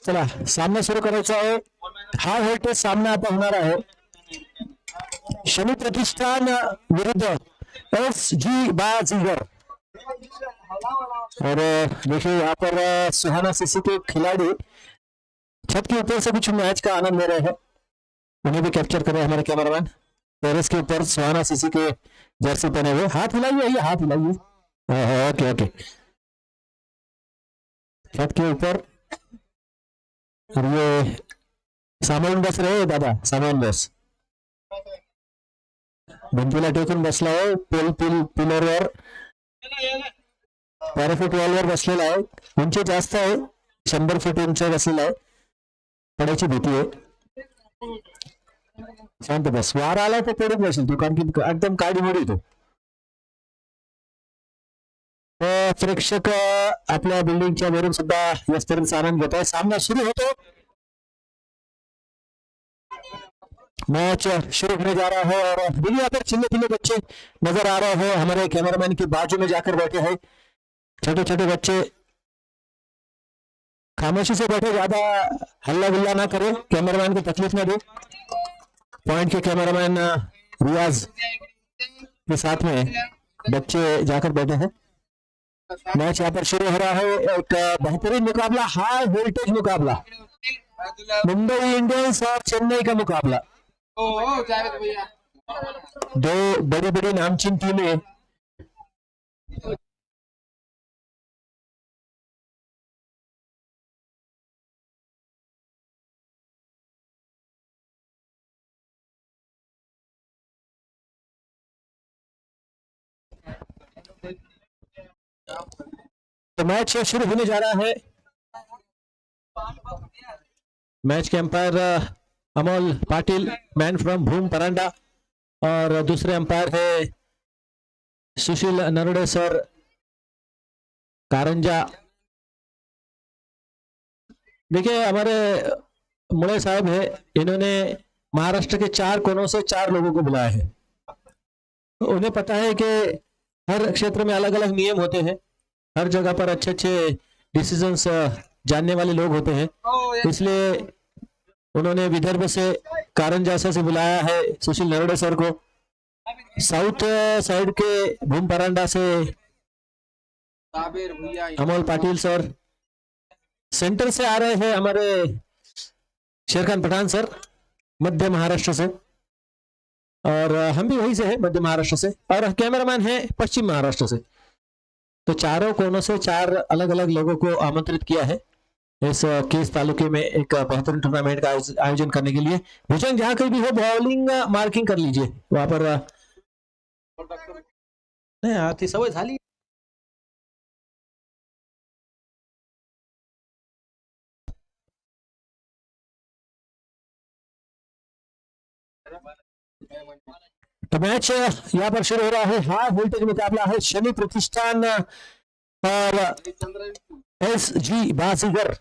चला सामना सुरू करायचा आहे. हा व्होल्टेज सामना आता होणार आहे शनी प्रतिष्ठान विरुद्ध SG बाजीगर. और देखिए यहाँ पर सुहाना सीसी के खिलाड़ी छत के ऊपर से कुछ मैच का आनंद ले रहे हैं. उन्हें भी कैप्चर कर रहे हैं हमारे कैमरामैन. टेरेस के ऊपर सुहाना सीसी के जर्सी पहने हुए. हाथ हिलाइए, ये हाथ हिलाइए. Okay okay. छत के ऊपर और ये सामान बस रहे दादा, सामान बस भिंतीला टेकून बसला आहे. पिलरवर पॅराफूट वॉलवर बसलेला आहे. उंची जास्त आहे, 100 फूट उंच बसलेला आहे. पडायची भीती आहे. शांत बस. वारा आला तर पडून बसेल तू, कारण की एकदम काळी मोडी तो. प्रेक्षक आपल्या बिल्डिंगच्या वरून सुद्धा या स्पर्धेचा आनंद घेत आहे. सामना सुरू होतो. मैच शुरू होने जा रहा है और यहाँ पर चिल्ले चिल्ले बच्चे नजर आ रहे हैं. हमारे कैमरामैन के बाजू में जाकर बैठे हैं छोटे छोटे बच्चे. खामोशी से बैठे, ज्यादा हल्ला गुल्ला ना करे, कैमरामैन को तकलीफ ना दे. पॉइंट के कैमरामैन रियाज के साथ में बच्चे जाकर बैठे हैं. मैच यहाँ पर शुरू हो रहा है. एक बेहतरीन मुकाबला, हाई वोल्टेज मुकाबला, मुंबई इंडियंस और चेन्नई का मुकाबला. दो बड़ी बड़ी नामचीन टीमें तो मैच शुरू होने जा रहा है. मैच के umpire Amol Patil, man from Bhoom Paranda, और दूसरे अंपायर है सुशील नरोडे सर कारंजा. देखिए हमारे मुळे साहब है, इन्होंने महाराष्ट्र के 4 कोनों से 4 लोगों को बुलाया है. उन्हें पता है कि हर क्षेत्र में अलग अलग नियम होते हैं, हर जगह पर अच्छे अच्छे डिसीजंस जानने वाले लोग होते हैं. इसलिए उन्होंने विदर्भ से कारंजा से बुलाया है सुशील नरोडे सर को. साउथ साइड के भूम परांडा से अमोल पाटिल सर. सेंटर से आ रहे हैं हमारे शेरखान पठान सर मध्य महाराष्ट्र से, और हम भी वहीं से हैं मध्य महाराष्ट्र से, और कैमरामैन है पश्चिम महाराष्ट्र से. तो चारों कोनों से 4 अलग अलग लोगों को आमंत्रित किया है इस केस तालुके में एक बेहतरीन टूर्नामेंट का आयोजन करने के लिए. भूषण जहां कहीं भी हो बॉलिंग मार्किंग कर लीजिए वहां पर. नहीं आती सवय झाली. तो मैच यहाँ पर शुरू हो रहा है. हाई वोल्टेज मुकाबला है शनि प्रतिष्ठान और SG बाजीगर.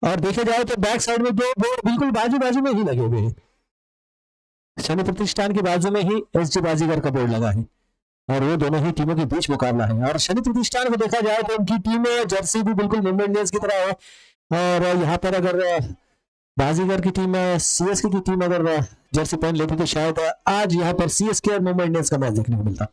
और देखे जाए तो बैक साइड में 2 बोर्ड बिल्कुल बाजू बाजू में ही लगे हुए हैं. शनि प्रतिष्ठान के बाजू में ही SG बाजीगर का बोर्ड लगा है, और वो दोनों ही टीमों के बीच मुकाबला है. और शनि प्रतिष्ठान को देखा जाए तो उनकी टीम जर्सी भी बिल्कुल मुंबई इंडियंस की तरह है. और यहाँ पर अगर बाजीगर की टीम CSK की टीम अगर जर्सी पहन लेती तो शायद आज यहाँ पर CSK और मुंबई इंडियंस का मैच देखने को मिलता.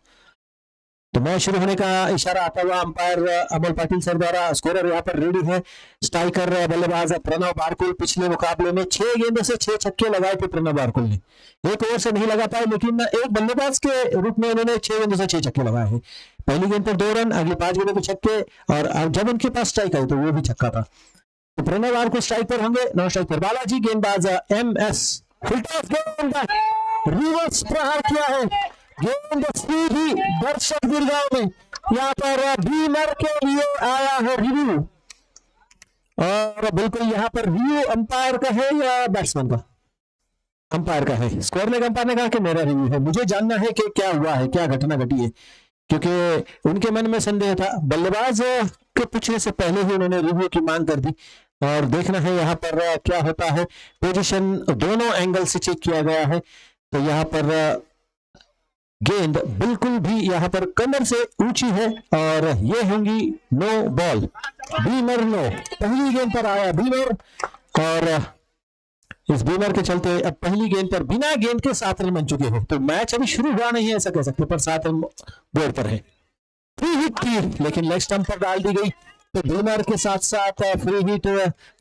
तो मैच शुरू होने का इशारा आता हुआ अंपायर अमोल पाटिल सर द्वारा. स्कोरर यहाँ पर रेडी है. स्ट्राइकर बल्लेबाज प्रणव बारकुल. पिछले मुकाबले में 6 गेंदों से 6 छक्के लगाए थे प्रणव बारकुल ने. 1 ओवर से नहीं लगा पाए, लेकिन एक बल्लेबाज के रूप में उन्होंने 6 गेंदों से 6 छक्के लगाए हैं. पहली गेंद पर 2 रन, अगली 5 गेंदों पे छक्के, और जब उनके पास स्ट्राइक आई तो वो भी छक्का था. तो प्रणव बारकुल स्ट्राइक पर होंगे. नॉन स्ट्राइक पर बालाजी. गेंदबाज MS गेंद रिवर्स प्रहार किया है. गेंद सीधी दर्शक दीर्घाओं में. यहाँ पर बीमर के लिए आया है रिव्यू, और बिल्कुल यहाँ पर रिव्यू अंपायर का है या बैट्समैन का? अंपायर का है. स्कोर लेग अंपायर ने कहा कि मेरा रिव्यू है, मुझे जानना है कि क्या हुआ है, क्या घटना घटी है, क्योंकि उनके मन में संदेह था. बल्लेबाज के पूछने से पहले ही उन्होंने रिव्यू की मांग कर दी, और देखना है यहाँ पर क्या होता है. पोजीशन दोनों एंगल से चेक किया गया है. तो यहाँ पर गेंद बिल्कुल भी यहाँ पर कमर से ऊंची है, और ये होंगी नो बॉल. बीमर नो, पहली गेंद पर आया बीमर और इस बीमर के चलते अब पहली गेंद पर बिना गेंद के 7 रन बन चुके हैं। तो मैच अभी शुरू हुआ नहीं है ऐसा कह सकते, पर 7 रन बोर्ड पर है। फ्री हिट थी लेकिन लेग स्टंप पर डाल दी गई, तो बीमर के साथ साथ फ्री हिट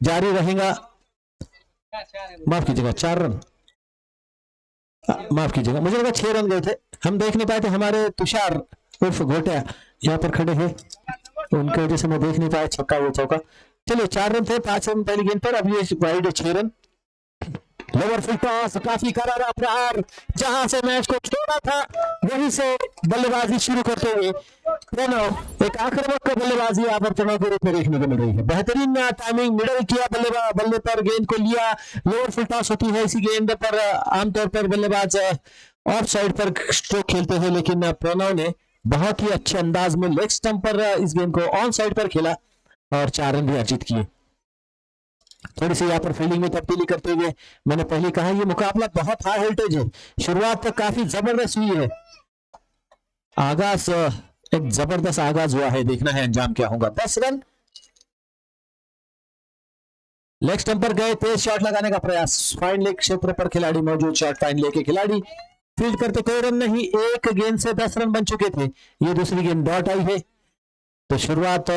जारी रहेगा। माफ कीजिएगा 4 रन, माफ कीजिएगा मुझे लगा 6 रन गए थे, हम देख नहीं पाए थे। हमारे तुषार उर्फ घोटिया यहाँ पर खड़े हैं, तो उनकी वजह से मैं देख नहीं पाया छक्का वो चौका। चलिए 4 रन थे, 5 रन पहली गेंद पर, अब ये wide 6 run. Lower full toss, काफी करारा प्रहार, जहां से मैच को छोड़ा था वहीं से बल्लेबाजी शुरू करते हुए प्रणव, एक आक्रामक बल्लेबाजी यहाँ पर प्रणव के रूप में देखने को मिल रही है। बेहतरीन टाइमिंग, मिडल किया, बल्ले पर गेंद को लिया। लोअर फुल टॉस होती है इसी गेंद पर, आमतौर पर बल्लेबाज ऑफ साइड पर स्ट्रोक खेलते हैं, लेकिन प्रणव ने बहुत ही अच्छे अंदाज में लेग स्टंप पर इस गेंद को ऑन साइड पर खेला और 4 रन भी अर्जित किए। थोड़ी सी यहाँ पर फील्डिंग में तब्दीली करते हुए, मैंने पहले कहा ये मुकाबला बहुत हाई वोल्टेज है, शुरुआत तक काफी जबरदस्त हुई है, आगाज एक जबरदस्त आगाज हुआ है, देखना है अंजाम क्या होगा। 10 रन, लेग स्टंप पर गए, तेज शॉट लगाने का प्रयास, फाइन लेग क्षेत्र पर खिलाड़ी मौजूद, शॉट फाइन लेके खिलाड़ी फील्ड करते, कोई रन नहीं, एक गेंद से 10 रन बन चुके थे। ये दूसरी गेंद डॉट आई है, तो शुरुआत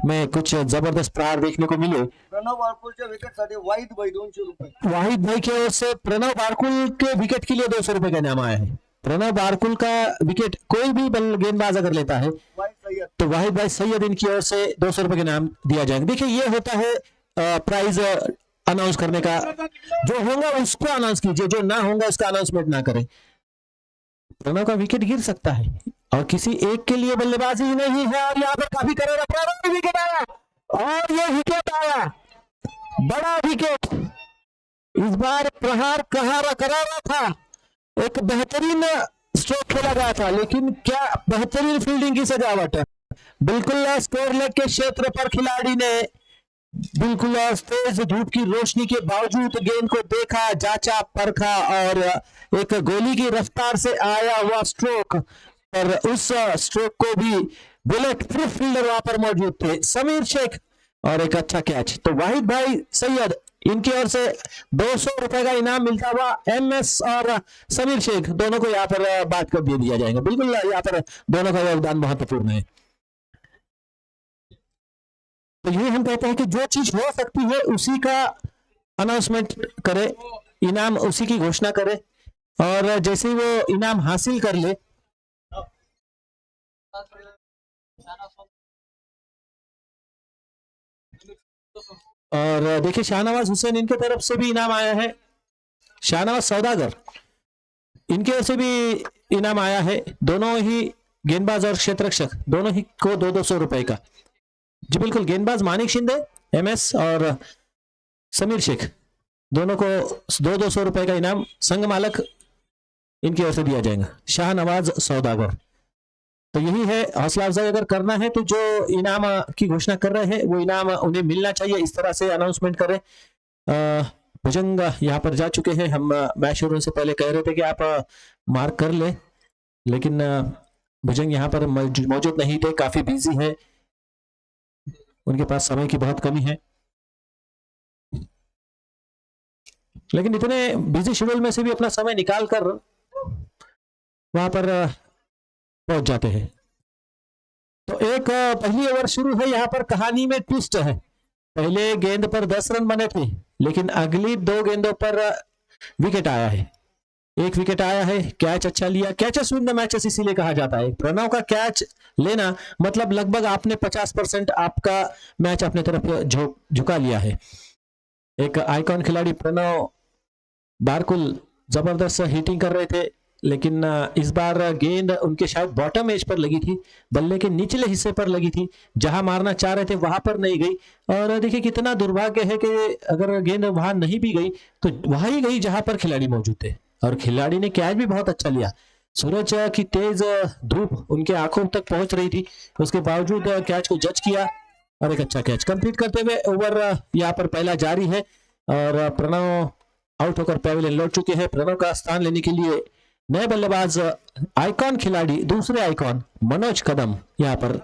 में कुछ जबरदस्त प्रहार देखने को मिले। प्रणव बारकुलच्या विकेटसाठी वाहिद भाई 200 रुपये, वाहिद भाई की ओर से प्रणव बारकुल के विकेट के लिए 200 रुपए का इनाम आया है। प्रणव बारकुल का विकेट कोई भी गेंदबाज अगर लेता है तो वाहिद भाई सैयद इनकी ओर से 200 रुपए का इनाम दिया जाएगा। देखिए ये होता है प्राइज अनाउंस करने का, जो होगा उसको अनाउंस कीजिए, जो ना होगा उसका अनाउंसमेंट ना करें। प्रणव का विकेट गिर सकता है और किसी एक के लिए बल्लेबाजी ही नहीं है, और यहाँ पर काफी करारा प्रणव विकेट आया और ये विकेट आया, बड़ा विकेट, इस बार प्रहार करारा था, एक बेहतरीन स्ट्रोक खेला गया था, लेकिन क्या बेहतरीन फील्डिंग की सजावट है। बिल्कुल स्क्वायर लेग के क्षेत्र पर खिलाड़ी ने बिल्कुल तेज धूप की रोशनी के बावजूद गेंद को देखा, जांचा, परखा और एक गोली की रफ्तार से आया हुआ स्ट्रोक, और उस स्ट्रोक को भी बुलेट प्रूफ फील्डर वहां पर मौजूद थे, समीर शेख, और एक अच्छा कैच। तो वाहिद भाई सैयद इनकी ओर से 200 रुपए का इनाम मिलता हुआ एमएस और समीर शेख दोनों को यहाँ पर बात कर दे दिया जाएगा। बिल्कुल यहाँ पर दोनों का योगदान महत्वपूर्ण है। तो ये हम कहते हैं कि जो चीज हो सकती है उसी का अनाउंसमेंट करे, इनाम उसी की घोषणा करे, और जैसे ही वो इनाम हासिल कर ले और देखिए शाहनवाज हुसैन इनके तरफ से भी इनाम आया है, शाहनवाज सौदागर इनकी ओर से भी इनाम आया है, दोनों ही गेंदबाज और क्षेत्ररक्षक दोनों ही को 200 रुपए का। जी बिल्कुल, गेंदबाज मानिक शिंदे एमएस और समीर शेख दोनों को 200 रुपए का इनाम संघ मालक इनकी ओर से दिया जाएगा, शाहनवाज सौदागर। तो यही है, हौसला अफजाई अगर करना है तो जो इनाम की घोषणा कर रहे हैं वो इनाम उन्हें मिलना चाहिए, इस तरह से अनाउंसमेंट करें। भुजंग यहाँ पर जा चुके हैं, हम मैच शुरू से पहले कह रहे थे कि आप मार्क कर ले, लेकिन भुजंग यहाँ पर मौजूद नहीं थे, काफी बिजी है, उनके पास समय की बहुत कमी है, लेकिन इतने बिजी शेड्यूल में से भी अपना समय निकाल कर वहां पर पहुंच जाते हैं। तो एक पहली ओवर शुरू है, यहाँ पर कहानी में ट्विस्ट है। पहले गेंद पर 10 रन बने थे, लेकिन अगली 2 गेंदों पर विकेट आया है, एक विकेट आया है, कैच अच्छा लिया, कैचेस विन द मैचेस इसीलिए कहा जाता है। प्रणव का कैच लेना मतलब लगभग आपने 50% आपका मैच अपने तरफ झुका लिया है। एक आइकॉन खिलाड़ी प्रणव बारकुल जबरदस्त हिटिंग कर रहे थे, लेकिन इस बार गेंद उनके शायद बॉटम एज पर लगी थी, बल्ले के निचले हिस्से पर लगी थी, जहां मारना चाह रहे थे वहां पर नहीं गई। और देखिए कितना दुर्भाग्य है कि अगर गेंद वहां नहीं भी गई तो वहां ही गई जहां पर खिलाड़ी मौजूद थे, और खिलाड़ी ने कैच भी बहुत अच्छा लिया। सूरज की तेज धूप उनके आंखों तक पहुंच रही थी, उसके बावजूद कैच को जज किया और एक अच्छा कैच कंप्लीट करते हुए ओवर यहाँ पर पहला जारी है, और प्रणव आउट होकर पैवेलियन लौट चुके हैं। प्रणव का स्थान लेने के लिए नए बल्लेबाज आइकॉन खिलाड़ी, दूसरे आइकॉन मनोज कदम यहाँ पर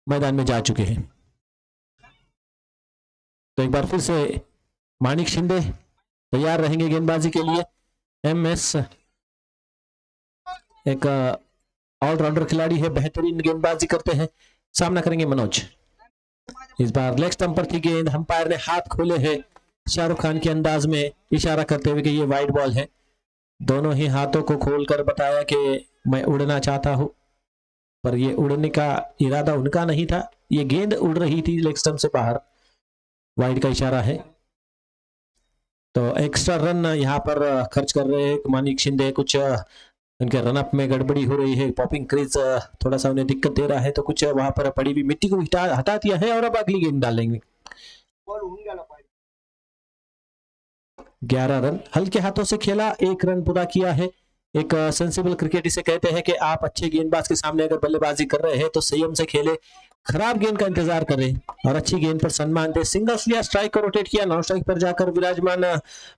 मैदान में जा चुके हैं। तो एक बार फिर से मानिक शिंदे तैयार रहेंगे गेंदबाजी के लिए। एमएस एक ऑलराउंडर खिलाड़ी है, बेहतरीन गेंदबाजी करते हैं। सामना करेंगे मनोज। इस बार लेग स्टंप पर थी गेंद, अंपायर ने हाथ खोले हैं शाहरुख खान के अंदाज में, इशारा करते हुए कि ये वाइड बॉल है। दोनों ही हाथों को खोलकर बताया कि मैं उड़ना चाहता हूं, पर ये उड़ने का इरादा उनका नहीं था, ये गेंद उड़ रही थी लेग स्टंप से बाहर। वाइड का इशारा है। तो एक्स्ट्रा रन यहाँ पर खर्च कर रहे हैं मानिक शिंदे। कुछ उनके रनअप में गड़बड़ी हो रही है, पॉपिंग क्रीज थोड़ा सा उन्हें दिक्कत दे रहा है, तो कुछ वहां पर पड़ी हुई मिट्टी को हटा दिया है और अब अगली गेंद डालेंगे। 11 रन हल्के हाथों से खेला, 1 रन पूरा किया है। एक सेंसिबल क्रिकेट इसे कहते हैं कि आप अच्छे गेंदबाज के सामने अगर बल्लेबाजी कर रहे हैं तो संयम से खेले, खराब गेंद का इंतजार करें और अच्छी गेंद पर सम्मान दे। सिंगल्स लिया, स्ट्राइक को रोटेट किया, नॉन स्ट्राइक पर जाकर विराजमान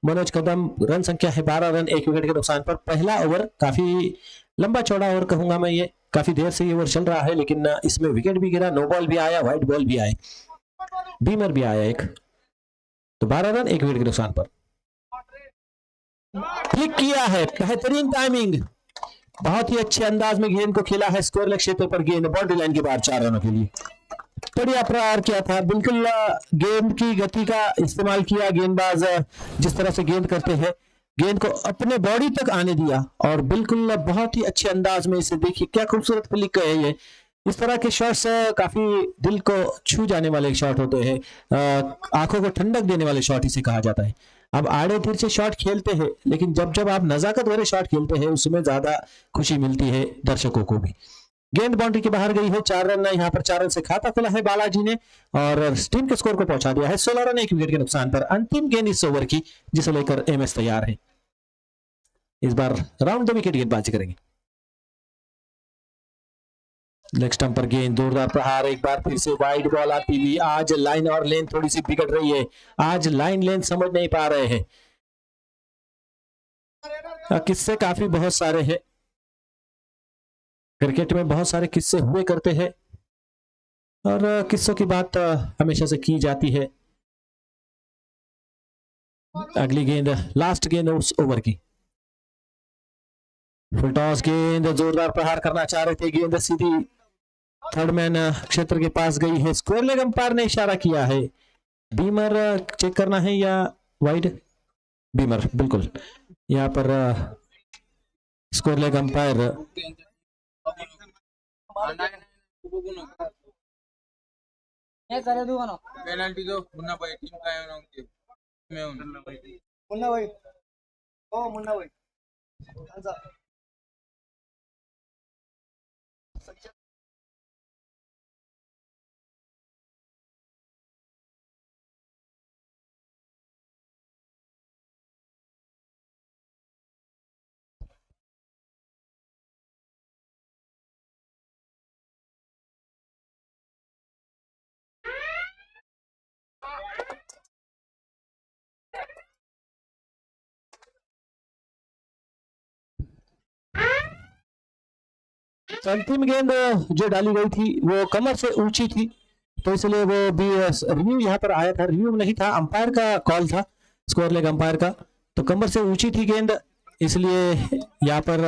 मनोज कदम। रन संख्या है 12 रन, 1 विकेट के नुकसान पर। पहला ओवर काफी लंबा चौड़ा ओवर कहूंगा मैं, ये काफी देर से ये ओवर चल रहा है, लेकिन इसमें विकेट भी गिरा, नो बॉल भी आया, व्हाइट बॉल भी आए, बीमर भी आया एक। तो 12 रन 1 विकेट के नुकसान पर। क्लिक किया है, बेहतरीन टाइमिंग, बहुत ही अच्छे अंदाज में गेंद को खेला है स्क्वायर लेग क्षेत्र पर। गेंद बाउंड्री लाइन के बाहर 4 रनों के लिए बढ़िया प्रहार किया था। बिल्कुल गेंद की गति का इस्तेमाल किया गेंदबाज, जिस तरह से गेंद करते हैं, गेंद को अपने बॉडी तक आने दिया और बिल्कुल बहुत ही अच्छे अंदाज में इसे देखिए क्या खूबसूरत क्लिक है ये। इस तरह के शॉट्स काफी दिल को छू जाने वाले शॉट होते हैं, आंखों को ठंडक देने वाले शॉट इसे कहा जाता है। अब आड़े तिरछे शॉट खेलते हैं, लेकिन जब जब आप नजाकत वाले शॉट खेलते हैं उसमें ज्यादा खुशी मिलती है दर्शकों को भी। गेंद बाउंड्री के बाहर गई है, 4 रन यहाँ पर 4 रन से खाता खुला है बालाजी ने और टीम के स्कोर को पहुंचा दिया है 16 रन 1 विकेट के नुकसान पर। अंतिम गेंद इस ओवर की जिसे लेकर एमएस तैयार है। इस बार राउंड 2 विकेट गेंदबाजी करेंगे। लेग स्टंप पर गेंद, जोरदार प्रहार, एक बार फिर से वाइड बॉल आती हुई। आज लाइन और लेंथ थोड़ी सी बिगड़ रही है, आज लाइन लेंथ समझ नहीं पा रहे हैं। किस्से काफी बहुत सारे हैं क्रिकेट में, बहुत सारे किस्से हुए करते हैं और किस्सों की बात हमेशा से की जाती है। अगली गेंद, लास्ट गेंद उस ओवर की, फुल टॉस गेंद, जोरदार प्रहार करना चाह रहे थे, गेंद सीधी थर्ड मैन क्षेत्र के पास गई है। स्क्वायर लेग अंपायर ने इशारा किया है, बीमर चेक करना है या वाइड? बीमर बिल्कुल। यहाँ पर स्क्वायर लेग अंपायर पेनल्टी दो मुन्ना भाई, टीम का है ना उनके मैं हूं मुन्ना भाई, ओ मुन्ना भाई, अंतिम गेंद जो डाली गई थी वो कमर से ऊंची थी, तो इसलिए वो भी रिव्यू यहाँ पर आया था, रिव्यू नहीं था, अंपायर का कॉल था, स्कोर लेग अंपायर का। तो कमर से ऊंची थी गेंद, इसलिए यहाँ पर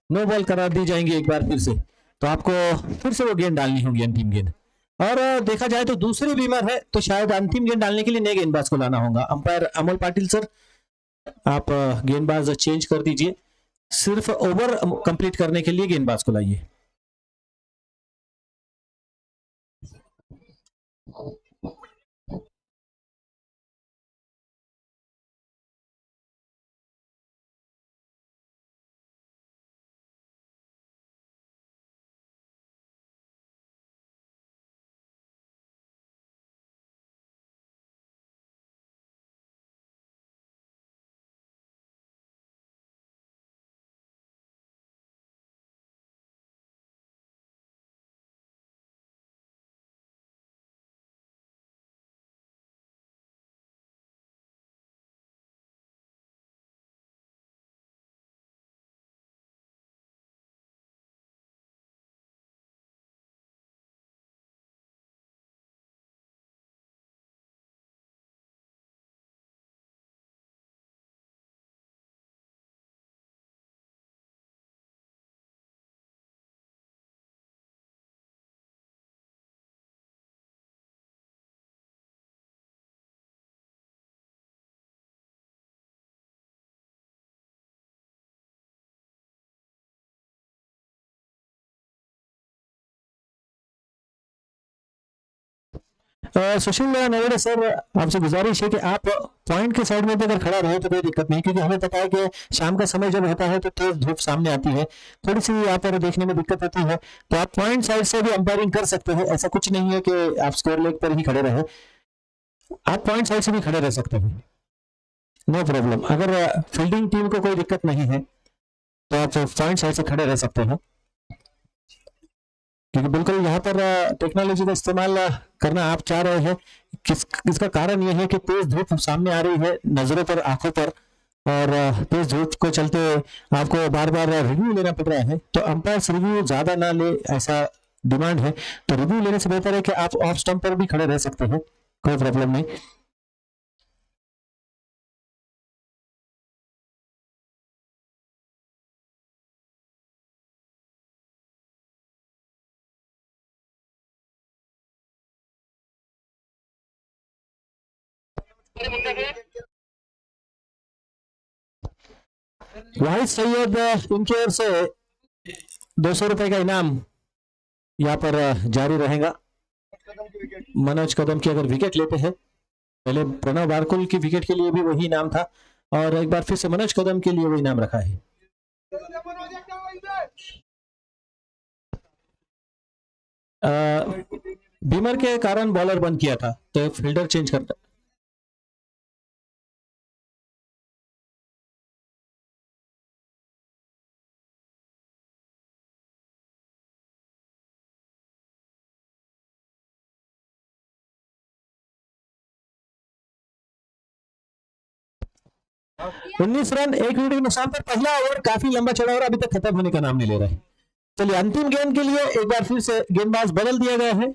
नो बॉल करार दी जाएंगी एक बार फिर से। तो आपको फिर से वो गेंद डालनी होगी, अंतिम गेंद। और देखा जाए तो दूसरी बीमर है, तो शायद अंतिम गेंद डालने के लिए नए गेंदबाज को लाना होगा। अंपायर अमोल पाटिल सर, आप गेंदबाज चेंज कर दीजिए, सिर्फ ओवर कंप्लीट करने के लिए गेंदबाज को लाइए। सुशील नवड़े सर, आपसे गुजारिश है कि आप पॉइंट के साइड में भी अगर खड़ा रहे तो कोई दिक्कत नहीं, क्योंकि हमें पता है कि शाम का समय जब होता है तो तेज धूप सामने आती है, थोड़ी सी यहाँ पर देखने में दिक्कत होती है। तो आप पॉइंट साइड से भी अंपायरिंग कर सकते हैं, ऐसा कुछ नहीं है कि आप स्कोर लेग पर ही खड़े रहे, आप पॉइंट साइड से भी खड़े रह सकते हैं, नो प्रॉब्लम। अगर फील्डिंग टीम को कोई दिक्कत नहीं है तो आप पॉइंट साइड से खड़े रह सकते हैं, क्योंकि बिल्कुल यहाँ पर टेक्नोलॉजी का इस्तेमाल करना आप चाह रहे हैं। इसका कारण यह है कि तेज धूप सामने आ रही है नजरों पर, आंखों पर, और तेज धूप को चलते आपको बार बार रिव्यू लेना पड़ रहा है। तो अंपायर रिव्यू ज्यादा ना ले ऐसा डिमांड है, तो रिव्यू लेने से बेहतर है कि आप ऑफ स्टंप पर भी खड़े रह सकते हैं, कोई प्रॉब्लम नहीं। वाहिद सैयद, इनकी ओर से 200 रुपए का इनाम यहाँ पर जारी रहेगा। कदम की विकेट। मनोज कदम की अगर विकेट लेते हैं, पहले प्रणव बारकुल की विकेट के लिए भी वही इनाम था, और एक बार फिर से मनोज कदम के लिए वही इनाम रखा है। बीमर के कारण बॉलर बंद किया था, तो फील्डर चेंज करता। उन्नीस रन, 1 विकेट के नुकसान पर पहला ओवर काफी लंबा चला और अभी तक खत्म होने का नाम नहीं ले रहा है। चलिए अंतिम गेंद के लिए एक बार फिर से गेंदबाज बदल दिया गया है।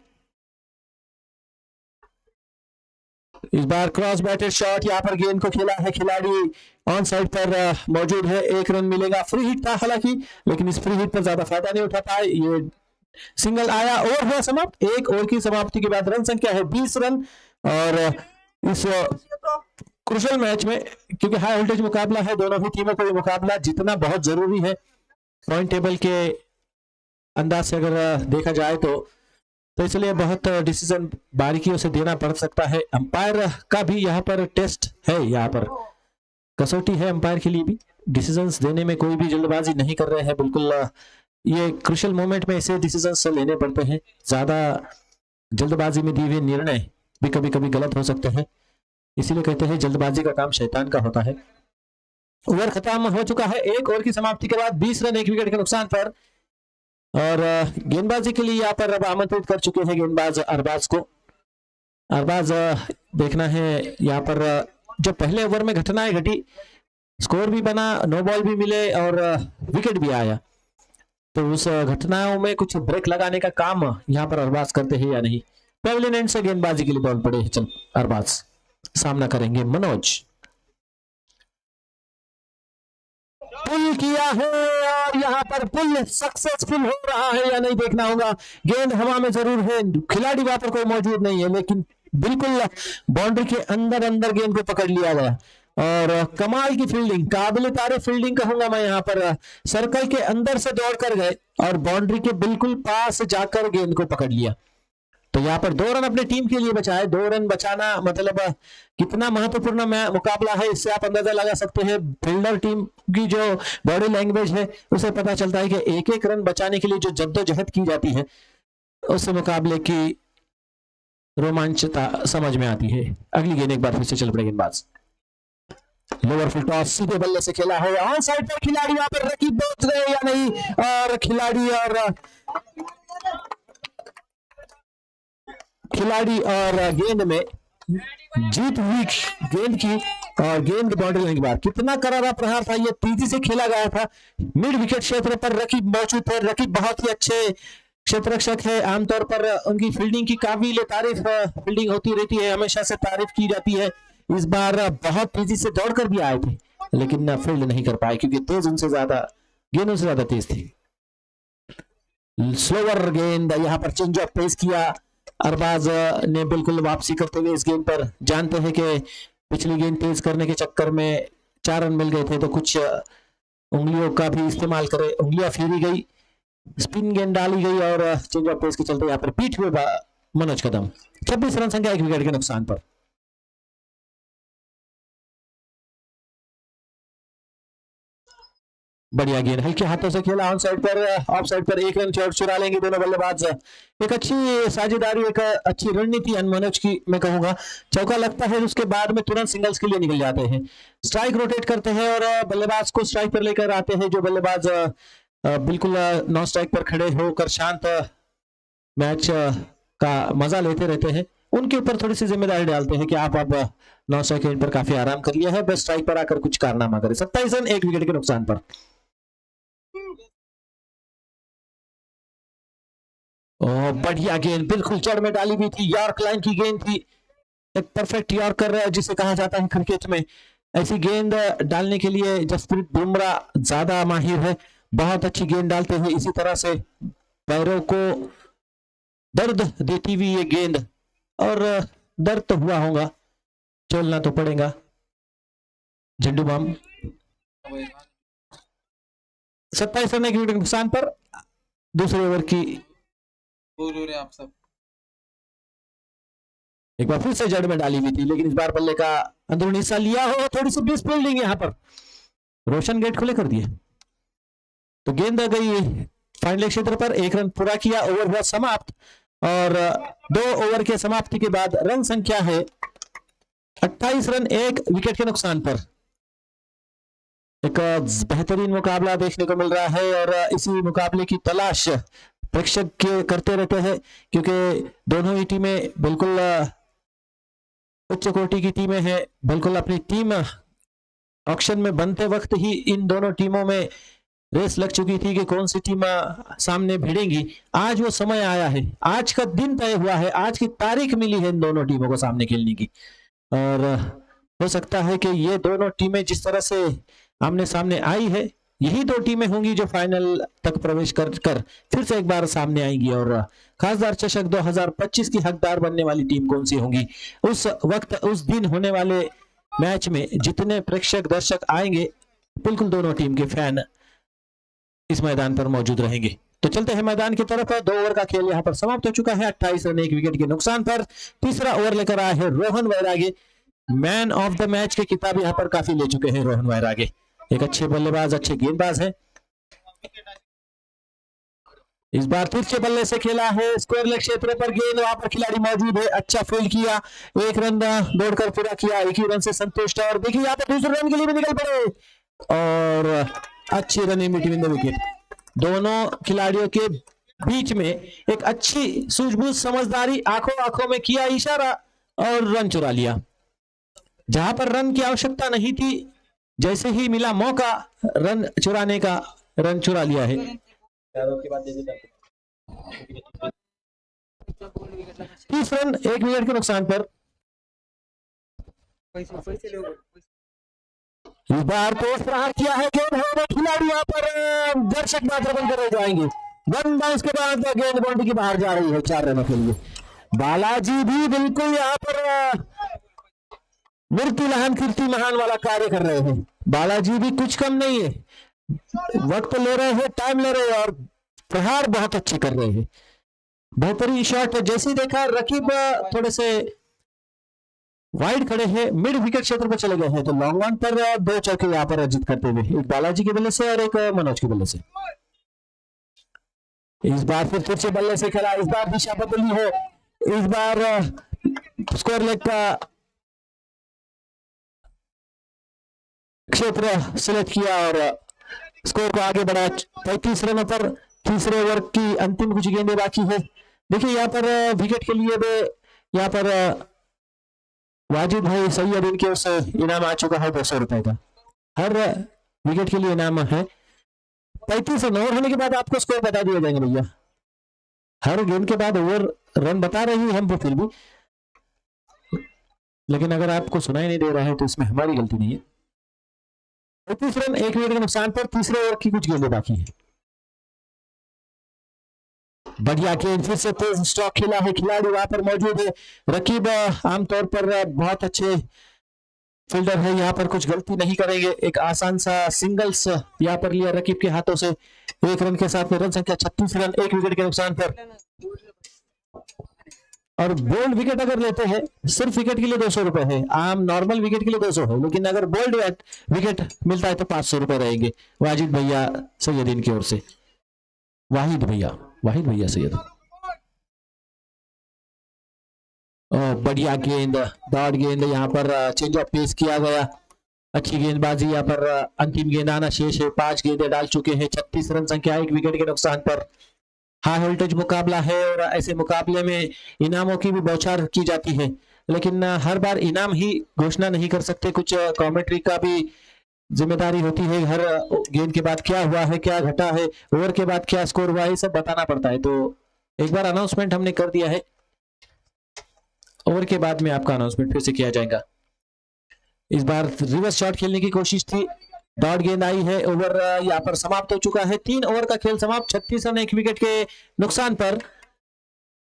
इस बार क्रॉस बैटेड शॉट, यहाँ पर गेंद को खेला है खिलाड़ी, ऑन साइड पर मौजूद है, 1 रन मिलेगा। फ्री हिट था हालांकि, लेकिन इस फ्री हिट पर ज्यादा फायदा नहीं उठा पाए। ये सिंगल आया, ओवर हुआ समाप्त। 1 ओवर की समाप्ति के बाद रन संख्या है 20 रन। और इस क्रुशियल मैच में, क्योंकि हाई वोल्टेज मुकाबला है, दोनों ही टीमों को ये मुकाबला जीतना बहुत जरूरी है पॉइंट टेबल के अंदाज से अगर देखा जाए तो इसलिए बहुत डिसीजन बारीकियों से देना पड़ सकता है। अंपायर का भी यहाँ पर टेस्ट है, यहाँ पर कसौटी है अंपायर के लिए भी। डिसीजंस देने में कोई भी जल्दबाजी नहीं कर रहे हैं, बिल्कुल ये क्रुशियल मोमेंट में ऐसे डिसीजंस लेने पड़ते हैं। ज्यादा जल्दबाजी में दिए हुए निर्णय भी कभी कभी गलत हो सकते हैं, इसीलिए कहते हैं जल्दबाजी का काम शैतान का होता है। ओवर खत्म हो चुका है, 1 ओवर की समाप्ति के बाद 20 रन 1 विकेट के नुकसान पर। और गेंदबाजी के लिए यहाँ पर अब आमंत्रित कर चुके हैं गेंदबाज अरबाज को। अरबाज देखना है यहाँ पर, जो पहले ओवर में घटनाएं घटी, स्कोर भी बना, नो बॉल भी मिले और विकेट भी आया, तो उस घटनाओं में कुछ ब्रेक लगाने का काम यहाँ पर अरबाज करते हैं या नहीं। पेविलियन एंड से गेंदबाजी के लिए बॉल पड़े, चल अरबाज सामना करेंगे मनोज। पुल किया है और यहाँ पर पुल सक्सेसफुल हो रहा है या नहीं देखना होगा। गेंद हवा में जरूर है, खिलाड़ी वहां पर कोई मौजूद नहीं है, लेकिन बिल्कुल बाउंड्री के अंदर अंदर गेंद को पकड़ लिया गया। और कमाल की फील्डिंग, काबिल तारीफ फील्डिंग कहूंगा मैं यहाँ पर। सर्कल के अंदर से दौड़ कर गए और बाउंड्री के बिल्कुल पास जाकर गेंद को पकड़ लिया। तो यहाँ पर 2 रन अपने टीम के लिए बचाए। 2 रन बचाना मतलब कितना महत्वपूर्ण मुकाबला है, इससे आप अंदाजा लगा सकते हैं। फील्डर टीम की जो बॉडी लैंग्वेज है उसे पता चलता है कि 1-1 रन बचाने के लिए जो जद्दोजहद की जाती है, उस मुकाबले की रोमांचता समझ में आती है। अगली गेंद एक बार फिर से चल पड़े गेंदबाज। लोअर फुल टॉस सीधे बल्ले से खेला है, ऑन साइड पर खिलाड़ी वहां पर रकीब पहुंच गए या नहीं, और खिलाड़ी और गेंद में जीत हुई गेंद की, और गेंद बाउंड्री लाइन के बाद कितना करारा प्रहार था, ये तेजी से खेला गया था। मिड विकेट क्षेत्र पर रकीब मौजूद थे। रकीब बहुत ही अच्छे क्षेत्ररक्षक है, आमतौर पर उनकी फील्डिंग की काबिल तारीफ फील्डिंग होती रहती है, हमेशा से तारीफ की जाती है। इस बार बहुत तेजी से दौड़कर भी आए थे, लेकिन फील्ड नहीं कर पाए क्योंकि तेज उनसे ज्यादा, गेंद उनसे ज्यादा तेज थी। स्लोअर गेंद, यहाँ पर चेंज ऑफ पेस किया अरबाज ने बिल्कुल वापसी करते हुए इस गेंद पर। जानते हैं कि पिछली गेंद तेज करने के चक्कर में 4 रन मिल गए थे, तो कुछ उंगलियों का भी इस्तेमाल करे, उंगलियां फेरी गई, स्पिन गेंद डाली गई और चेंज ऑफ पेस के चलते यहाँ पर पीठ में मनोज कदम। 26 रन संख्या, 1 विकेट के नुकसान पर। बढ़िया गेंद हल्के हाथों से खेला on side per, of side per 1 run चुरा लेंगे दोनों बल्लेबाज। एक अच्छी साझेदारी, एक अच्छी रणनीति मनोज की मैं कहूंगा। चौका लगता है उसके बाद में तुरंत सिंगल्स के लिए निकल जाते हैं, स्ट्राइक रोटेट करते हैं और बल्लेबाज को स्ट्राइक पर लेकर आते हैं। जो बल्लेबाज बिल्कुल नॉन स्ट्राइक पर खड़े होकर शांत मैच का मजा लेते रहते हैं, उनके ऊपर थोड़ी सी जिम्मेदारी डालते हैं कि आप अब नॉन स्ट्राइक एंड पर काफी आराम कर लिया है, बस स्ट्राइक पर आकर कुछ कारनामा करें। 27 रन 1 विकेट के नुकसान पर। बढ़िया गेंद बिल्कुल जड़ में डाली हुई थी, यॉर्क लाइन की गेंद थी, एक परफेक्ट यॉर्कर जिसे कहा जाता है क्रिकेट में। ऐसी गेंद डालने के लिए जसप्रीत बुमराह ज्यादा माहिर है, बहुत अच्छी गेंद डालते हैं। इसी तरह से पैरों को दर्द देती हुई ये गेंद, और दर्द तो हुआ होगा, चलना तो पड़ेगा। झंडू बम। 27 रन 1 विकेट के नुकसान पर। दूसरे ओवर की बोल रहे आप सब। एक बार फिर से जड़ में डाली हुई थी, लेकिन इस बार बल्ले का अंदरूनी हिस्सा लिया हो, थोड़ी सी बेस फील्डिंग यहां पर, रोशन गेट खुले कर दिए तो गेंद आ गई फाइनल क्षेत्र पर। 1 रन पूरा किया, ओवर हुआ समाप्त, और 2 ओवर के समाप्ति के बाद रन संख्या है 28 रन 1 विकेट के नुकसान पर। एक बेहतरीन मुकाबला देखने को मिल रहा है, और इसी मुकाबले की तलाश प्रेक्षक करते रहते हैं, क्योंकि दोनों ही टीमें बिल्कुल उच्च कोटि की टीमें हैं। बिल्कुल अपनी टीम ऑक्शन में बनते वक्त ही इन दोनों टीमों में रेस लग चुकी थी कि कौन सी टीम सामने भिड़ेंगी। आज वो समय आया है, आज का दिन तय हुआ है, आज की तारीख मिली है इन दोनों टीमों को सामने खेलने की, और हो सकता है कि ये दोनों टीमें जिस तरह से आमने सामने आई है, यही 2 टीमें होंगी जो फाइनल तक प्रवेश कर फिर से एक बार सामने आएंगी। और खासदार चषक 2025 की हकदार बनने वाली टीम कौन सी होंगी, उस वक्त उस दिन होने वाले मैच में जितने प्रेक्षक दर्शक आएंगे, बिल्कुल दोनों टीम के फैन इस मैदान पर मौजूद रहेंगे। तो चलते हैं मैदान की तरफ। 2 ओवर का खेल यहाँ पर समाप्त हो चुका है, 28 रन 1 विकेट के नुकसान पर। तीसरा ओवर लेकर आए हैं Rohan Vairage, man of the match के किताब यहाँ पर काफी ले चुके हैं रोहन वैरागे। एक अच्छे बल्लेबाज, अच्छे गेंदबाज हैं। इस बार फिर से बल्ले से खेला है, स्क्वायर लेग क्षेत्र पर गेंद, वहां पर खिलाड़ी मौजूद है, अच्छा फील्ड किया, 1 रन दौड़कर पूरा किया, 1 ही रन से संतुष्ट है। और देखिए यहाँ पर दूसरे रन के लिए भी निकल पड़े, और अच्छी रनिंग बिटवीन द विकेट। दोनों खिलाड़ियों के बीच में एक अच्छी सूझबूझ समझदारी, आंखों आंखों में किया इशारा और रन चुरा लिया। जहां पर रन की आवश्यकता नहीं थी, जैसे ही मिला मौका रन चुराने का, रन चुरा लिया है। 30 रन 1 विकेट के नुकसान पर। इस बार पोस्ट प्रहार किया है, गेंद है, खिलाड़ी यहाँ पर दर्शक मात्र बनकर रह जाएंगे। 1 बाउंस के बाद गेंद बाउंड्री की बाहर जा रही है 4 रनों के लिए। बालाजी भी बिल्कुल यहाँ पर मृत्यु लहान कीर्ति महान वाला कार्य कर रहे हैं। बालाजी भी कुछ कम नहीं है, वक्त ले रहे हैं, टाइम ले रहे हैं, और प्रहार बहुत अच्छे कर रहे हैं। बेहतरीन शॉट। जैसे देखा रकीब थोड़े से वाइड खड़े हैं, मिड विकेट क्षेत्र पर चले गए हैं, तो लॉन्ग ऑन पर 2 चौके यहाँ पर अर्जित करते हुए, एक बालाजी के बल्ले से और एक मनोज के बल्ले से। इस बार फिर से बल्ले से खेला, इस बार दिशा बदली है, इस बार स्क्वायर लेग का क्षेत्र सिलेक्ट किया और स्कोर को आगे बढ़ाया 35 रनों पर। तीसरे ओवर की अंतिम कुछ गेंदें बाकी है। देखिए यहाँ पर विकेट के लिए भी यहाँ पर वाजिद भाई सैयद इनके उस इनाम आ चुका है 200 रुपए का, हर विकेट के लिए इनाम है। 35 रन ओवर होने के बाद आपको स्कोर बता दिए जाएंगे भैया, हर गेंद के बाद ओवर रन बता रही है हम फिर भी, लेकिन अगर आपको सुनाई नहीं दे रहा है तो इसमें हमारी गलती नहीं है। 35 रन 1 विकेट के नुकसान पर। तीसरे ओवर की कुछ गेंदें बाकी है। बढ़िया गेंद, फिर से तेज स्ट्रोक खेला है, खिलाड़ी वहां पर मौजूद है। रकीब आमतौर पर बहुत अच्छे फील्डर है, यहाँ पर कुछ गलती नहीं करेंगे। एक आसान सा सिंगल्स यहाँ पर लिया रकीब के हाथों से, 1 रन के साथ में रन संख्या 36 रन 1 विकेट के नुकसान पर। और बोल्ड विकेट अगर लेते हैं, सिर्फ विकेट के लिए 200 रुपए है, आम नॉर्मल विकेट के लिए 200 है, लेकिन अगर बोल्ड विकेट मिलता है तो 500 रुपए रहेंगे। वाजिद भैया सैयदीन की ओर से, वाहिद भैया सैयद। बढ़िया गेंद, डॉट गेंद, यहाँ पर चेंज ऑफ पेस किया गया, अच्छी गेंदबाजी। यहाँ पर अंतिम गेंद आना शेष है, 5 गेंदें डाल चुके हैं, 36 रन संख्या, 1 विकेट के नुकसान पर। हाई वोल्टेज मुकाबला है और ऐसे मुकाबले में इनामों की भी बौछार की जाती है, लेकिन हर बार इनाम ही घोषणा नहीं कर सकते, कुछ कमेंट्री का भी जिम्मेदारी होती है। हर गेंद के बाद क्या हुआ है, क्या घटा है, ओवर के बाद क्या स्कोर हुआ है, ये सब बताना पड़ता है। तो एक बार अनाउंसमेंट हमने कर दिया है, ओवर के बाद में आपका अनाउंसमेंट फिर से किया जाएगा। इस बार रिवर्स शॉट खेलने की कोशिश थी, डॉट गेंद आई है, ओवर यहाँ पर समाप्त हो चुका है। 3 ओवर का खेल समाप्त, 36 रन 1 विकेट के नुकसान पर।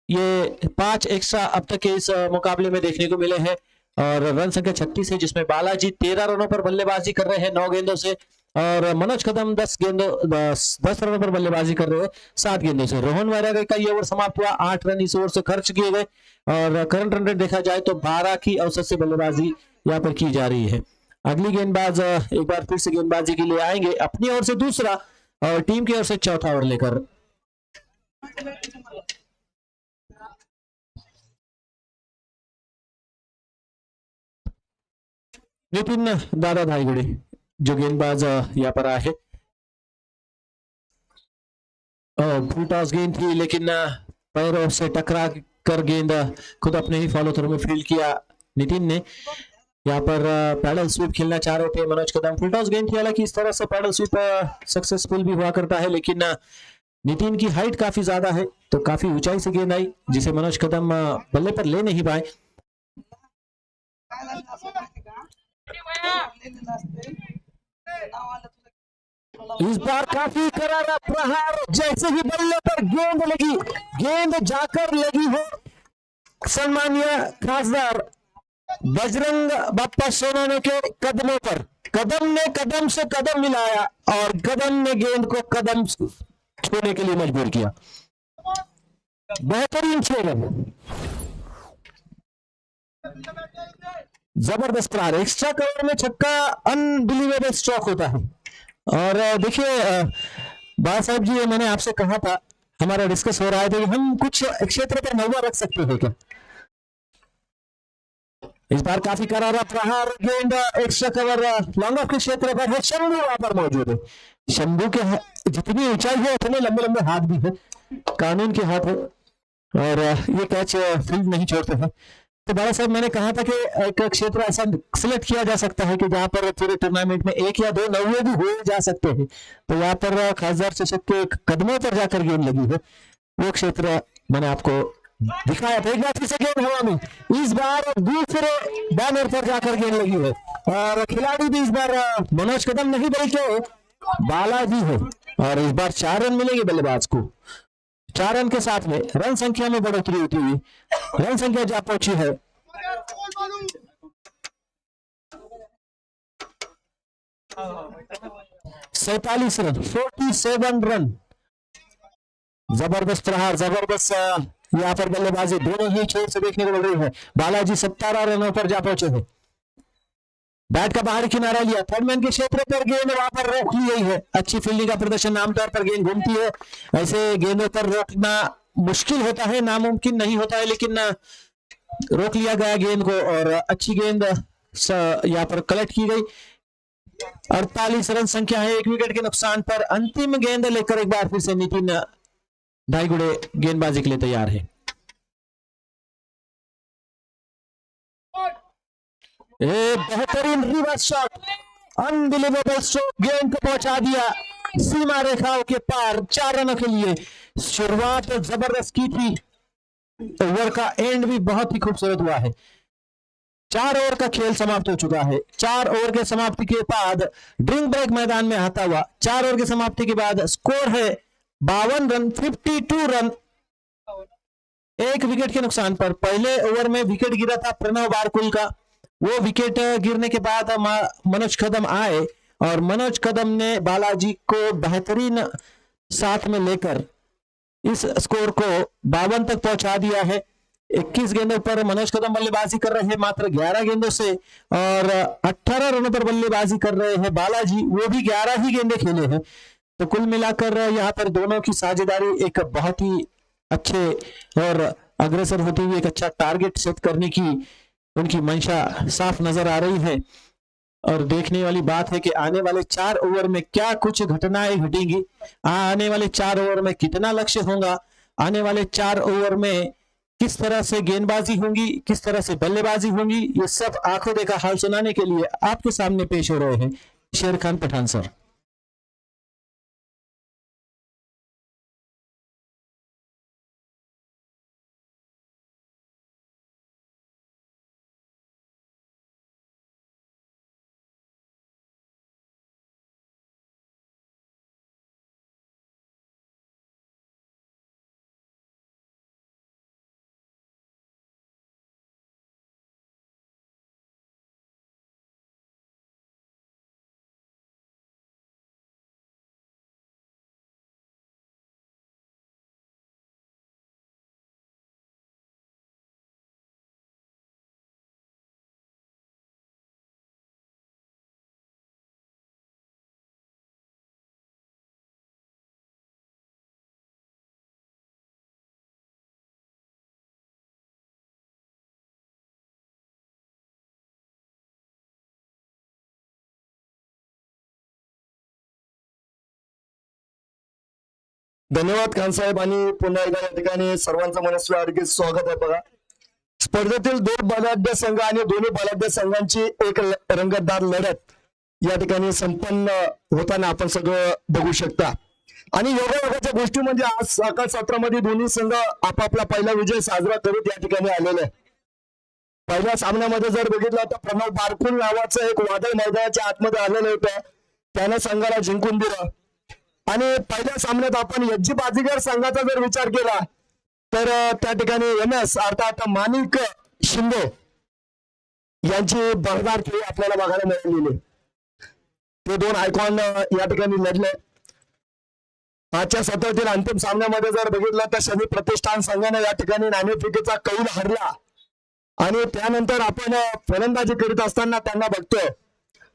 ये 5 एक्स्ट्रा अब तक के इस मुकाबले में देखने को मिले हैं और रन संख्या 36 है, जिसमें बालाजी 13 रनों पर बल्लेबाजी कर रहे हैं 9 गेंदों से, और मनोज कदम 10 रनों पर बल्लेबाजी कर रहे हैं 7 गेंदों से। रोहन वैरागी का ये ओवर समाप्त हुआ, 8 रन इस ओवर से खर्च किए गए और करंट रन रेट देखा जाए तो 12 की औसत से बल्लेबाजी यहाँ पर की जा रही है। अगली गेंदबाज एक बार फिर से गेंदबाजी के लिए आएंगे, अपनी ओर से दूसरा और टीम की ओर से चौथा ओवर लेकर। नितिन दादा धाईगुड़े जो गेंदबाज यहाँ पर आए, फुल टॉस गेंद थी, लेकिन पैरों से टकरा कर गेंद खुद अपने ही फॉलो थ्रू में फील्ड किया नितिन ने। यहाँ पर पैडल स्वीप खेलना चाह रहे थे मनोज कदम, फुल टॉस गेंद थी, हालांकि इस तरह से पैडल स्वीप सक्सेसफुल भी हुआ करता है, लेकिन नितिन की हाइट काफी ज्यादा है तो काफी ऊंचाई से गेंद आई, जिसे मनोज कदम बल्ले पर ले नहीं पाए। इस बार काफी करारा प्रहार, जैसे ही बल्ले पर गेंद लगी, गेंद जाकर लगी है सम्मानीय खासदार बजरंग बाप्पा सोनाने के कदमों पर। कदम ने कदम से कदम मिलाया और कदम ने गेंद को कदम छोड़ने के लिए मजबूर किया। बेहतरीन खेल, जबरदस्त प्रहार, एक्स्ट्रा कवर में छक्का अनबिलीवेबल स्ट्रोक होता है। और देखिए बाबा साहब जी, मैंने आपसे कहा था, हमारा डिस्कस हो रहा है, तो हम कुछ क्षेत्र पर नौवा रख सकते हैं क्या? इस बार काफी करारा प्रहार, गेंद एक्स्ट्रा कवर लॉन्ग ऑफ के क्षेत्र पर है, शंभू वहां पर मौजूद है। शंभू के जितनी ऊंचाई है उतने लंबे लंबे हाथ भी है, कानून के हाथ है, और ये कैच फील्ड नहीं छोड़ते हैं। तो बाबा साहब, मैंने कहा था कि एक क्षेत्र ऐसा सिलेक्ट किया जा सकता है कि जहां पर पूरे टूर्नामेंट में 1 या 2 नौवे भी हो जा सकते हैं, तो यहाँ पर खासदार चषक के कदमों पर जाकर गेंद लगी है, वो क्षेत्र मैंने आपको दिखाया था। एक बार फिर से गेंद हवा में, इस बार दूसरे बैनर पर जाकर गेंद लगी है, और खिलाड़ी भी इस बार मनोज कदम नहीं बल्कि बालाजी है, और इस बार 4 रन मिलेंगे बल्लेबाज को। 4 रन के साथ में रन संख्या में बढ़ोतरी होती हुई रन संख्या जा पहुंची है 47 रन, 47 रन। जबरदस्त प्रहार, जबरदस्त यहाँ पर बल्लेबाजी दोनों ही छोर से देखने को मिल रही है। बालाजी 17 रनों पर जा पहुंचे हैं, बैट का बाहरी किनारा लिया, थर्ड मैन के क्षेत्र पर गेंद वहां पर रोक ली गई है। अच्छी फील्डिंग का प्रदर्शन, आमतौर पर गेंद घूमती है, ऐसे गेंदों पर रोकना मुश्किल होता है, नामुमकिन नहीं होता है, लेकिन रोक लिया गया गेंद को, और अच्छी गेंद यहाँ पर कलेक्ट की गई। 48 रन संख्या है, 1 विकेट के नुकसान पर। अंतिम गेंद लेकर एक बार फिर से नितिन धाईगुड़े गेंदबाजी के लिए तैयार है। बेहतरीन रिवर्स शॉट, अनबिलीवेबल स्ट्रोक, गेंद को पहुंचा दिया सीमा रेखाओं के पार 4 रनों के लिए। शुरुआत जबरदस्त की थी, ओवर का एंड भी बहुत ही खूबसूरत हुआ है। 4 ओवर का खेल समाप्त हो चुका है। 4 ओवर के समाप्ति के बाद ड्रिंक ब्रेक मैदान में आता हुआ 4 ओवर की समाप्ति के बाद स्कोर है 52 रन, 52 रन, 1 विकेट के नुकसान पर। पहले ओवर में विकेट गिरा था प्रणव बारकुल का, वो विकेट गिरने के बाद मनोज कदम आए और मनोज कदम ने बालाजी को बेहतरीन साथ में लेकर इस स्कोर को 52 तक पहुंचा दिया है। 21 गेंदों पर मनोज कदम बल्लेबाजी कर रहे हैं, मात्र 11 गेंदों से, और 18 रनों पर बल्लेबाजी कर रहे हैं बालाजी, वो भी 11 ही गेंदे खेले हैं। तो कुल मिलाकर यहाँ पर दोनों की साझेदारी एक बहुत ही अच्छे और अग्रसर होती हुई एक अच्छा टारगेट सेट करने की उनकी मंशा साफ नजर आ रही है। और देखने वाली बात है कि आने वाले 4 ओवर में क्या कुछ घटनाएं घटेंगी, आने वाले 4 ओवर में कितना लक्ष्य होगा, आने वाले 4 ओवर में किस तरह से गेंदबाजी होगी, किस तरह से बल्लेबाजी होगी, ये सब आंखों देखा हाल सुनाने के लिए आपके सामने पेश हो रहे हैं शेर खान पठान सर। धन्यवाद खान साहेब आणि पुन्हा एकदा या ठिकाणी सर्वांचं मनस्वी हार्दिक स्वागत आहे. बघा, स्पर्धेतील 2 बलाढ्य संघ आणि दोन्ही बलाढ्य संघांची एक रंगतदार लढत या ठिकाणी संपन्न होताना आपण सगळं बघू शकता. आणि योगायोगाच्या गोष्टी म्हणजे आज सकाळ सत्रामध्ये दोन्ही संघ आपापला पहिला विजय साजरा करत या ठिकाणी आलेले आहे. पहिल्या सामन्यामध्ये जर बघितलं तर प्रणव बारकुल नावाचं एक वादळ मैदानाच्या आतमध्ये आलेलं होतं, त्यानं संघाला जिंकून दिलं. आणि पहिल्या सामन्यात आपण एच.जी. बाजीगर संघाचा जर विचार केला तर त्या ठिकाणी एम.एस. अर्थात माणिक शिंदे यांची बघदार खेळी आपल्याला बघायला मिळालेली. ते 2 आयकॉन या ठिकाणी लढले. आजच्या सत्रातील अंतिम सामन्यामध्ये जर बघितलं तर शनी प्रतिष्ठान संघाने या ठिकाणी नाणेफेकीचा कौल हरला. आणि त्यानंतर आपण फलंदाजी करीत असताना त्यांना बघतोय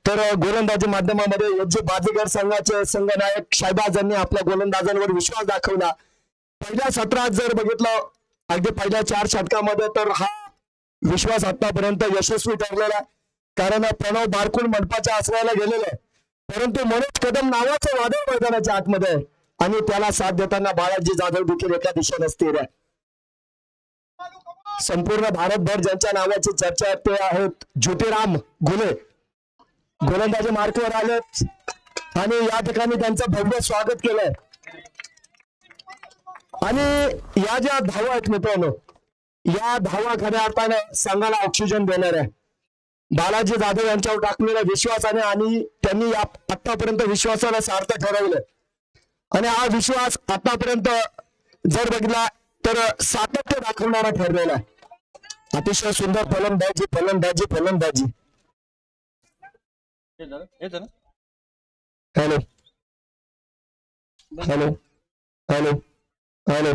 तर गोलंदाजी माध्यमामध्ये एच.जी. बाजीगर संघाचे संघनायक शाहबाज यांनी आपल्या गोलंदाजांवर विश्वास दाखवला. पहिल्या सत्रात जर बघितलं अगदी पहिल्या 4 षटकामध्ये तर हा विश्वास आतापर्यंत यशस्वी ठरलेला आहे. कारण प्रणव बारकुल मंडपाच्या आश्रयाला गेलेला आहे, परंतु मनोज कदम नावाचं वादळ मैदानाच्या आतमध्ये आहे आणि त्याला साथ देताना बालाजी जाधव देखील एका दिशेने स्थिर आहे. संपूर्ण भारतभर ज्यांच्या नावाची चर्चा आहे ते आहेत ज्योतिराम घुले. गोलंदाजी मार्कवर आलेत आणि या ठिकाणी त्यांचं भव्य स्वागत केलंय. आणि या ज्या धावा आहेत मित्रांनो, या धावा खऱ्या अर्थानं संघाला ऑक्सिजन देणार आहे. बालाजी जाधव यांच्यावर टाकलेल्या विश्वासाने आणि त्यांनी आतापर्यंत विश्वासाला सार्थ ठरवलं. आणि हा विश्वास आतापर्यंत जर बघितला तर सातत्य दाखवणारा ठरलेला आहे. अतिशय सुंदर फलंदाजी फलंदाजी फलंदाजी. Hello hello hello hello.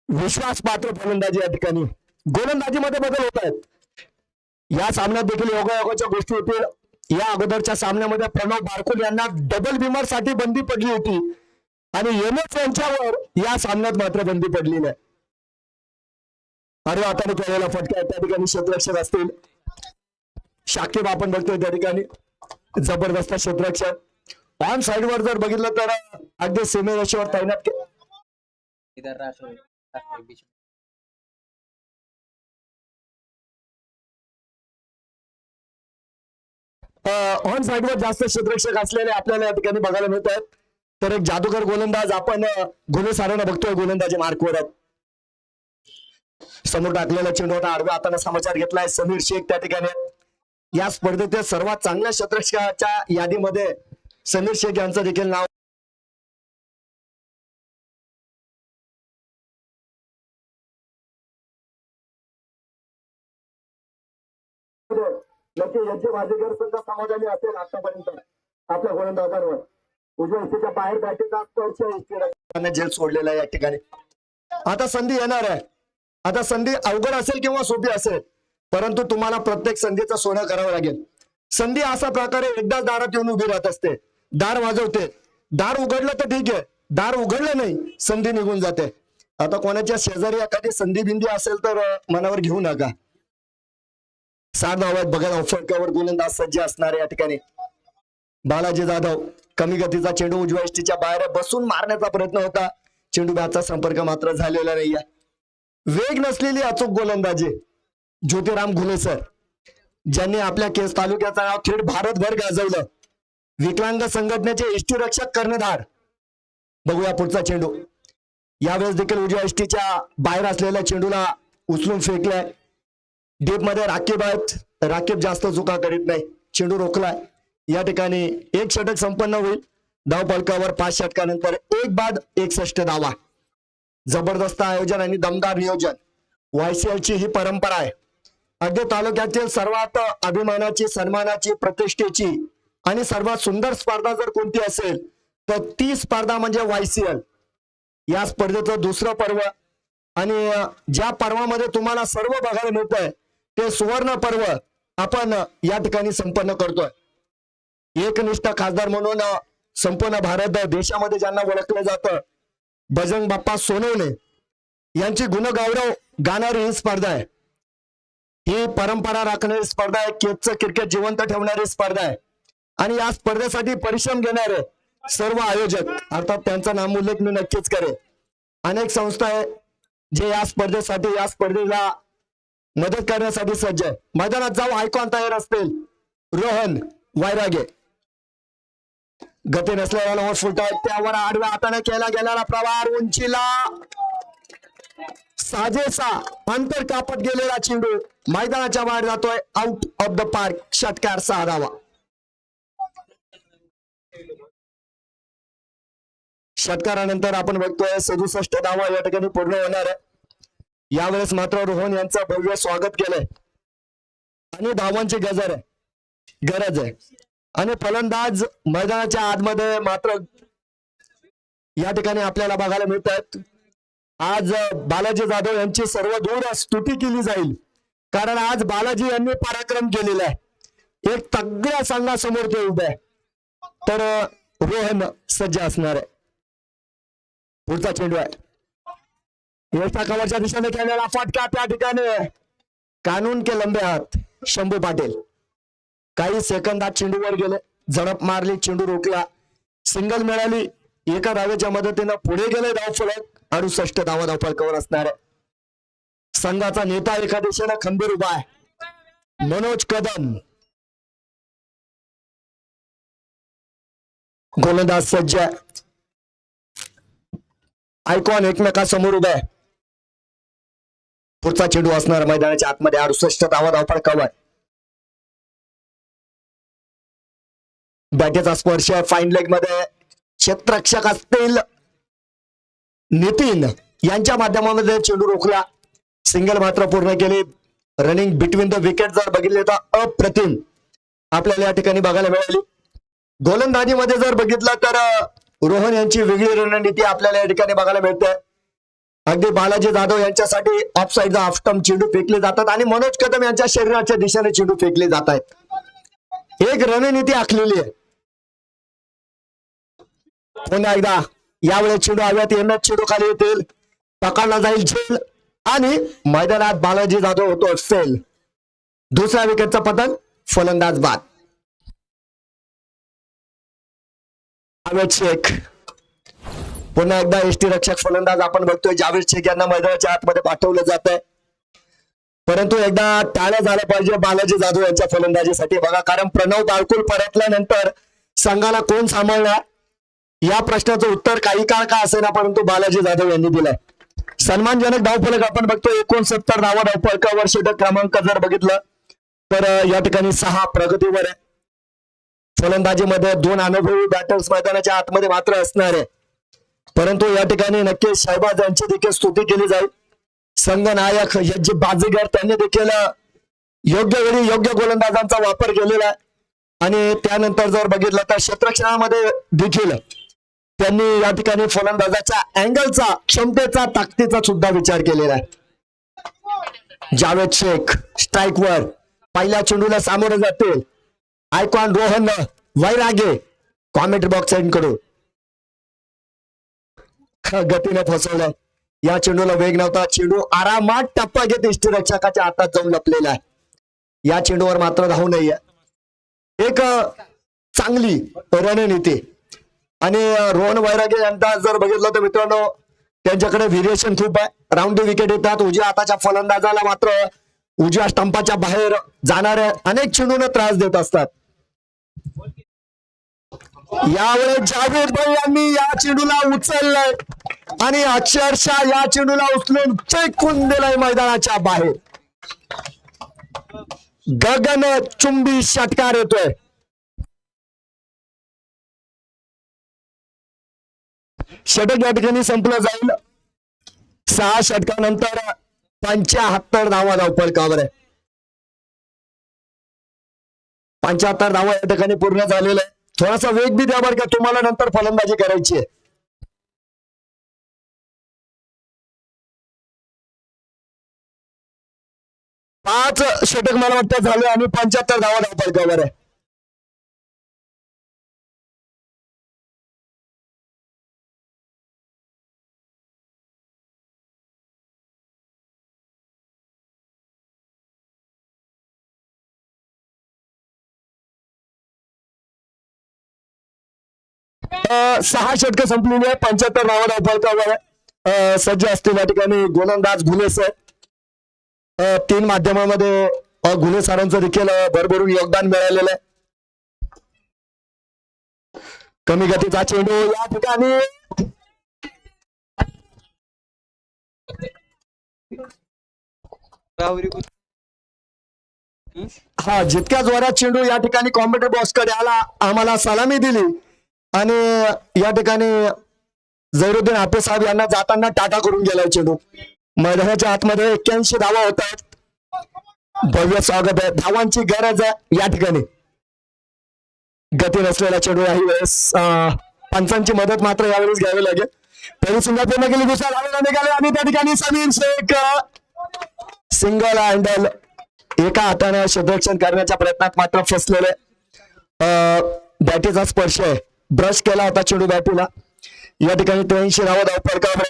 विश्वास पात्र फलंदाजी या ठिकाणी. गोलंदाजीमध्ये बदल होत आहेत. या सामन्यात देखील योगायोगाच्या गोष्टी होतील. या अगोदरच्या सामन्यामध्ये प्रणव बारकुल यांना डबल बिमर साठी बंदी पडली होती आणि एम.एस. यांच्यावर या सामन्यात मात्र बंदी पडली नाही. अरे आता केलेला फटका त्या ठिकाणी क्षेत्ररक्षक असतील. शाकिब आपण बघतोय त्या ठिकाणी जबरदस्त क्षेत्ररक्षक. ऑन साइड वर जर बघितलं तर अगदी सीमेरेषेवर तैनात ऑन साइड वर जास्त क्षेत्ररक्षक असलेले आपल्याला या ठिकाणी बघायला मिळत आहेत. तर एक जादूगर गोलंदाज आपण गुन्हे साराने बघतोय गोलंदाजी मार्कवर आहेत. समोर टाकलेला चेंडू होता आडव्या हाताने समाचार घेतलाय समीर शेख त्या ठिकाणी. या स्पर्धेतील सर्वात चांगल्या क्षेत्ररक्षकाच्या यादीमध्ये समीर शेख यांचं देखील नाव. नक्की यांचे बाजीगर सुद्धा समाधानी असेल आतापर्यंत आपल्या गोलंदाजांवर. उजव्या हिस्सेच्या बाहेर बॅटिंगचा स्पर्श झेल सोडलेला आहे या ठिकाणी. आता संधी येणार आहे. आता संधी अवघड असेल किंवा सोपी असेल, परंतु तुम्हाला प्रत्येक संधीचं सोनं करावं लागेल. संधी असा प्रकारे एकदा दारात येऊन उभी राहत असते, दार वाजवते, दार उघडलं तर ठीक आहे, दार उघडलं नाही संधी निघून जाते. आता कोणाच्या शेजारी एखादी संधी बिंदी असेल तर मनावर घेऊ नका. 7 धावा आहेत बघा. फटक्यावर गोलंदाज सज्ज असणारे या ठिकाणी बालाजी जाधव. कमी गतीचा चेंडू उजव्या यष्टीच्या बाहेर बसून मारण्याचा प्रयत्न होता, चेंडू बॅटचा संपर्क मात्र झालेला नाहीये. वेग नसलेली अचूक गोलंदाजी ज्योतिराम घुले सर, ज्यांनी आपल्या केस तालुक्याचं नाव थेट भारतभर गाजवलं. विकलांग संघटनेचे यष्टीरक्षक कर्णधार. बघूया पुढचा चेंडू. यावेळेस देखील उजव्या यष्टीच्या बाहेर असलेल्या चेंडूला उचलून फेकलाय. डीप मध्ये राखीब आहेत, राखीब जास्त चुका करीत नाही, चेंडू रोखलाय. या ठिकाणी 1 षटक संपन्न होईल. धावफलकावर 5 षटकानंतर 1 बाद 61 धावा. जबरदस्त आयोजन आणि दमदार नियोजन. YCL ची ही परंपरा आहे. अगदी तालुक्यातील सर्वात अभिमानाची, सन्मानाची, प्रतिष्ठेची आणि सर्वात सुंदर स्पर्धा जर कोणती असेल तर ती स्पर्धा म्हणजे YCL. या स्पर्धेचं दुसरं पर्व आणि ज्या पर्वामध्ये तुम्हाला सर्व बघायला मिळतंय ते सुवर्ण पर्व आपण या ठिकाणी संपन्न करतोय. एकनिष्ठ खासदार म्हणून संपूर्ण भारत देशामध्ये ज्यांना ओळखलं जातं, बजरंग बाप्पा सोनवणे यांची गुणगौरव गाणारी ही स्पर्धा आहे. ही परंपरा राखणारी स्पर्धा आहे. केजचं क्रिकेट जिवंत ठेवणारी स्पर्धा आहे. आणि या स्पर्धेसाठी परिश्रम घेणारे सर्व आयोजक, अर्थात त्यांचा नामोल्लेख मी नक्कीच करेन. अनेक संस्था आहे जे या स्पर्धेसाठी, या स्पर्धेला मदत करण्यासाठी सज्ज आहे. मैदानात जाऊ आयकॉन तयार असतील. रोहन वैरागे. गती नसलेला फुट त्यावर आडव्या हाताने केला गेलेला प्रवार, उंचीला साजेसा अंतर कापत गेलेला चेंडू मैदानाच्या बाहेर जातोय. Out of the park. षटकार 6 धावा. षटकारानंतर आपण बघतोय 67 धावा या ठिकाणी पूर्ण होणार आहे. यावेळेस मात्र रोहन यांचं भव्य स्वागत केलंय आणि धावांची गरज आहे. आणि फलंदाज मैदानाच्या आतमध्ये मात्र या ठिकाणी आपल्याला बघायला मिळत आहेत. आज बालाजी जाधव यांची सर्व दूर स्तुती केली जाईल, कारण आज बालाजी यांनी पराक्रम केलेला आहे. एक तगड्या संघासमोर ते उभे आहे. तर रोहन सज्ज असणार आहे. पुढचा चेंडू आहे. यष्टा कव्हरच्या दिशेने केलेला फटका, त्या ठिकाणी कानून के लंबे हात शंभू पाटील काही सेकंदात चेंडूवर गेले, झडप मारली, चेंडू रोखला, सिंगल मिळाली. एका धावेच्या मदतीनं पुढे गेले धावफलक. 68 धावा धावफलकावर असणार आहे. संघाचा नेता एका दिशेनं खंबीर उभा आहे, मनोज कदम. गोलंदाज सज्ज आहे. आयकॉन एकमेकांसमोर उभा आहे. पुढचा चेंडू असणार मैदानाच्या आतमध्ये. 68 धावा धावफलकावर. बॅटेचा स्पर्श फाईन लेग मध्ये क्षेत्ररक्षक असतील नितीन यांच्या माध्यमामध्ये चेंडू रोखला. सिंगल मात्र पूर्ण केली. रनिंग बिटवीन द विकेट जर बघितले तर अप्रतिम आपल्याला या ठिकाणी बघायला मिळाली. गोलंदाजीमध्ये जर बघितलं तर रोहन यांची वेगळी रणनीती आपल्याला या ठिकाणी बघायला मिळते. अगदी बालाजी जाधव यांच्यासाठी ऑफ साईडचा हाफ स्टंप चेंडू फेकले जातात आणि मनोज कदम यांच्या शरीराच्या दिशेने चेंडू फेकले जात आहेत. एक रणनीती आखलेली आहे. पुन्हा एकदा यावेळेस चेंडू हव्यात येणार, चेंडू खाली येतील, पकडला जाईल झेल आणि मैदानात बालाजी जाधव होतो सेल. दुसऱ्या विकेटचा पतन, फलंदाज बाद. जावेद शेख. पुन्हा एकदा यष्टीरक्षक फलंदाज आपण बघतोय. जावेद शेख यांना मैदानाच्या आतमध्ये पाठवलं जात आहे, परंतु एकदा टाळ्या झाल्या पाहिजे बालाजी जाधव यांच्या फलंदाजीसाठी. बघा, कारण प्रणव बाळकुल परतल्यानंतर संघाला कोण सांभाळणार या प्रश्नाचं उत्तर काही काळ का असेना, परंतु बालाजी जाधव यांनी दिलाय. सन्मानजनक धावफलक आपण बघतोय. 69 धावा धावफलकावर. षटक क्रमांक जर बघितलं तर या ठिकाणी 6 प्रगतीवर आहे. फलंदाजीमध्ये 2 अनुभवी बॅटर्स मैदानाच्या आतमध्ये मात्र असणार आहे, परंतु या ठिकाणी नक्कीच शहबाज यांची देखील स्तुती केली जाईल. संघनायक यज्जी बाजीगर त्यांनी देखील योग्य वेळी योग्य गोलंदाजांचा वापर केलेला आहे. आणि त्यानंतर जर बघितलं तर क्षेत्ररक्षणामध्ये देखील त्यांनी या ठिकाणी फलंदाजाच्या अँगलचा, क्षमतेचा, ताकदीचा सुद्धा विचार केलेला आहे. जावेद शेख स्ट्राईकवर पहिल्या चेंडूला सामोरे जातील. Icon Rohan Vairage commentary box end करू. गतीने फसवलं. या चेंडूला वेग नव्हता. चेंडू आरामात टप्पा घेत इष्टरक्षकाच्या हातात जाऊन लपलेला आहे. या चेंडूवर मात्र धाव नाहीये. एक चांगली रणनीती. आणि रोहन वैरागे यांचा जर बघितलं तर मित्रांनो त्यांच्याकडे व्हेरिएशन खूप आहे. राऊंडी विकेट येतात. उजव्या हाताच्या फलंदाजाला मात्र उजव्या स्टंपाच्या बाहेर जाणाऱ्या अनेक चेंडूंना त्रास देत असतात. यावेळेस जावेद भाई यांनी या चेंडूला उचललंय आणि अक्षरशः या चेंडूला उचलून फेकून दिलाय मैदानाच्या बाहेर. गगन चुंबी षटकार येतोय. षटक या ठिकाणी संपलं जाईल. 6 षटकानंतर 75 धावा धावफलकावर आहे. 75 धावा या ठिकाणी पूर्ण झालेल्या आहे. थोडासा वेग बी द्या बरं का, तुम्हाला नंतर फलंदाजी करायची आहे. पाच षटक मला वाटतं झाले आणि 75 धावा धावफलकावर आहे. सहा षटक संपलेली आहे. 75 धावा धावफलकावर सज्ज असतील या ठिकाणी गोलंदाज घुले सर. 3 माध्यमामध्ये घुले सरांचं देखील भरभरून योगदान मिळालेलं आहे. कमी गतीचा चेंडू या ठिकाणी हा जितक्या जोरात चेंडू या ठिकाणी कॉम्प्युटर बॉक्स कडे आला आम्हाला सलामी दिली आणि या ठिकाणी झैरुद्दीन हाफिज साहेब यांना जाताना टाटा करून गेलाय चेंडू. मैदानाच्या आतमध्ये 81 धावा होत आहेत. भव्य स्वागत आहे. धावांची गरज आहे या ठिकाणी. गती नसलेला चेंडू याही वेळेस पंचांची मदत मात्र यावेळेस घ्यावी लागेल. पहिली सिंगल पूर्ण केली. दुसऱ्या धावेला निघाले आणि त्या ठिकाणी समीर शेख सिंगल हँडल एका हाताने क्षेत्ररक्षण करण्याच्या प्रयत्नात मात्र फसलेले. बॅटीचा स्पर्श आहे. ब्रश केला होता चेंडू बॅटीला. या ठिकाणी 83 धावा धावफलकावर.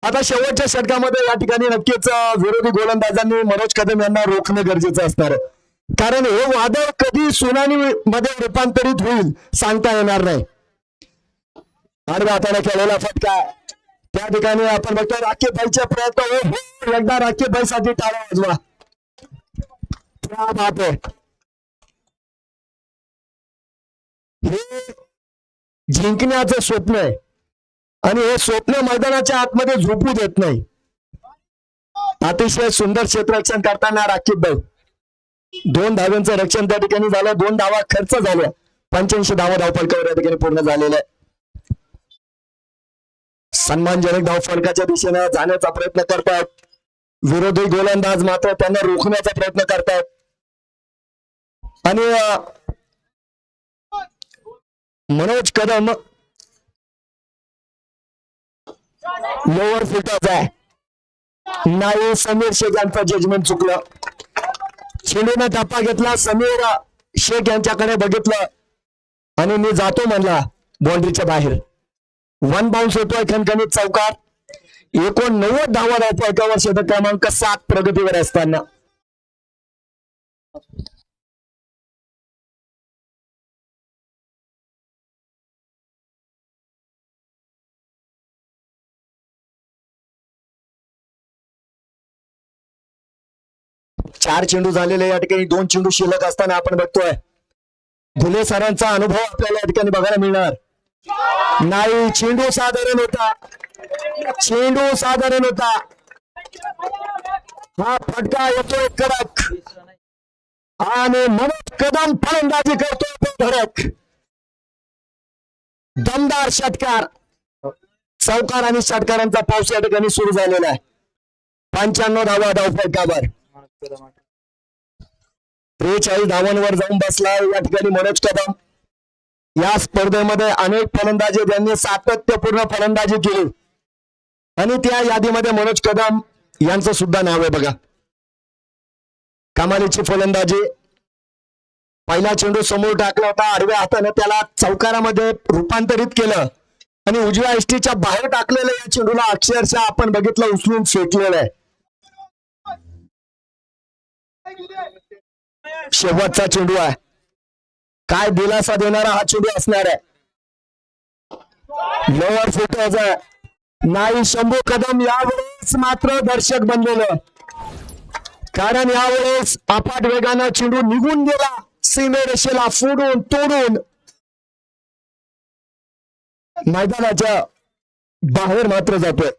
आता शेवटच्या षटकामध्ये या ठिकाणी नक्कीच विरोधी गोलंदाजांनी मनोज कदम यांना रोखणं गरजेचं असणार आहे. कारण हे वादळ कधी सुनामी मध्ये रूपांतरित होईल सांगता येणार नाही. आडव्या हाताने केलेला फटका. त्या ठिकाणी आपण बघतोय राखीव भाईचे प्रयत्न. एकदा राखीव भाईसाठी टाळ्या वाजवा. क्या बात आहे. हे जिंकण्याचं स्वप्न आहे आणि हे स्वप्न मैदानाच्या आतमध्ये झोपू देत नाही. अतिशय सुंदर क्षेत्ररक्षण करताना राखीव भाई. 2 धावांचं रक्षण त्या ठिकाणी झालं. 2 धावा खर्च झाल्या. 85 धावा धावफलकावर या ठिकाणी पूर्ण झालेलं आहे. सन्मानजनक धावफलकाच्या दिशेने जाण्याचा प्रयत्न करतात. विरोधी गोलंदाज मात्र त्यांना रोखण्याचा प्रयत्न करतात आणि मनोज कदम लोअर फुटाचा आहे. नाही समीर शेख यांचं जजमेंट चुकलं. चेंडूने टप्पा घेतला. समीर शेख यांच्याकडे बघितलं आणि मी जातो म्हणला बाउंड्रीच्या बाहेर. 1 बाउन्स होतोय खणखणीत चौकार. 89 धावा धावफलकावर षटक क्रमांक 7 प्रगतीवर असताना. चार चेंडू झालेले या ठिकाणी. 2 चेंडू शिल्लक असताना आपण बघतोय घुले सरांचा अनुभव आपल्याला या ठिकाणी बघायला मिळणार नाही. चेंडू साधारण होता. चेंडू साधारण होता. हा फटका येतोय कडक आणि मनोज कदम फलंदाजी करतोय धडक. दमदार षटकार. चौकार आणि षटकारांचा पाऊस या ठिकाणी सुरू झालेला आहे. 95 धावा धावफलकावर. 43 धावांवर जाऊन बसला या ठिकाणी मनोज कदम. या स्पर्धेमध्ये अनेक फलंदाजी त्यांनी सातत्यपूर्ण फलंदाजी केली आणि त्या यादीमध्ये मनोज कदम यांचं सुद्धा नाव आहे बघा. कमालीची फलंदाजी. पहिला चेंडू समोर टाकला होता, आडव्या हाताने त्याला चौकारामध्ये रूपांतरित केलं आणि उजव्या इष्टीच्या बाहेर टाकलेलं या चेंडूला अक्षरशः आपण बघितलं उचलून फेकलेलं आहे. शेवटचा चेंडू आहे. काय दिलासा देणारा हा चेंडू असणार आहे. लोअर फुटर्स आहे. नाही शंभू कदम यावेळेस मात्र दर्शक बनलेलं, कारण यावेळेस अफाट वेगानं चेंडू निघून गेला सीमेरेषेला फोडून तोडून मैदानाच्या बाहेर मात्र जातोय.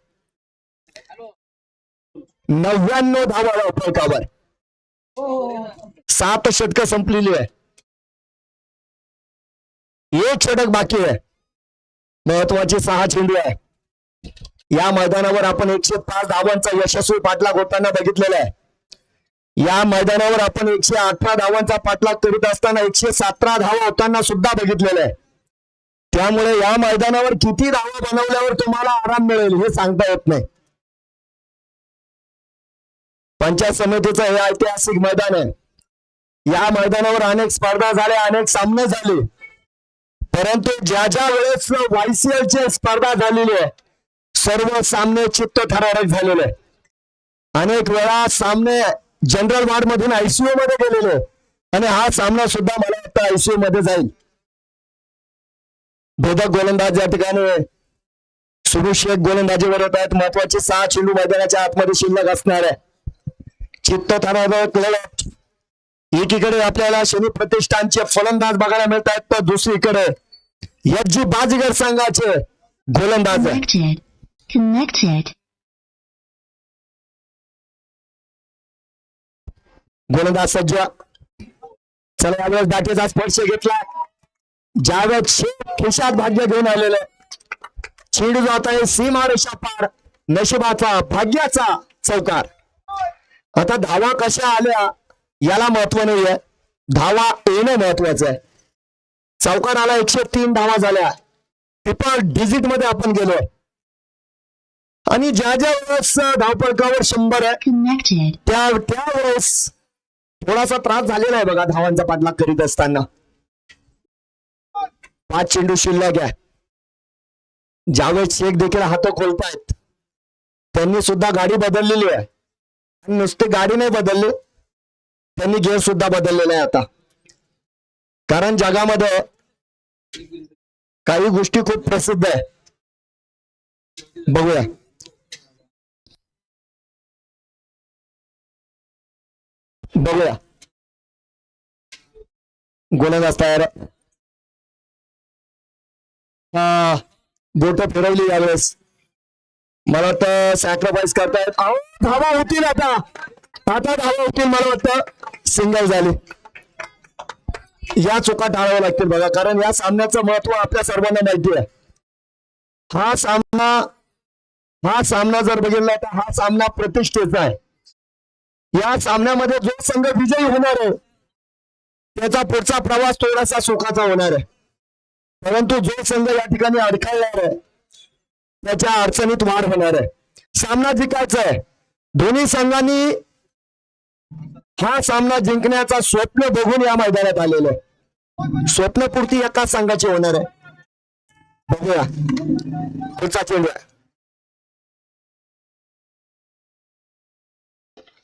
99 धावा फलकावर. 7 षटकं संपलेली आहे. 1 षटक बाकी आहे. महत्वाची 6 चेंडू आहे. या मैदानावर आपण 105 धावांचा यशस्वी पाठलाग होताना बघितलेला आहे. या मैदानावर आपण 118 धावांचा पाठलाग करीत असताना 117 धावा होताना सुद्धा बघितलेलं आहे. त्यामुळे या मैदानावर किती धावा बनवल्यावर तुम्हाला आराम मिळेल हे सांगता येत नाही. पंचायत समितीचं हे ऐतिहासिक मैदान आहे. या मैदानावर अनेक स्पर्धा झाल्या, अनेक सामने झाले, परंतु ज्या ज्या वेळेस YCL ची स्पर्धा झालेली आहे सर्व सामने चित्तथरारक झालेले. अनेक वेळा सामने जनरल वॉर्ड मधून ICU मध्ये गेलेले आणि हा सामना सुद्धा मला वाटतं ICU मध्ये जाईल. भेदक गोलंदाज या ठिकाणी सुरू शेख गोलंदाजीवर येत आहेत. महत्वाचे 6 चेंडू मैदानाच्या आतमध्ये शिल्लक असणार आहे. चित्तथरारक लढत. एकीकडे आपल्याला शनी प्रतिष्ठानचे फलंदाज बघायला मिळत आहेत, तर दुसरीकडे SG बाजीगर संघाचे गोलंदाज आहे. Connected. गोलंदाज सज्ज. चला यावेळेस दाटेचा स्पर्श घेतला. ज्यावेळेस खिशात भाग्य घेऊन आलेलं चेंडू जात आहे सीमारेषा पार. नशिबाचा भाग्याचा चौकार. आता धावा कशा आल्या याला महत्व नाहीये, धावा येणं महत्वाचं आहे. चौकार आला. 103 धावा झाल्या. ट्रिपल डिजिट मध्ये आपण गेलोय आणि ज्या ज्या वेळेस धावपळकावर 100 आहे Connected. त्यावेळेस थोडासा त्रास झालेला आहे बघा धावांचा पाठलाग करीत असताना. 5 चेंडू शिल्लक आहे. जावेद शेख देखील हात खोलतायत. त्यांनी सुद्धा गाडी बदललेली आहे. नुसती गाडी नाही बदलली, त्यांनी गेअर सुद्धा बदललेला आहे आता, कारण जगामध्ये काही गोष्टी खूप प्रसिद्ध आहे. बघूया. बघूया. गोलंदाज तयार. बोट फिरवली यावेळेस. मला वाटतं सॅक्रिफाईस करतायत. धावा होतील आता. आता धावा होतील. मला वाटतं सिंगल झाली. या चुका टाळाव्या लागतील बघा, कारण या सामन्याचं महत्व आपल्या सर्वांना माहिती आहे. हा सामना जर बघितला तर हा सामना प्रतिष्ठेचा आहे. या सामन्यामध्ये जो संघ विजयी होणार आहे त्याचा पुढचा प्रवास थोडासा सुखाचा होणार आहे, परंतु जो संघ या ठिकाणी अडखळणार आहे त्याच्या अडचणीत वाढ होणार आहे. सामना जिंकायचा आहे. दोन्ही संघांनी हा सामना जिंकण्याचा स्वप्न बघून या मैदानात आलेलं आहे. स्वप्नपूर्ती एका संघाची होणार आहे. बघूया. पुढचा चेंडू आहे.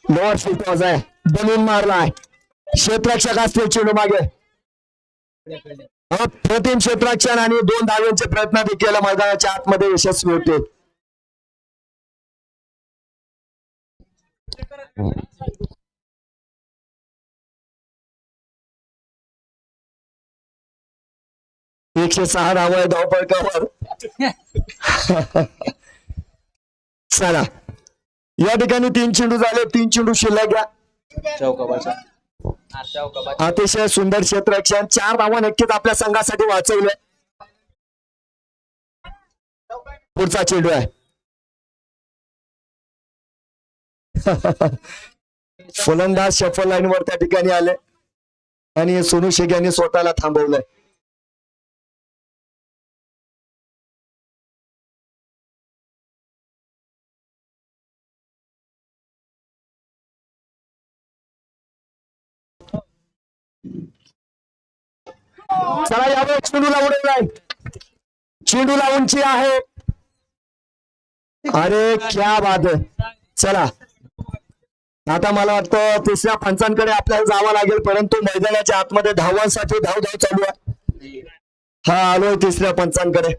लोअर फुटबॉल आहे. बलून मारलाय. क्षेत्ररक्षक असतील चेंडू मागे. प्रतिम क्षेत्ररक्षण आणि 2 धावांचे प्रयत्न देखील मैदानाच्या आतमध्ये यशस्वी होते. एकशे 6 धावा आहे धावपळकावर. चला या ठिकाणी 3 चेंडू झाले. 3 चेंडू शिल्लक घ्या. अतिशय सुंदर क्षेत्ररक्षण. 4 धावा नक्कीच आपल्या संघासाठी वाचवले. पुढचा चेंडू आहे. फलंदाज शफल लाईन वर त्या ठिकाणी आले आणि सोनू शेख यांनी स्वतःला थांबवलंय. चला यावेळी चेंडूला उडवलाय. चेंडूला उंची आहे. अरे क्या बात आहे. चला आता मला वाटतं तिसऱ्या पंचांकडे आपल्याला जावं लागेल, परंतु मैदानाच्या आतमध्ये धावांसाठी धाव चालू आहे. हा आलोय तिसऱ्या पंचांकडे.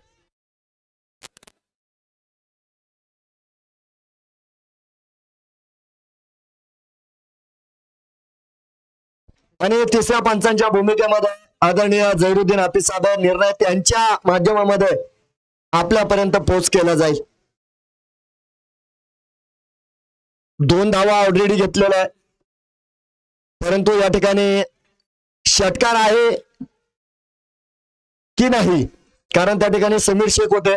आणि तिसऱ्या पंचांच्या भूमिकेमध्ये आदरणीय झैरुद्दीन हाफिज साहेब निर्णय त्यांच्या माध्यमामध्ये आपल्यापर्यंत पोहोच केला जाईल. 2 धावा ऑलरेडी घेतलेल्या आहे, परंतु या ठिकाणी षटकार आहे की नाही, कारण त्या ठिकाणी समीर शेख होते.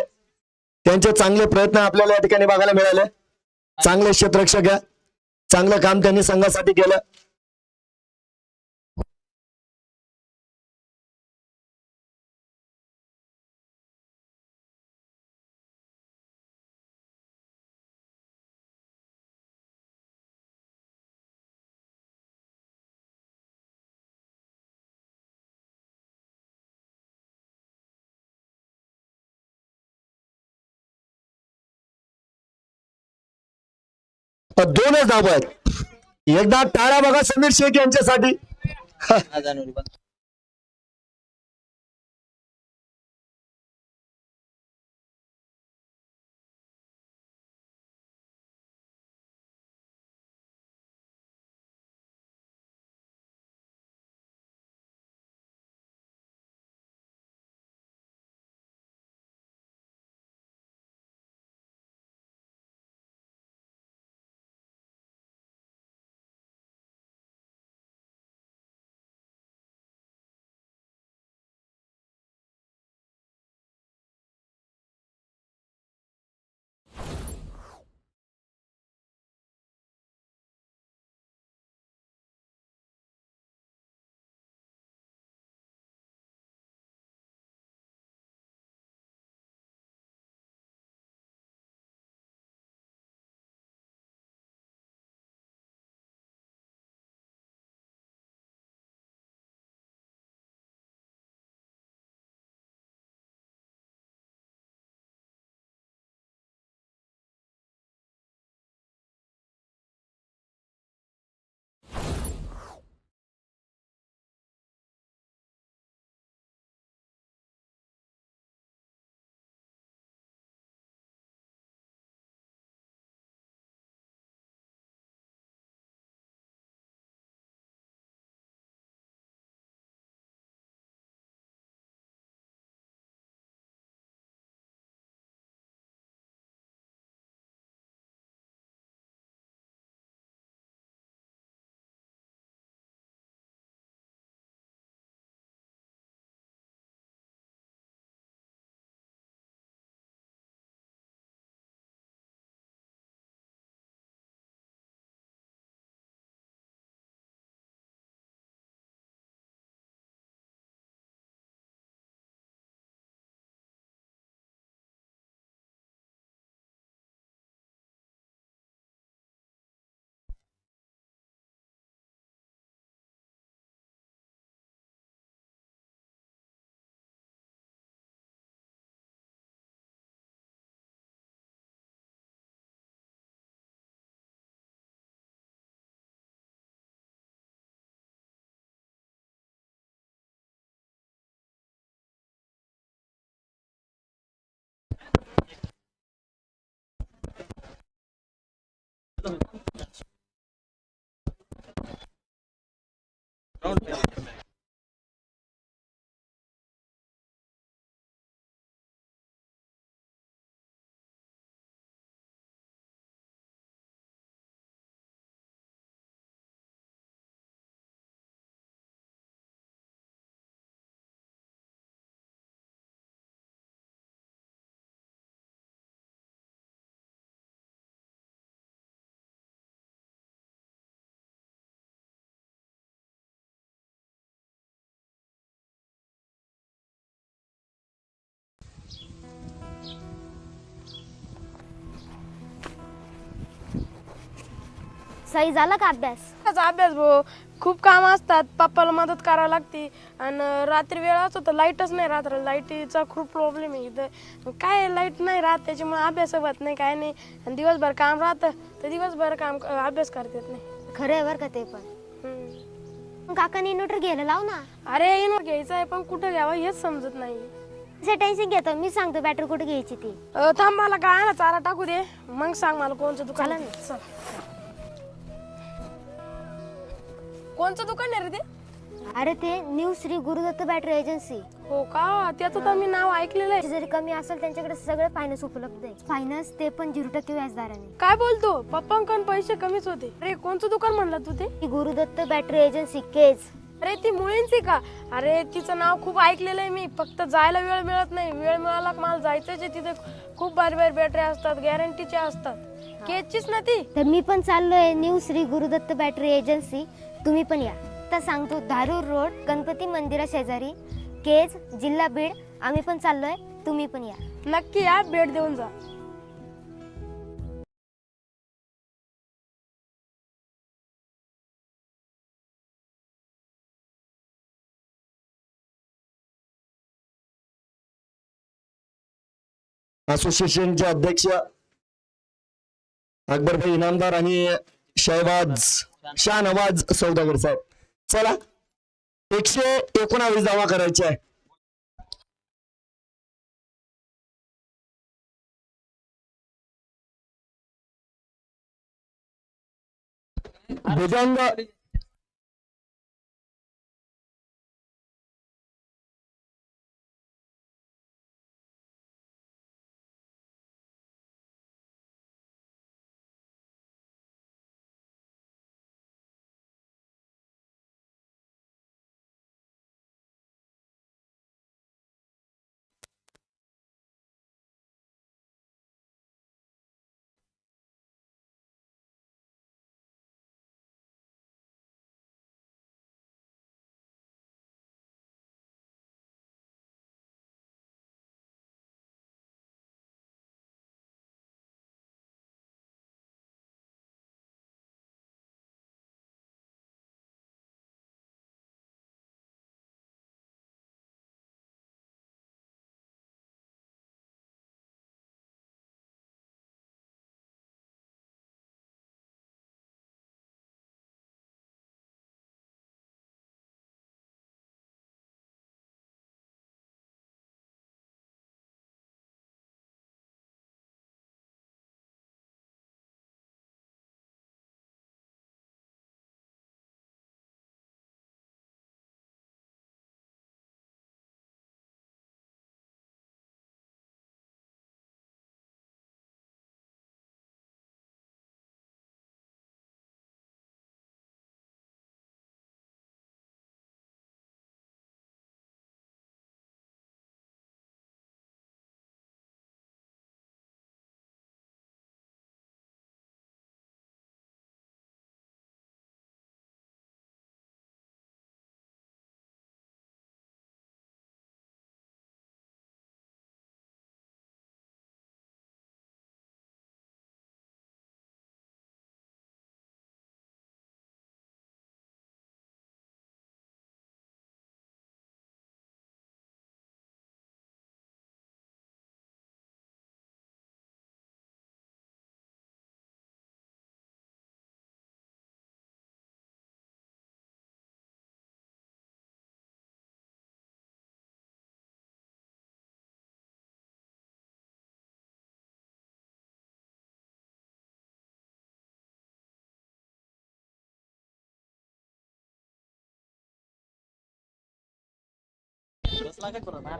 त्यांचे चांगले प्रयत्न आपल्याला या ठिकाणी बघायला मिळाले. चांगले क्षेत्ररक्षक आहे, चांगलं काम त्यांनी संघासाठी केलं. तर 2च धावा आहेत. एकदा टाळ्या बघा समीर शेख यांच्यासाठी. सही झाला का अभ्यास? त्याचा अभ्यास भाऊ खूप काम असतात, पप्पाला मदत करावी लागते आणि रात्री वेळ असतो तर लाईटच नाही राहत. लाईटीचा खूप प्रॉब्लेम आहे इथं. काय लाईट नाही राहत त्याच्यामुळे अभ्यास होत नाही, काय नाही. आणि दिवसभर काम राहतं तर दिवसभर अभ्यास करता येत नाही. खरं आहे बरं का ते पण. मग काकाने इन्व्हर्टर घ्यायला लाव ना. अरे इन्व्हर्टर घ्यायचं आहे पण कुठं घ्यावं हेच समजत नाही. असे टेन्शन घेतो, मी सांगतो बॅटरी कुठे घ्यायची ती. थांब मला काय ना चारा टाकू दे मग सांग मला कोणचं दुकान आहे. चल. कोणचं दुकान आहे रे ते? अरे ते new Shri Gurudatt battery agency. हो का, त्याचं तर मी नाव ऐकलेलं आहे. जरी कमी असेल त्यांच्याकडे सगळं फायनान्स उपलब्ध आहे. फायनान्स ते पण 0% व्याजदराने. काय बोलतो, पप्पांकडून पैसे कमीच होते. अरे कोणतं दुकान म्हणलं तू ते? ही गुरुदत्त बॅटरी एजन्सी केज. अरे ती मुलींची का? अरे तिचं नाव खूप ऐकलेलं आहे मी, फक्त जायला वेळ मिळत नाही. वेळ मिळाला का मला जायचंच आहे. तिथे खूप भारी भारी बॅटरी असतात, गॅरंटीच्या असतात. केजचीच ना ती? तर मी पण चाललोय new Shri Gurudatt battery agency, तुम्ही पण या. तर सांगतो धारूर रोड गणपती मंदिरा शेजारी, केज, जिल्हा बीड. आम्ही पण चाललोय, तुम्ही पण या. नक्की या, भेट देऊन जा. असोसिएशनचे अध्यक्ष अकबरभाई इनामदार आणि शाहनवाज सौदागर साहेब. चला 119 जमा करायचे आहे. भुजंग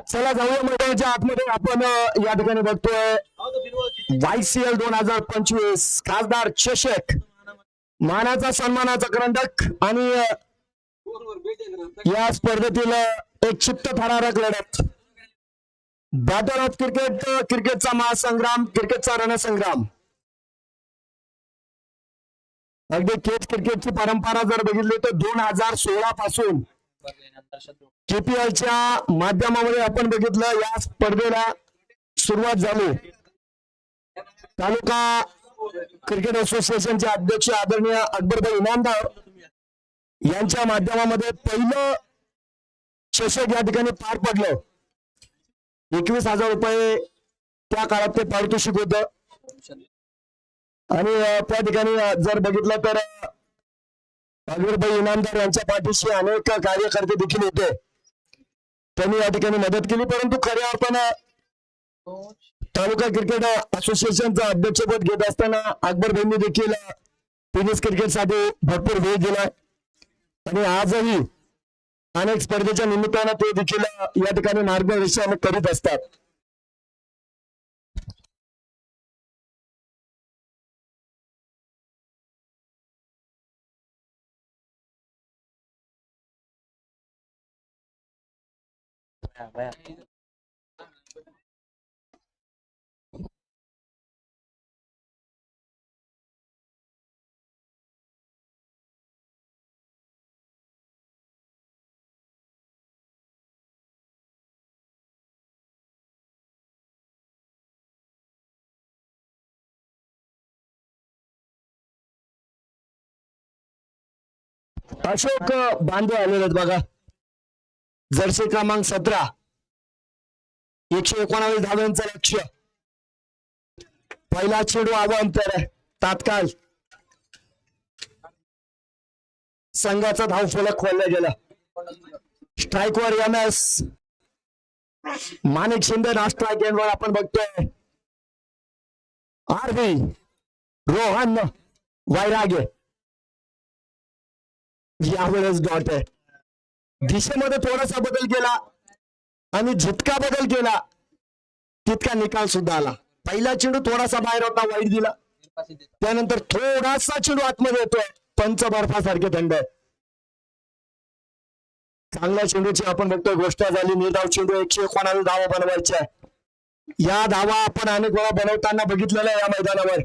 चला जाऊया मैदानाच्या आतमध्ये. आपण या ठिकाणी बघतोय YCL 2025 खासदार चषक, मानाचा सन्मानाचा करंडक आणि या स्पर्धेतील एक चित्तथरारक लढत. बॅटल ऑफ क्रिकेट, क्रिकेटचा महासंग्राम, क्रिकेटचा रणसंग्राम. अगदी क्रिकेटची परंपरा जर बघितली तर 2016 पासून KPL माध्यमामध्ये आपण बघितलं या स्पर्धेला सुरुवात झाली. तालुका क्रिकेट असोसिएशनचे अध्यक्ष आदरणीय अकबरभाई इनामदार यांच्या माध्यमामध्ये पहिलं चषक या ठिकाणी पार पडलं. 21,000 रुपये त्या काळात ते पारितोषिक होतं. आणि त्या ठिकाणी जर बघितलं तर अकबरभाई इनामदार यांच्या पाठीशी अनेक कार्यकर्ते देखील होते. त्यांनी या ठिकाणी मदत केली. परंतु खऱ्या अर्थानं तालुका क्रिकेट असोसिएशनचं अध्यक्षपद घेत असताना अकबरभाईंनी देखील टेनिस क्रिकेटसाठी भरपूर वेळ दिलाय. आणि आजही अनेक स्पर्धेच्या निमित्तानं ते देखील या ठिकाणी मार्गदर्शन करीत असतात. अशोक बांधे आलेले आहेत बघा. जर्सी क्रमांक 17, 119 धावांचं लक्ष्य. पहिला चेंडू अवांतर आहे. तात्काळ संघाचा धावफलक खोलला गेला. स्ट्राईकवर MS माणिक शिंदे ना स्ट्राईक एंडवर आपण बघतोय RV रोहन वैरागे यावेळेस डॉट आहे. दिशेमध्ये थोडासा बदल केला आणि जितका बदल केला तितका निकाल सुद्धा आला. पहिला चेंडू थोडासा बाहेर होता, वाईट दिला. त्यानंतर थोडासा चेंडू आतमध्ये येतोय, पंच बर्फासारखे थंड आहे. चांगल्या चेंडूची आपण बघतोय गोष्ट झाली. निर्धाव चेंडू 119 धावा बनवायच्या. या धावा आपण अनेक वेळा बनवताना बघितलेलं आहे या मैदानावर.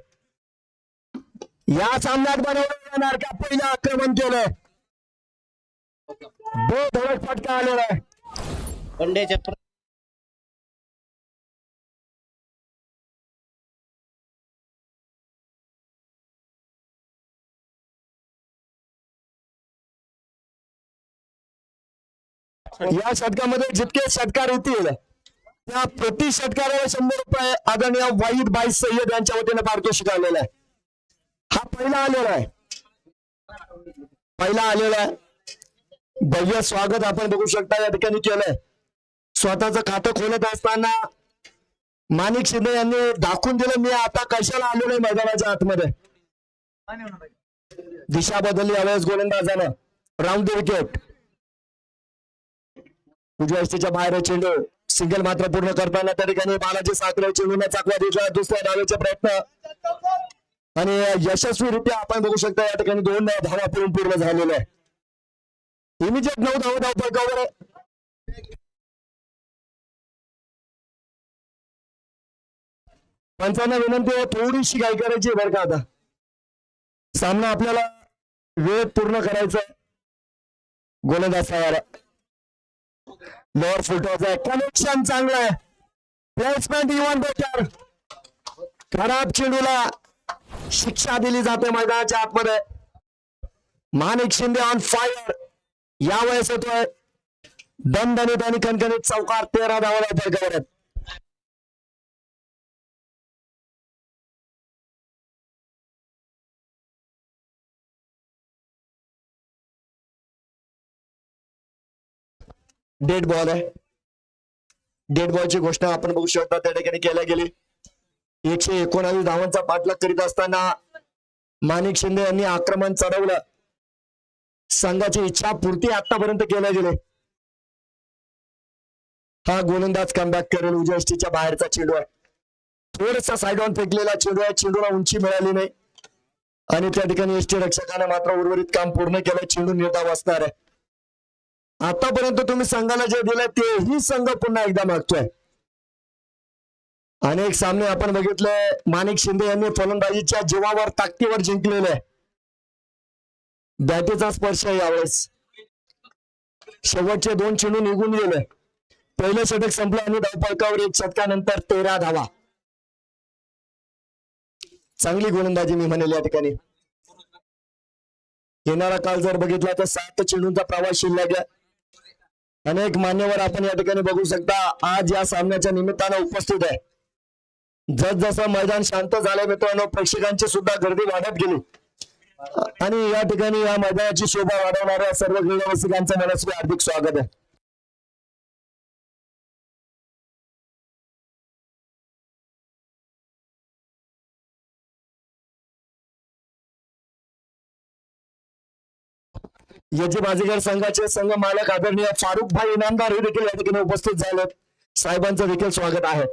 या सामन्यात बनवलं जाणार का पहिलं आक्रमण केलंय. धडक फटका आलेला आहे. या षटकामध्ये जितके षटकार येतील त्या प्रति षटकाराला 100 रुपये आदरणीय वाईद बाई सय्यद यांच्या वतीने पारितोषिक आलेला आहे. हा पहिला आलेला आहे. भव्य स्वागत आपण बघू शकता या ठिकाणी केलंय. स्वतःचं खातं खोलत असताना माणिक शिंदे यांनी दाखवून दिलं मी आता कशाला आलेलो आहे मैदानाच्या आतमध्ये. दिशा बदलली यावेळेस गोलंदाजानं. Round the wicket. उजव्या यष्टीच्या बाहेर चेंडू सिंगल मात्र पूर्ण करताना त्या ठिकाणी बालाजी साखरे चेंडूने चाकवा दिला. दुसऱ्या डावेचे प्रयत्न आणि यशस्वीरित्या आपण बघू शकता या ठिकाणी 2 धावा पूर्ण झालेले आहे. इमिजिएट 9 धावा धावपळकावर आहे. पंचांना विनंती आहे थोडीशी घाई करायची बरं का. आता सामना आपल्याला वेळ पूर्ण करायचा. गोलंदाज तयार. लोअर फुटबॉल आहे. कनेक्शन चांगलं आहे. Placement even better. खराब चेंडूला शिक्षा दिली जाते मैदानाच्या आतमध्ये. माणिक शिंदे ऑन फायर. यावेळेस येतोय दणदणीत आणि कणकणीत चौकार. 13 धावा धावपळकावर आहेत. डेड बॉल आहे. डेड बॉलची घोषणा आपण बघू शकता त्या ठिकाणी केल्या गेली. 119 धावांचा पाठलाग करीत असताना माणिक शिंदे यांनी आक्रमण चढवलं. संघाची इच्छा पूर्ती आतापर्यंत केल्या गेले. हा गोलंदाज कमबॅक करेल. उजव्या यष्टीच्या बाहेरचा चेंडू आहे. थोडासा साइड ऑन फेकलेला चेंडू आहे. चेंडूला उंची मिळाली नाही आणि त्या ठिकाणी यष्टी रक्षकाने मात्र उर्वरित काम पूर्ण केलं. चेंडू निर्धाव असणार आहे. आतापर्यंत तुम्ही संघाला जे दिलंय तेही संघ पुन्हा एकदा मागतोय. अनेक सामने आपण बघितले. माणिक शिंदे यांनी फलंदाजीच्या जीवावर ताकदीवर जिंकलेले. बॅटीचा स्पर्श यावेळेस. शेवटचे 2 चेंडू निघून गेले. पहिलं षटक संपलं आणि धावपळकावर 1 षटकानंतर 13 धावा. चांगली गोलंदाजी मी म्हणेल या ठिकाणी. येणारा काळ जर बघितला तर 7 चेंडूंचा प्रवास शिल्लक आहे. अनेक मान्यवर आपण या ठिकाणी बघू शकता आज या सामन्याच्या निमित्तानं उपस्थित आहे. जसजसं मैदान शांत झालं मित्रांनो, प्रेक्षकांची सुद्धा गर्दी वाढत गेली आणि या ठिकाणी या मैदानाची शोभा वाढवणाऱ्या सर्व क्रीडा रसिकांचं मनस्वी हार्दिक स्वागत आहे. याची बाजीगर संघाचे संघ मालक आदरणीय फारुख भाई इनामदार हे देखील या ठिकाणी उपस्थित झाले. साहेबांचं देखील स्वागत आहे.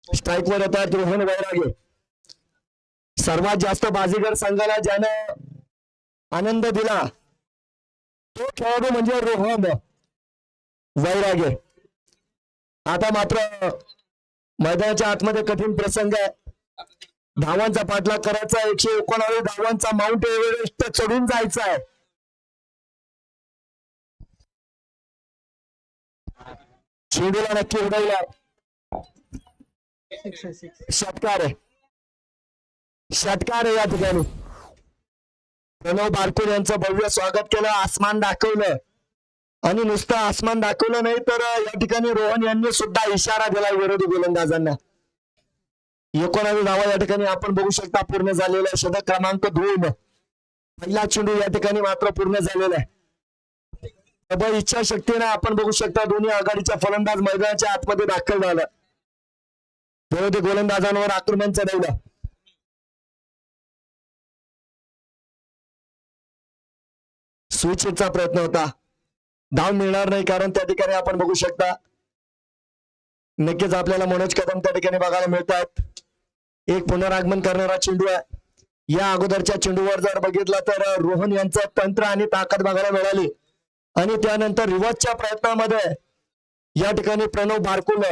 स्ट्राईक वर येतात रोहन वैरागे. सर्वात जास्त बाजीगर संघाला ज्यानं आनंद दिला तो खेळाडू म्हणजे रोहन वैरागे. आता मात्र मैदानाच्या आतमध्ये कठीण प्रसंग आहे. धावांचा पाठलाग करायचा, 119 धावांचा माउंट एव्हरेस्ट चढून जायचा आहे. चेंडूला नक्की उडवला. षटकार आहे, षटकार आहे या ठिकाणी. प्रणव बारकुल यांचं भव्य स्वागत केलं, आसमान दाखवलं आणि नुसतं आसमान दाखवलं नाही तर या ठिकाणी रोहन यांनी सुद्धा इशारा दिला विरोधी गोलंदाजांना. 19 धावा या ठिकाणी आपण बघू शकता पूर्ण झालेला आहे. शतक क्रमांक 2. पहिला चेंडू या ठिकाणी मात्र पूर्ण झालेला आहे. प्रबळ इच्छाशक्तीने आपण बघू शकता दोन्ही आघाडीच्या फलंदाज मैदानाच्या आतमध्ये दाखल झाला. विरोधी गोलंदाजांवर आक्रमण चढवलं. स्विच हिटचा प्रयत्न होता, धाव मिळणार नाही कारण त्या ठिकाणी आपण बघू शकता नक्कीच आपल्याला मनोज कदम त्या ठिकाणी बघायला मिळतात. एक पुनरागमन करणारा चेंडू आहे. या अगोदरच्या चेंडूवर जर बघितला तर रोहन यांचं तंत्र आणि ताकद बघायला मिळाली आणि त्यानंतर रिव्हर्सच्या प्रयत्नामध्ये या ठिकाणी प्रणव बारकुल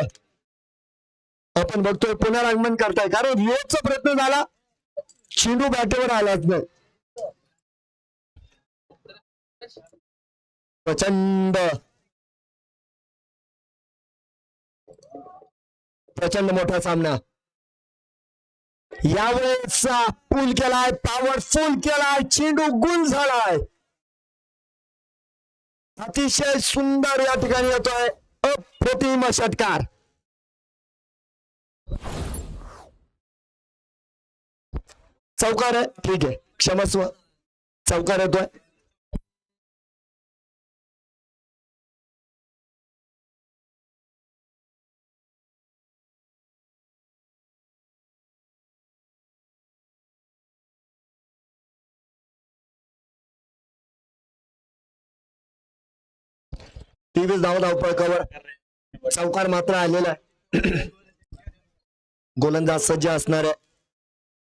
आपण बघतोय पुनरागमन करताय कारण रिव्हर्सचा प्रयत्न झाला, चेंडू बॅटेवर आलाच नाही. प्रचंड प्रचंड मोठा सामना यावेळेस पूल केलाय, पॉवरफुल केलाय, चेंडू गुल झालाय. अतिशय सुंदर या ठिकाणी येतोय अप्रतिम षटकार. चौकार आहे, ठीक आहे, क्षमस्व, चौकार येतोय. तेवीस धावपळकावर चौकार मात्र आलेला आहे. गोलंदाज सज्ज असणाऱ्या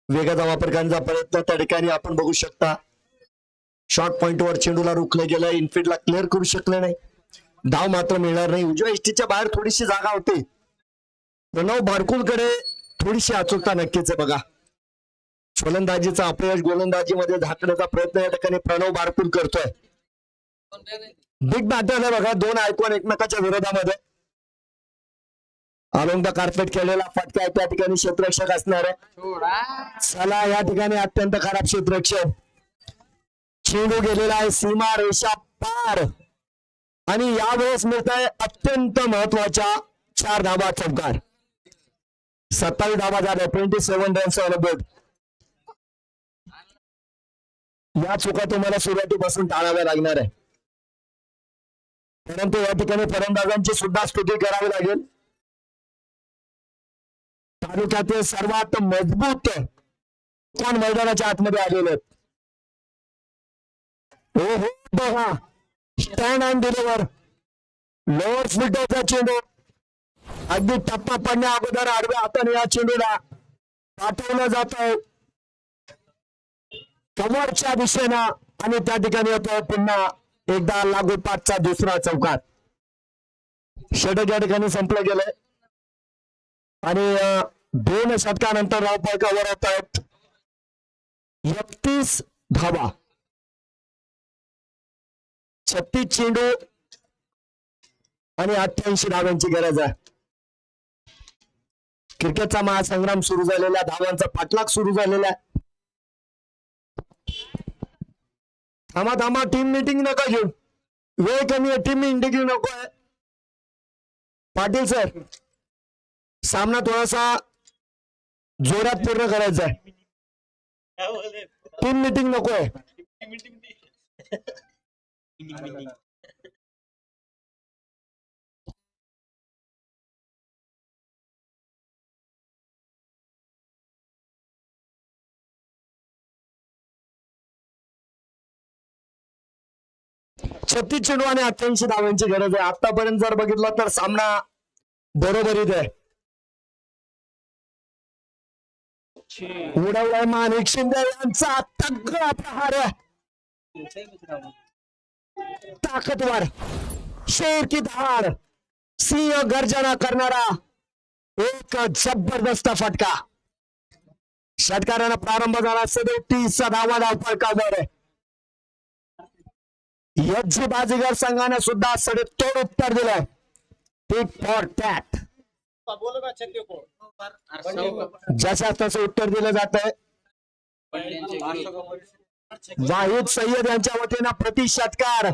वेगाचा वापर करण्याचा प्रयत्न त्या ठिकाणी आपण बघू शकता. शॉर्ट पॉइंटवर चेंडूला रोखलं गेलं, इनफिल्डला क्लिअर करू शकले नाही, धाव मात्र मिळणार नाही. उजव्या इष्टीच्या बाहेर थोडीशी जागा होती. प्रणव बारकुलकडे थोडीशी अचूकता नक्कीच आहे बघा. फलंदाजीचा अपयश गोलंदाजीमध्ये झाकण्याचा प्रयत्न या ठिकाणी प्रणव बारकुल करतोय. बिग बॅटर आहे बघा, 2 आयकॉन एकमेकाच्या विरोधामध्ये. अलोंग द कार्पेट केलेला फटका त्या ठिकाणी क्षेत्ररक्षक असणार आहे. चला या ठिकाणी अत्यंत खराब क्षेत्ररक्षक. चेंडू गेलेला आहे सीमा रेषा पार आणि यावेळेस मिळत आहे अत्यंत महत्वाच्या 4 धावा चौकार. 27 धावा झाल्या, 27 रन्स ऑन बोर्ड. या चुका तुम्हाला सुरुवातीपासून टाळाव्या लागणार आहे परंतु या ठिकाणी फलंदाजांची सुद्धा स्तुती करावी लागेल. तालुक्यातील सर्वात मजबूत कोण मैदानाच्या आतमध्ये आलेले आहेत. हो हो बघा, स्टँड ऑन डिलिव्हर, लोअर फुटचा चेंडू अगदी टप्पा पडण्या अगोदर आडव्या हाताने या चेंडूला पाठवलं जात आहे कमरच्या दिशेनं आणि त्या ठिकाणी येतो पुन्हा एकदा लागोपाठचा दुसरा चौकार. षटक या ठिकाणी संपलं गेलंय आणि 2 षटकानंतर धावपळकावर होत आहेत 31 धावा. 36 चेंडू आणि 88 धाव्यांची गरज आहे. क्रिकेटचा महासंग्राम सुरू झालेला आहे, धावांचा पाठलाग सुरू झालेला आहे. थांबा थांबा, टीम मीटिंग नका घेऊ, वेळ कमी आहे, टीम मीटिंग नको आहे. पाटील सर, सामना थोडासा जोरात पूर्ण करायचा आहे, टीम मीटिंग नको आहे. छत्तीस चेंडू आणि 88 धावांची गरज आहे. आतापर्यंत जर बघितलं तर सामना बरोबरीत आहे. उडवलाय माणिक शिंदे यांचा तगडा प्रहार, ताकदवर शेर की धार, सिंह गर्जना करणारा एक जबरदस्त फटका. षटकारांना प्रारंभ झाला, 37 धावा फलकावर आहे. एच.जी. बाजीगर संघाने सुद्धा सडेतोड उत्तर दिलंय. टिक फॉर टॅट, जशाच तसं उत्तर दिलं जात आहे. वाहिद सय्यद यांच्या वतीनं प्रति षटकार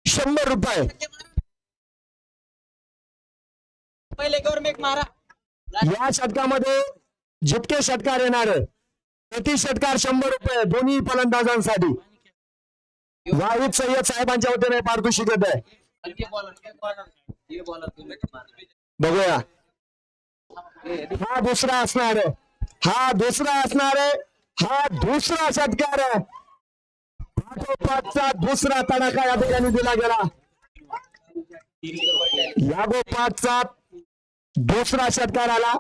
100 रुपये. या षटकामध्ये जितके षटकार येणार आहे प्रति षटकार 100 रुपये दोन्ही फलंदाजांसाठी. वाहिद सय्यद साहेबांच्या वतीने पारितोषिक आहे. बघूया, हा दुसरा असणार आहे, हा दुसरा असणार आहे, हा दुसरा षटकार आहे. पाठोपाठचा दुसरा तडाखा या ठिकाणी दिला गेला. लागोपाठचा दुसरा षटकार आला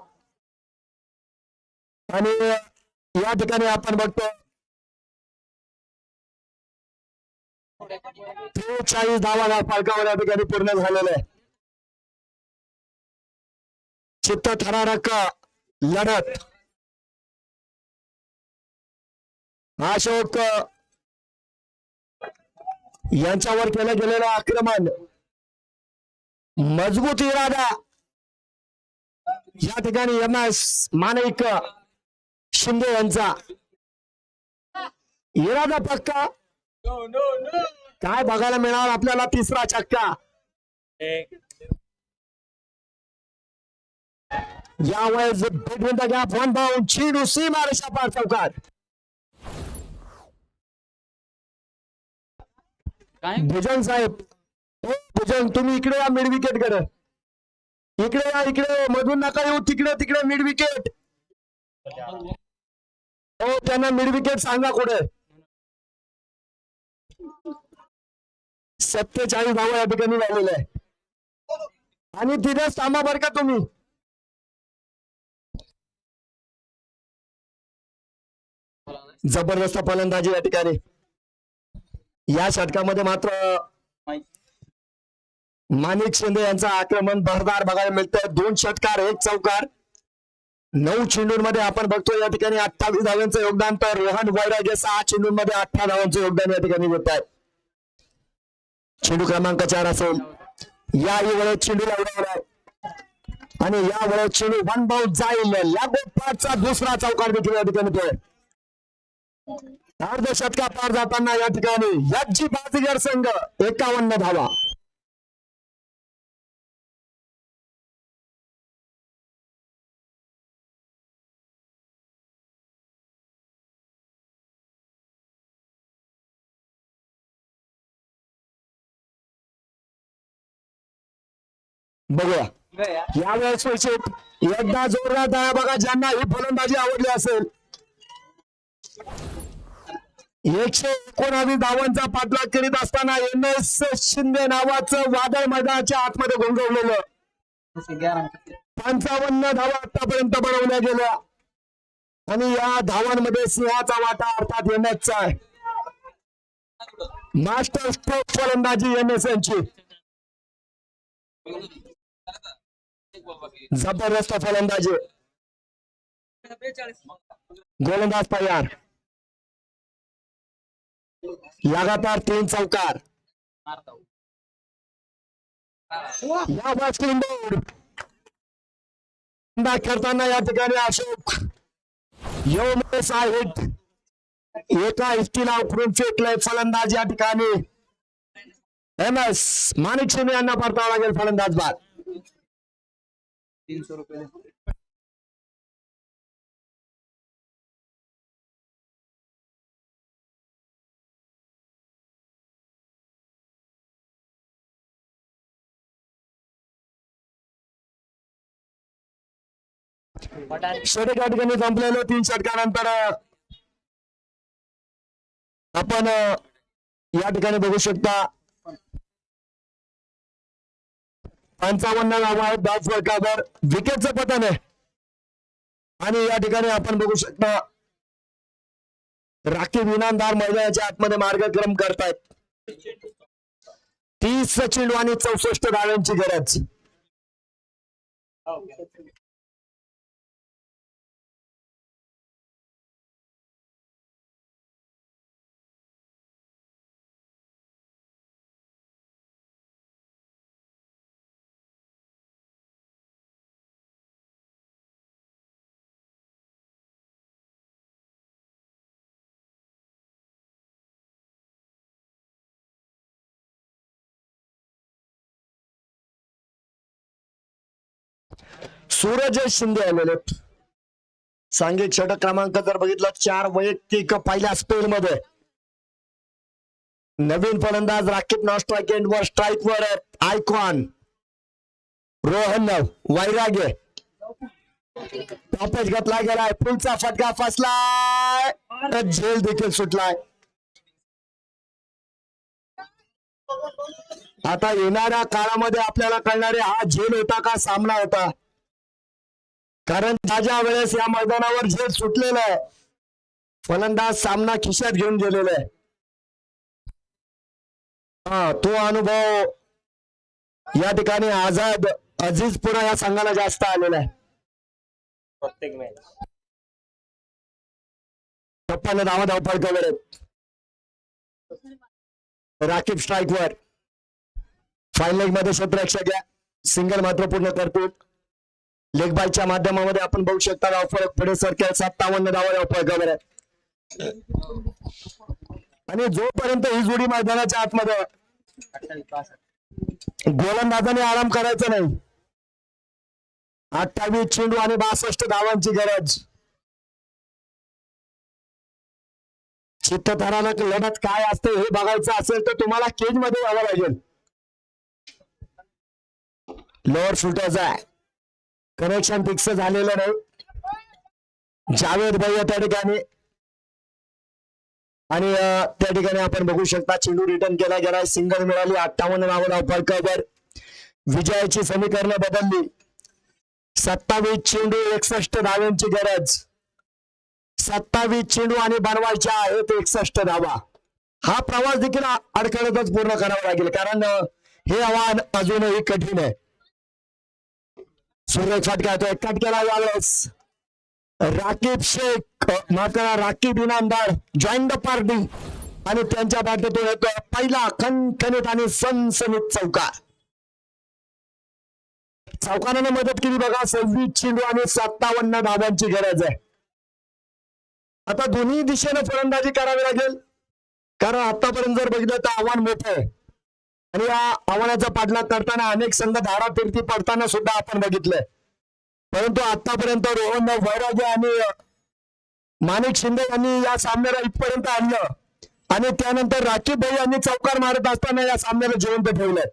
आणि या ठिकाणी आपण बघतो 43 धावा फलकावर या ठिकाणी पूर्ण झालेला आहे. चित्तथरारक लढत. अशोक यांच्यावर केलं गेलेलं आक्रमण, मजबूत इरादा. या ठिकाणी एम.एस. माणिक शिंदे यांचा इरादा पक्का. काय बघायला मिळणार आपल्याला तिसरा छक्का. यावेळेस between the gap one bound, चेंडू सीमारेषा पार चौकात. भुजंग साहेब, हो भुजंग, तुम्ही इकडे या मिड विकेट कडे, इकडे या, इकडे मधून नका येऊ, तिकडे तिकडे मिड विकेट. हो त्यांना मिड विकेट सांगा कुठे. 47 धावा या ठिकाणी झालेल्या आहे आणि तिथेच थांबा बरं का तुम्ही. जबरदस्त फलंदाजी या ठिकाणी. या षटकामध्ये मात्र माणिक शिंदे यांचं आक्रमण भरदार बघायला मिळतं. 2 षटकार 1 चौकार 9 चेंडूंमध्ये आपण बघतो या ठिकाणी 28 धावांचं योगदान, तर रोहन वैरागे 6 चेंडूंमध्ये 18 धावांचं योगदान या ठिकाणी देत आहे. चेंडू क्रमांक 4 असेल. याही वेळेस चेंडूला उडवलाय आणि या वेळेस चेंडू वन बाउंड जाईल. लागोपाठचा दुसरा चौकार देखील या ठिकाणी तो अर्ध शतका पार जाताना या ठिकाणी एच.जी. बाजीगर संघ 51 धावा. बघूया यावेळेस एकदा जोरदार टाळ्या बघा ज्यांना ही फलंदाजी आवडली असेल. 119 धावांचा पाठलाग करीत असताना एम.एस. शिंदे नावाचं वादळ मैदानाच्या आतमध्ये घोंगवलेलं. 55 धावा आतापर्यंत बनवल्या गेल्या आणि या धावांमध्ये सिंहाचा वाटा अर्थात एम.एसचा आहे. मास्टर स्ट्रोक फलंदाजी एम.एस. यांची. जबरदस्त फलंदाजी. गोलंदाज तयार. लगातार 3 चौकार. या खेळताना या ठिकाणी अशोक योमेश आहेत एका इष्टीला उकरून फेकलंय फलंदाज या ठिकाणी एमएस माणिक शिंदे यांना परतावा लागेल फलंदाज बाद. 300 रुपये. षटक या ठिकाणी संपलेलं 3 षटकानंतर आपण या ठिकाणी बघू शकता 55 धावा आहेत 10 फलकावर विकेटचं पतन आहे. आणि या ठिकाणी आपण बघू शकता राखीव इनामदार मैदानाच्या आतमध्ये मार्गक्रम करतायत. 30 चेंडू आणि 64 धावांची गरज. सूरज शिंदे आलेले सांघिक षटक क्रमांक जर बघितला 4 वैयक्तिक पहिल्या स्पेल मध्ये. नवीन फलंदाज राकीब नॉन स्ट्राईक एंड वर स्ट्राईक वर आयकॉन रोहन वैराग्य टॉपच घेतला गेलाय पुलचा फटका फसलाय झेल देखील सुटलाय. आता येणाऱ्या काळामध्ये आपल्याला कळणारे हा झेल होता का सामना होता. कारण ज्या वेळेस या मैदानावर झेल सुटलेलं आहे फलंदाज सामना खिशात घेऊन गेलेला आहे. तो अनुभव या ठिकाणी आझाद अजीज पुरा या संघाला जास्त आलेला आहे. प्रत्येक मॅच 56 धावा धावपळकावर आहेत. राकीब स्ट्राईक वर फाईन लेग मध्ये क्षेत्ररक्षक घ्या सिंगल मात्र पूर्ण करतो. लेग बायच्या माध्यमामध्ये आपण बघू शकता धावफलक पुढे सरकेल 57 धावा धावपळकावर आहे. आणि जोपर्यंत ही जोडी मैदानाच्या आतमध्ये 28-62. गोलंदाजाने आराम करायचा नाही. 28 चेंडू आणि 62 धावांची गरज. चित्तथरारक लढत काय असते हे बघायचं असेल तर तुम्हाला केज मध्ये यावं लागेल. लोअर फुटर्स आहे कनेक्शन फिक्स झालेलं नाही. जावेद भैया त्या ठिकाणी आणि त्या ठिकाणी आपण बघू शकता चेंडू रिटर्न केला गेला सिंगल मिळाली 58 धावा धावपळकावर. विजयाची समीकरण बदलली 27 चेंडू 61 धावांची गरज. 27 चेंडू आणि बनवायच्या आहेत 61 धावा. हा प्रवास देखील अडखळतच पूर्ण करावा लागेल कारण हे आव्हान अजूनही कठीण आहे. सूर्य फटका तो कट केला यावेळेस Rakib Shaikh Rakib Inamdar join the party आणि त्यांच्या बॅटतून येतो पहिला खणखणीत आणि सनसनीत चौकार. चौकाराने मदत केली बघा 26 चेंडू आणि 57 धावांची गरज आहे. आता दोन्ही दिशेने फलंदाजी करावी लागेल कारण आतापर्यंत जर बघितलं तर आव्हान मोठं आहे आणि या आव्हानाचा पाठलाग करताना अनेक संघ धारातीर्थी पडताना सुद्धा आपण बघितलंय. परंतु आतापर्यंत रोहन वैराग्य आणि माणिक शिंदे यांनी या सामन्याला इथपर्यंत आणलं आणि त्यानंतर राकीब भाई यांनी चौकार मारत असताना या सामन्याला जिवंत ठेवलंय.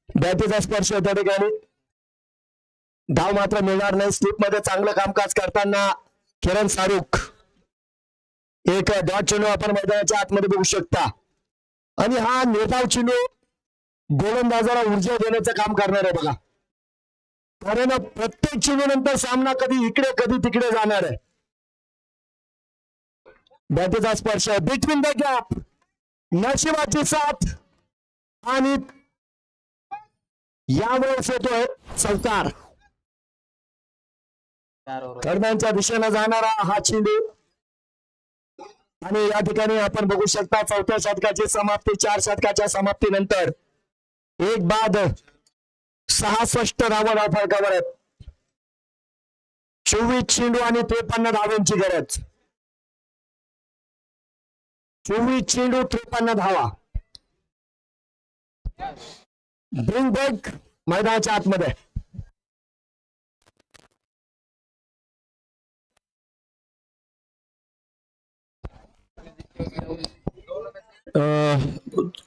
बॅटीचा स्पर्श त्या ठिकाणी धाव मात्र मिळणार नाही. स्लिप मध्ये चांगलं कामकाज करताना किरण शाहरुख एक डॉट चेंडू आपण मैदानाच्या आतमध्ये बघू शकता आणि हा निर्धाव चेंडू गोलंदाजाला ऊर्जा देण्याचं काम करणार आहे बघा. कारण प्रत्येक चेंडू नंतर सामना कधी इकडे कधी तिकडे जाणार आहे. बॅटीचा स्पर्श बिटवीन द गॅप नशिबाची साथ आणि यावेळेस येतोय चौकार. दरम्यानच्या दिशेने जाणारा हा चेंडू आणि या ठिकाणी आपण बघू शकता 4थ्या षटकाची समाप्ती 4 षटकाच्या समाप्तीनंतर एक बाद 66 धावा फलकावर आहेत. 24 चेंडू आणि 53 धावांची गरज. 24 चेंडू 53 धावा. ब्रिंग बॅक मैदानाच्या आतमध्ये.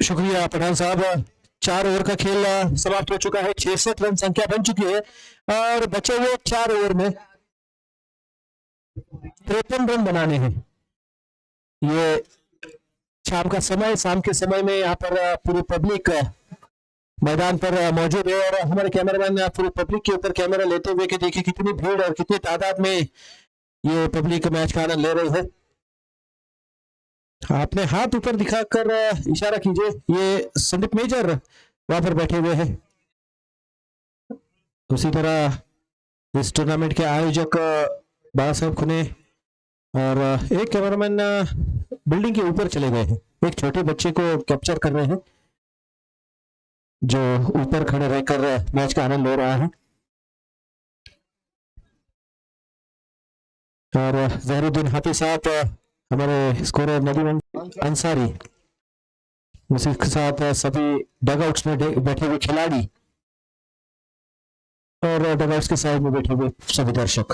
शुक्रिया पठान साहब. 4 ओवर का खेल समाप्त हो चुका है. 66 रन संख्या बन चुकी है और बचे हुए 4 ओवर में 53 रन बनाने हैं. ये शाम का समय, शाम के समय में यहाँ पर पूरी पब्लिक मैदान पर मौजूद है और हमारे कैमरामैन पूरी पब्लिक के ऊपर कैमरा लेते हुए कि देखिए कितनी भीड़ और कितनी तादाद में ये पब्लिक मैच का आनंद ले रही है. आपने हाथ ऊपर दिखाकर इशारा कीजिए. ये संदीप मेजर वहां पर बैठे हुए हैं. उसी तरह इस टूर्नामेंट के आयोजक बाबा साहब खुने और एक कैमरामैन बिल्डिंग के ऊपर चले गए हैं. एक छोटे बच्चे को कैप्चर कर रहे हैं जो ऊपर खड़े रहकर मैच का आनंद ले रहा है. और जहरुद्दीन हाथी साहब हमारे स्कोरर नदीम अंसारी, उसी के साथ सभी डगआउट्स में बैठे हुए खिलाड़ी और डगआउट्स के साइड में बैठे हुए सभी दर्शक.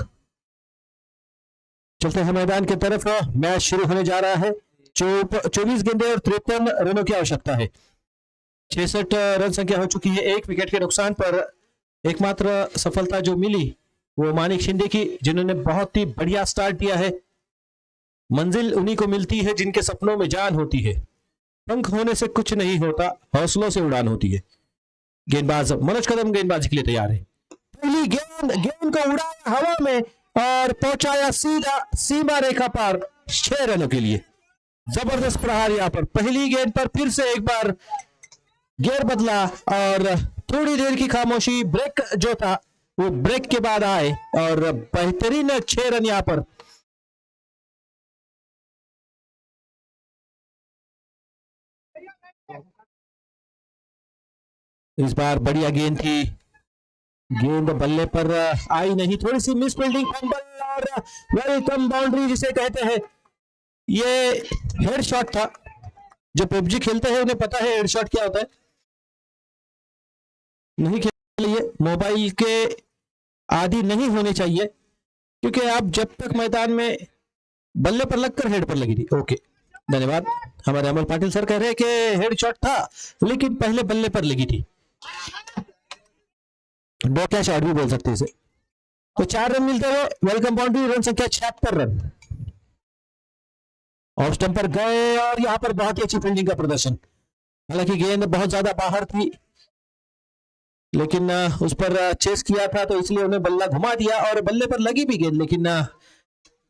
चलते हैं मैदान की तरफ. मैच शुरू होने जा रहा है. 24 गेंदें और 53 रनों की आवश्यकता है. 66 रन संख्या हो चुकी है. 1 विकेट के नुकसान पर एकमात्र सफलता जो मिली वो मानिक शिंदे की, जिन्होंने बहुत ही बढ़िया स्टार्ट दिया है. मंजिल उन्हीं को मिलती है जिनके सपनों में जान होती है. पंख होने से कुछ नहीं होता, हौसलों से उड़ान होती है. गेंदबाज मनोज कदम गेंदबाजी के लिए तैयार है. पहली गेंद को उड़ाया हवा में और पहुंचाया सीधा सीमा रेखा पार 6 रनों के लिए. जबरदस्त प्रहार यहाँ पर. पहली गेंद पर फिर से एक बार गियर बदला और थोड़ी देर की खामोशी, ब्रेक जो था वो ब्रेक के बाद आए और बेहतरीन 6 रन यहाँ पर. इस बार बढ़िया गेंद थी. गेंद बल्ले पर आई नहीं, थोड़ी सी मिस फील्डिंग, फंबल और वेलकम बाउंड्री जिसे कहते हैं. ये हेड शॉट था. जो पबजी खेलते हैं उन्हें पता है हेड शॉट क्या होता है. नहीं खेलिए, मोबाइल के आदि नहीं होने चाहिए, क्योंकि आप जब तक मैदान में बल्ले पर लगकर हेड पर लगी थी. ओके, धन्यवाद. हमारे अमल पाटिल सर कह रहे हैं कि हेड शॉट था लेकिन पहले बल्ले पर लगी थी. डोक्या शॉट भी बोल सकते हैं इसे. तो 4 रन मिलते हुए वेलकम बाउंड्री. रन संख्या 76 रन. ऑफ स्टंप पर गए और यहां पर बहुत ही अच्छी फील्डिंग का प्रदर्शन. हालांकि गेंद बहुत ज्यादा बाहर थी लेकिन उस पर चेस किया था तो इसलिए उन्हें बल्ला घुमा दिया और बल्ले पर लगी भी गेंद, लेकिन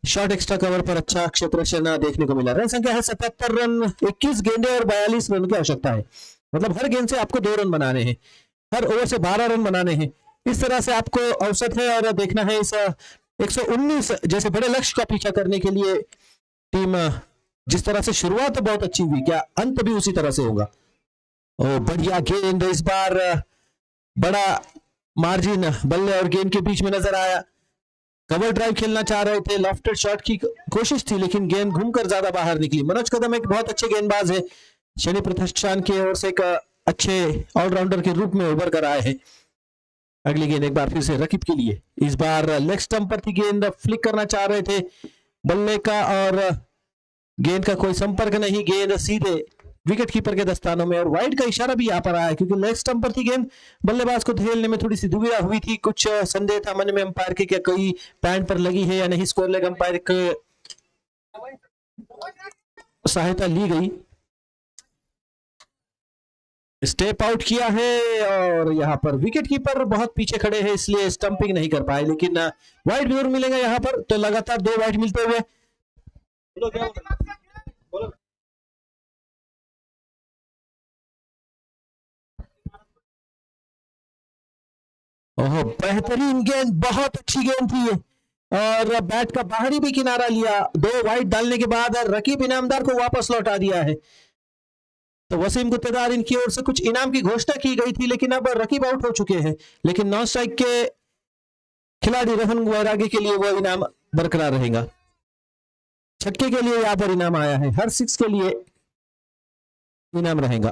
शॉर्ट एक्स्ट्रा कवर पर अच्छा क्षेत्ररक्षण देखने को मिला. रन संख्या है 77 रन. 21 गेंदें और 42 रन की आवश्यकता है. मतलब हर गेंद से आपको 2 रन बनाने हैं, हर ओवर से 12 रन बनाने हैं. इस तरह से आपको औसत है और देखना है इस 119 जैसे बड़े लक्ष्य का पीछा करने के लिए टीम जिस तरह से शुरुआत तो बहुत अच्छी हुई, क्या अंत भी उसी तरह से होगा. और बढ़िया गेंद. इस बार बड़ा मार्जिन बल्ले और गेंद के बीच में नजर आया. कवर ड्राइव खेलना चाह रहे थे, लॉफ्टेड शॉट की कोशिश थी लेकिन गेंद घूमकर ज्यादा बाहर निकली. मनोज कदम एक बहुत अच्छे गेंदबाज है. शनि प्रतिष्ठान की ओर से एक अच्छे ऑलराउंडर के रूप में उभर कर आए हैं. अगली गेंद एक बार फिर से रकीब के लिए. इस बार लेग स्टंप पर थी गेंद, फ्लिक करना चाह रहे थे बल्ले का और गेंद का कोई संपर्क नहीं. गेंद सीधे विकेट कीपर के दस्तानों में और वाइड का इशारा भी यहाँ पर आया क्योंकि लेग स्टंप पर थी गेंद. बल्लेबाज को धकेलने में थोड़ी सी दुविधा हुई थी. कुछ संदेह था मन में अंपायर के, क्या कोई पैंट पर लगी है या नहीं. स्कोर लेग अंपायर की सहायता ली गई. स्टेप आउट किया है और यहाँ पर विकेट कीपर बहुत पीछे खड़े हैं इसलिए स्टंपिंग नहीं कर पाए, लेकिन वाइड जरूर मिलेगा यहाँ पर. तो लगातार 2 वाइड मिलते हुए ओह, बेहतरीन गेंद, बहुत अच्छी गेंद थी और बैट का बाहरी भी किनारा लिया. 2 वाइड डालने के बाद रकीब इनामदार को वापस लौटा दिया है. तो वसीम गुत्तेदार इनकी ओर से कुछ इनाम की घोषणा की गई थी लेकिन अब रकीब आउट हो चुके हैं. लेकिन नॉन स्ट्राइक के खिलाड़ी रोहन वैरागी के लिए वो इनाम बरकरार रहेगा। छक्के के लिए यहाँ पर इनाम आया है, हर 6 के लिए इनाम रहेगा।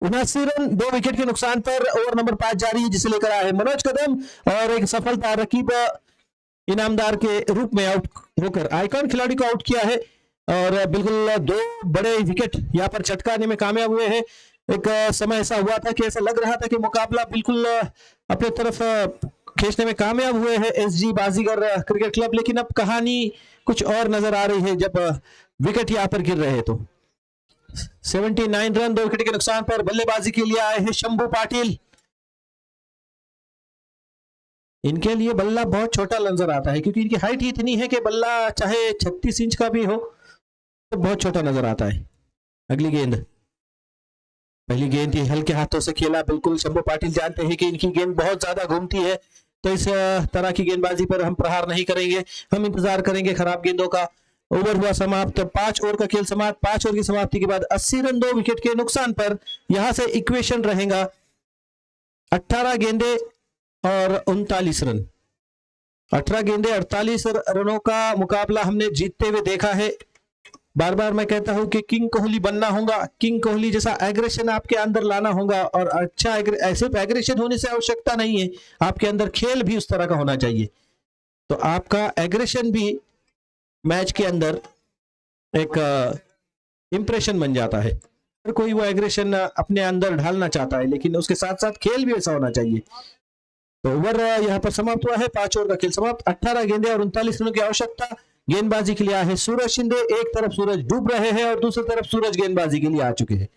79 रन 2 विकेट के नुकसान पर ओवर नंबर 5 जारी है, जिसे लेकर आए हैं मनोज कदम और एक सफलता रकीब इनामदार के रूप में आउट होकर आइकॉन खिलाड़ी को आउट किया है और बिल्कुल 2 बड़े विकेट यहाँ पर चटकाने में कामयाब हुए हैं। एक समय ऐसा हुआ था कि ऐसा लग रहा था कि मुकाबला बिल्कुल अपने तरफ खींचने में कामयाब हुए हैं एसजी बाजीगर क्रिकेट क्लब, लेकिन अब कहानी कुछ और नजर आ रही है जब विकेट यहाँ पर गिर रहे तो 79 रन 2 विकेट के नुकसान पर बल्लेबाजी के लिए आए हैं शंभू पाटिल। इनके लिए बल्ला बहुत छोटा नजर आता है क्योंकि इनकी हाइट ही इतनी है कि बल्ला चाहे 36 इंच का भी हो तो बहुत छोटा नजर आता है। अगली गेंद, पहली गेंद ही हल्के हाथों से खेला। बिल्कुल शंभू पाटिल जानते हैं कि इनकी गेंद बहुत ज्यादा घूमती है, तो इस तरह की गेंदबाजी पर हम प्रहार नहीं करेंगे, हम इंतजार करेंगे खराब गेंदों का। ओवर हुआ समाप्त, 5 ओवर का खेल समाप्त। 5 ओवर की समाप्ति के बाद 80 रन 2 विकेट के नुकसान पर यहां से इक्वेशन रहेगा 18 गेंदे और 39 रन। 18 गेंदे 48 रनों का मुकाबला हमने जीतते हुए देखा है। बार बार मैं कहता हूं कि किंग कोहली बनना होगा, किंग कोहली जैसा एग्रेशन आपके अंदर लाना होगा और अच्छा ऐसे एग्रेशन होने से आवश्यकता नहीं है, आपके अंदर खेल भी उस तरह का होना चाहिए। तो आपका एग्रेशन भी मैच के अंदर एक इंप्रेशन बन जाता है। हर कोई वो एग्रेशन अपने अंदर ढालना चाहता है, लेकिन उसके साथ साथ खेल भी ऐसा होना चाहिए। तो ओवर यहाँ पर समाप्त हुआ है, 5 ओवर का खेल समाप्त। 18 गेंदे और 39 रनों की आवश्यकता गेंदबाजी के लिए आए हैं सूरज शिंदे। एक तरफ सूरज डूब रहे हैं और दूसरी तरफ सूरज गेंदबाजी के लिए आ चुके हैं।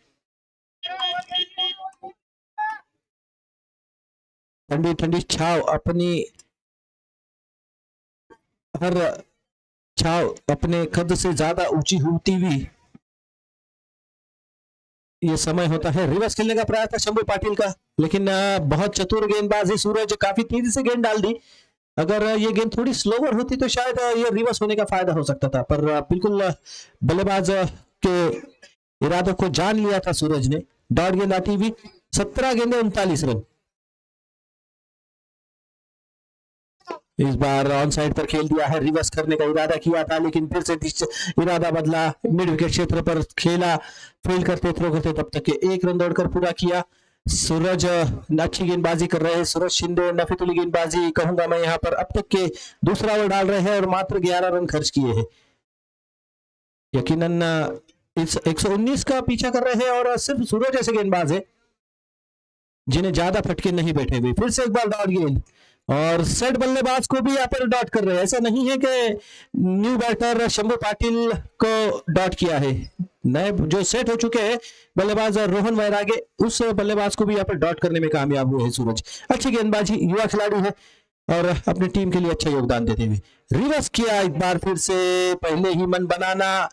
ठंडी ठंडी छाव अपनी हर छाव अपने कद से ज्यादा ऊंची होती हुई ये समय होता है। रिवर्स खेलने का प्रयास था शंभू पाटिल का, लेकिन बहुत चतुर गेंदबाजी, सूरज काफी तेजी से गेंद डाल दी। अगर ये गेंद थोड़ी स्लोवर होती तो शायद ये रिवर्स होने का फायदा हो सकता था, पर बिल्कुल बल्लेबाज के इरादों को जान लिया था सूरज ने। डॉट गेंद आती हुई 17 गेंदे 39 रन। इस बार ऑन साइड पर खेल दिया है, रिवर्स करने का इरादा किया था लेकिन फिर से इरादा बदला, मिड विकेट क्षेत्र पर खेला, फील्ड करते थ्रो करते तब तक के 1 रन दौड़कर पूरा किया। सूरज अच्छी गेंदबाजी कर रहे हैं, सूरज शिंदे नफीतुली गेंदबाजी कहूंगा मैं यहाँ पर। अब तक के दूसरा ओवर डाल रहे हैं और मात्र 11 रन खर्च किए हैं। यकीनन इस 119 का पीछा कर रहे हैं और सिर्फ सूरज ऐसे गेंदबाज है जिन्हें ज्यादा फटके नहीं बैठे हुए। फिर से एक बार डॉट गेंद और सेट बल्लेबाज को भी यहाँ पर डॉट कर रहे हैं। ऐसा नहीं है कि new batter Shambhu Patil co dot KIA है, नए जो सेट हो चुके हैं बल्लेबाज रोहन वैरागे, उस बल्लेबाज को भी यहाँ पर डॉट करने में कामयाब हुए हैं सूरज। अच्छी गेंदबाजी, युवा खिलाड़ी है और अपनी टीम के लिए अच्छा योगदान देते हुए रिवर्स किया एक बार फिर से। पहले ही मन बनाना,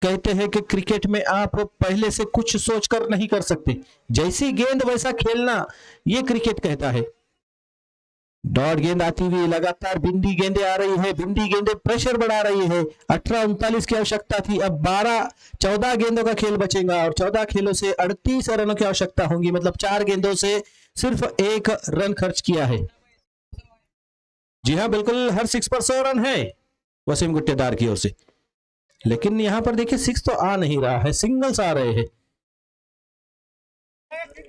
कहते हैं कि क्रिकेट में आप पहले से कुछ सोचकर नहीं कर सकते, जैसी गेंद वैसा खेलना, ये क्रिकेट कहता है। डॉट गेंद आती हुई लगातार बिंदी गेंदें आ रही है, बिंदी गेंदें प्रेशर बढ़ा रही है। 18-39 की आवश्यकता थी, अब 14 गेंदों का खेल बचेगा और 14 खेलों से 38 रनों की आवश्यकता होगी, मतलब 4 गेंदों से सिर्फ 1 रन खर्च किया है। जी हाँ, बिल्कुल हर 6 पर 100 रन है वसीम गुट्टेदार की ओर से, लेकिन यहां पर देखिए 6 तो आ नहीं रहा है, सिंगल्स आ रहे हैं।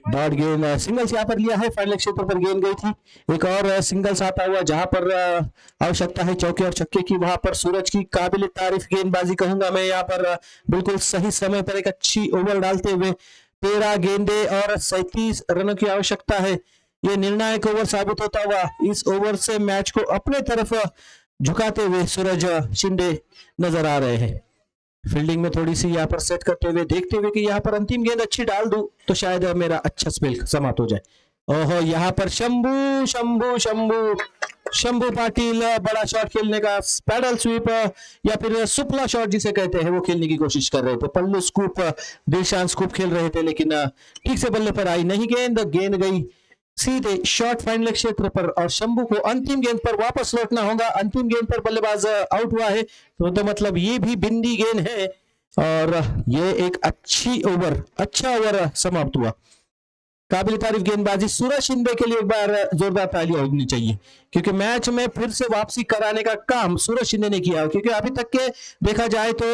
डॉट गेंद सिंगल्स यहाँ पर लिया है, फाइनल क्षेत्र पर गेंद गई थी। एक और सिंगल्स आता हुआ जहां पर आवश्यकता है चौके और छक्के की, वहां पर सूरज की काबिल तारीफ गेंदबाजी कहूंगा मैं यहाँ पर। बिल्कुल सही समय पर एक अच्छी ओवर डालते हुए 13 गेंदे और 37 रनों की आवश्यकता है। ये निर्णायक ओवर साबित होता हुआ इस ओवर से मैच को अपने तरफ झुकाते हुए सूरज शिंदे नजर आ रहे हैं। फील्डिंग में थोड़ी सी यहाँ पर सेट करते हुए, देखते हुए कि यहाँ पर अंतिम गेंद अच्छी डाल दूं तो शायद मेरा अच्छा स्पेल समाप्त हो जाए। ओहो, यहाँ पर शंभू शंभू शंभू शंभू पाटिल बड़ा शॉट खेलने का, पैडल स्वीप या फिर सुपला शॉट जिसे कहते हैं, वो खेलने की कोशिश कर रहे थे। पल्लू स्कूप, दिलशान स्कूप खेल रहे थे, लेकिन ठीक से बल्ले पर आई नहीं गेंद, गेंद गई सीधे शॉर्ट फाइनल क्षेत्र पर और शंभू को अंतिम गेंद पर वापस लौटना होगा। अंतिम गेंद पर बल्लेबाज आउट हुआ है, तो मतलब ये भी बिंदी गेंद है और ये एक अच्छा ओवर समाप्त हुआ। काबिल तारीफ गेंदबाजी सूरज शिंदे के लिए एक बार जोरदार ताली होनी चाहिए, क्योंकि मैच में फिर से वापसी कराने का काम सूरज शिंदे ने किया। क्योंकि अभी तक के देखा जाए तो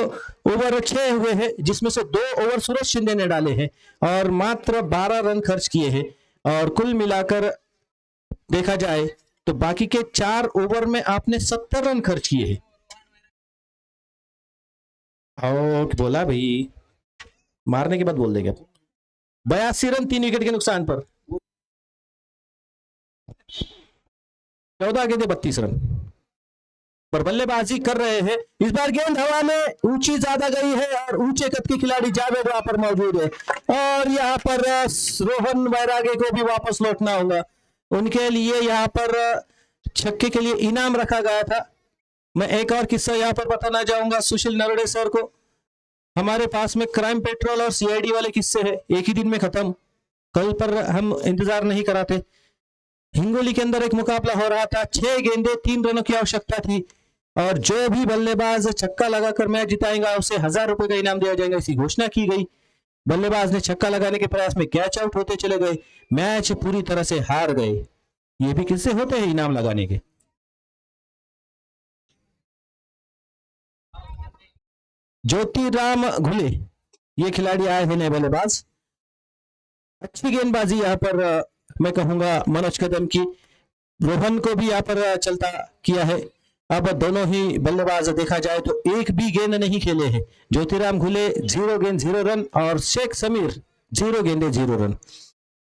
ओवर 6 हुए हैं, जिसमें से 2 ओवर सूरज शिंदे ने डाले हैं और मात्र 12 रन खर्च किए हैं। और कुल मिलाकर देखा जाए तो बाकी के 4 ओवर में आपने 70 रन खर्च किए हैं। आउट बोला भाई, मारने के बाद बोल देगा। 82 रन 3 विकेट के नुकसान पर, 14 गेंदे 32 रन पर बल्लेबाजी कर रहे हैं। इस बार गेंद हवा में ऊंची ज्यादा गई है और ऊंचे कद के खिलाड़ी जावेद वहां पर मौजूद है और यहाँ पर रोहन बैरागे को भी वापस लौटना होगा। उनके लिए यहाँ पर छक्के के लिए इनाम रखा गया था। मैं एक और किस्सा यहाँ पर बताना चाहूंगा सुशील नरोड़े सर को। हमारे पास में क्राइम पेट्रोल और सीआईडी वाले किस्से हैं, एक ही दिन में खत्म। कल पर हम इंतजार नहीं कराते। हिंगोली के अंदर एक मुकाबला हो रहा था, 6 गेंदे 3 रनों की आवश्यकता थी और जो भी बल्लेबाज छक्का लगाकर मैच जिताएगा उसे 1000 रुपए का इनाम दिया जाएगा, ऐसी घोषणा की गई। बल्लेबाज ने छक्का लगाने के प्रयास में कैच आउट होते चले गए, मैच पूरी तरह से हार गए। ये भी किस्से होते हैं इनाम लगाने के। ज्योतिराम घुले ये खिलाड़ी आए हैं नए बल्लेबाज। अच्छी गेंदबाजी यहाँ पर मैं कहूंगा मनोज कदम की। रोहन को भी यहाँ पर चलता किया है। अब दोनों ही बल्लेबाज देखा जाए तो एक भी गेंद नहीं खेले हैं। ज्योतिराम घुले 0 गेंद 0 रन और शेख समीर 0 गेंदे 0 रन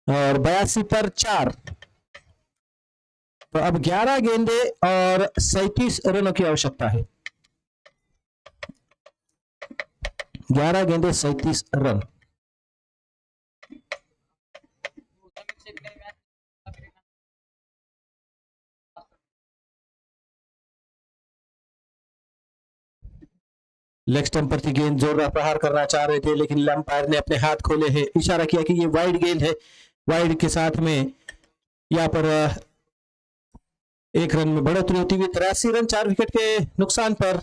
और 82 पर 4। तो अब 11 गेंदे और 37 रनों की आवश्यकता है। 11 गेंदे 37 रन। लेग स्टंप पर थी गेंद, जोरदार प्रहार करना चाह रहे थे लेकिन लंपायर ने अपने हाथ खोले हैं, इशारा किया कि ये वाइड गेंद है। वाइड के साथ में यहाँ पर 1 रन में बढ़ोतरी होती हुई 83 रन 4 विकेट के नुकसान पर।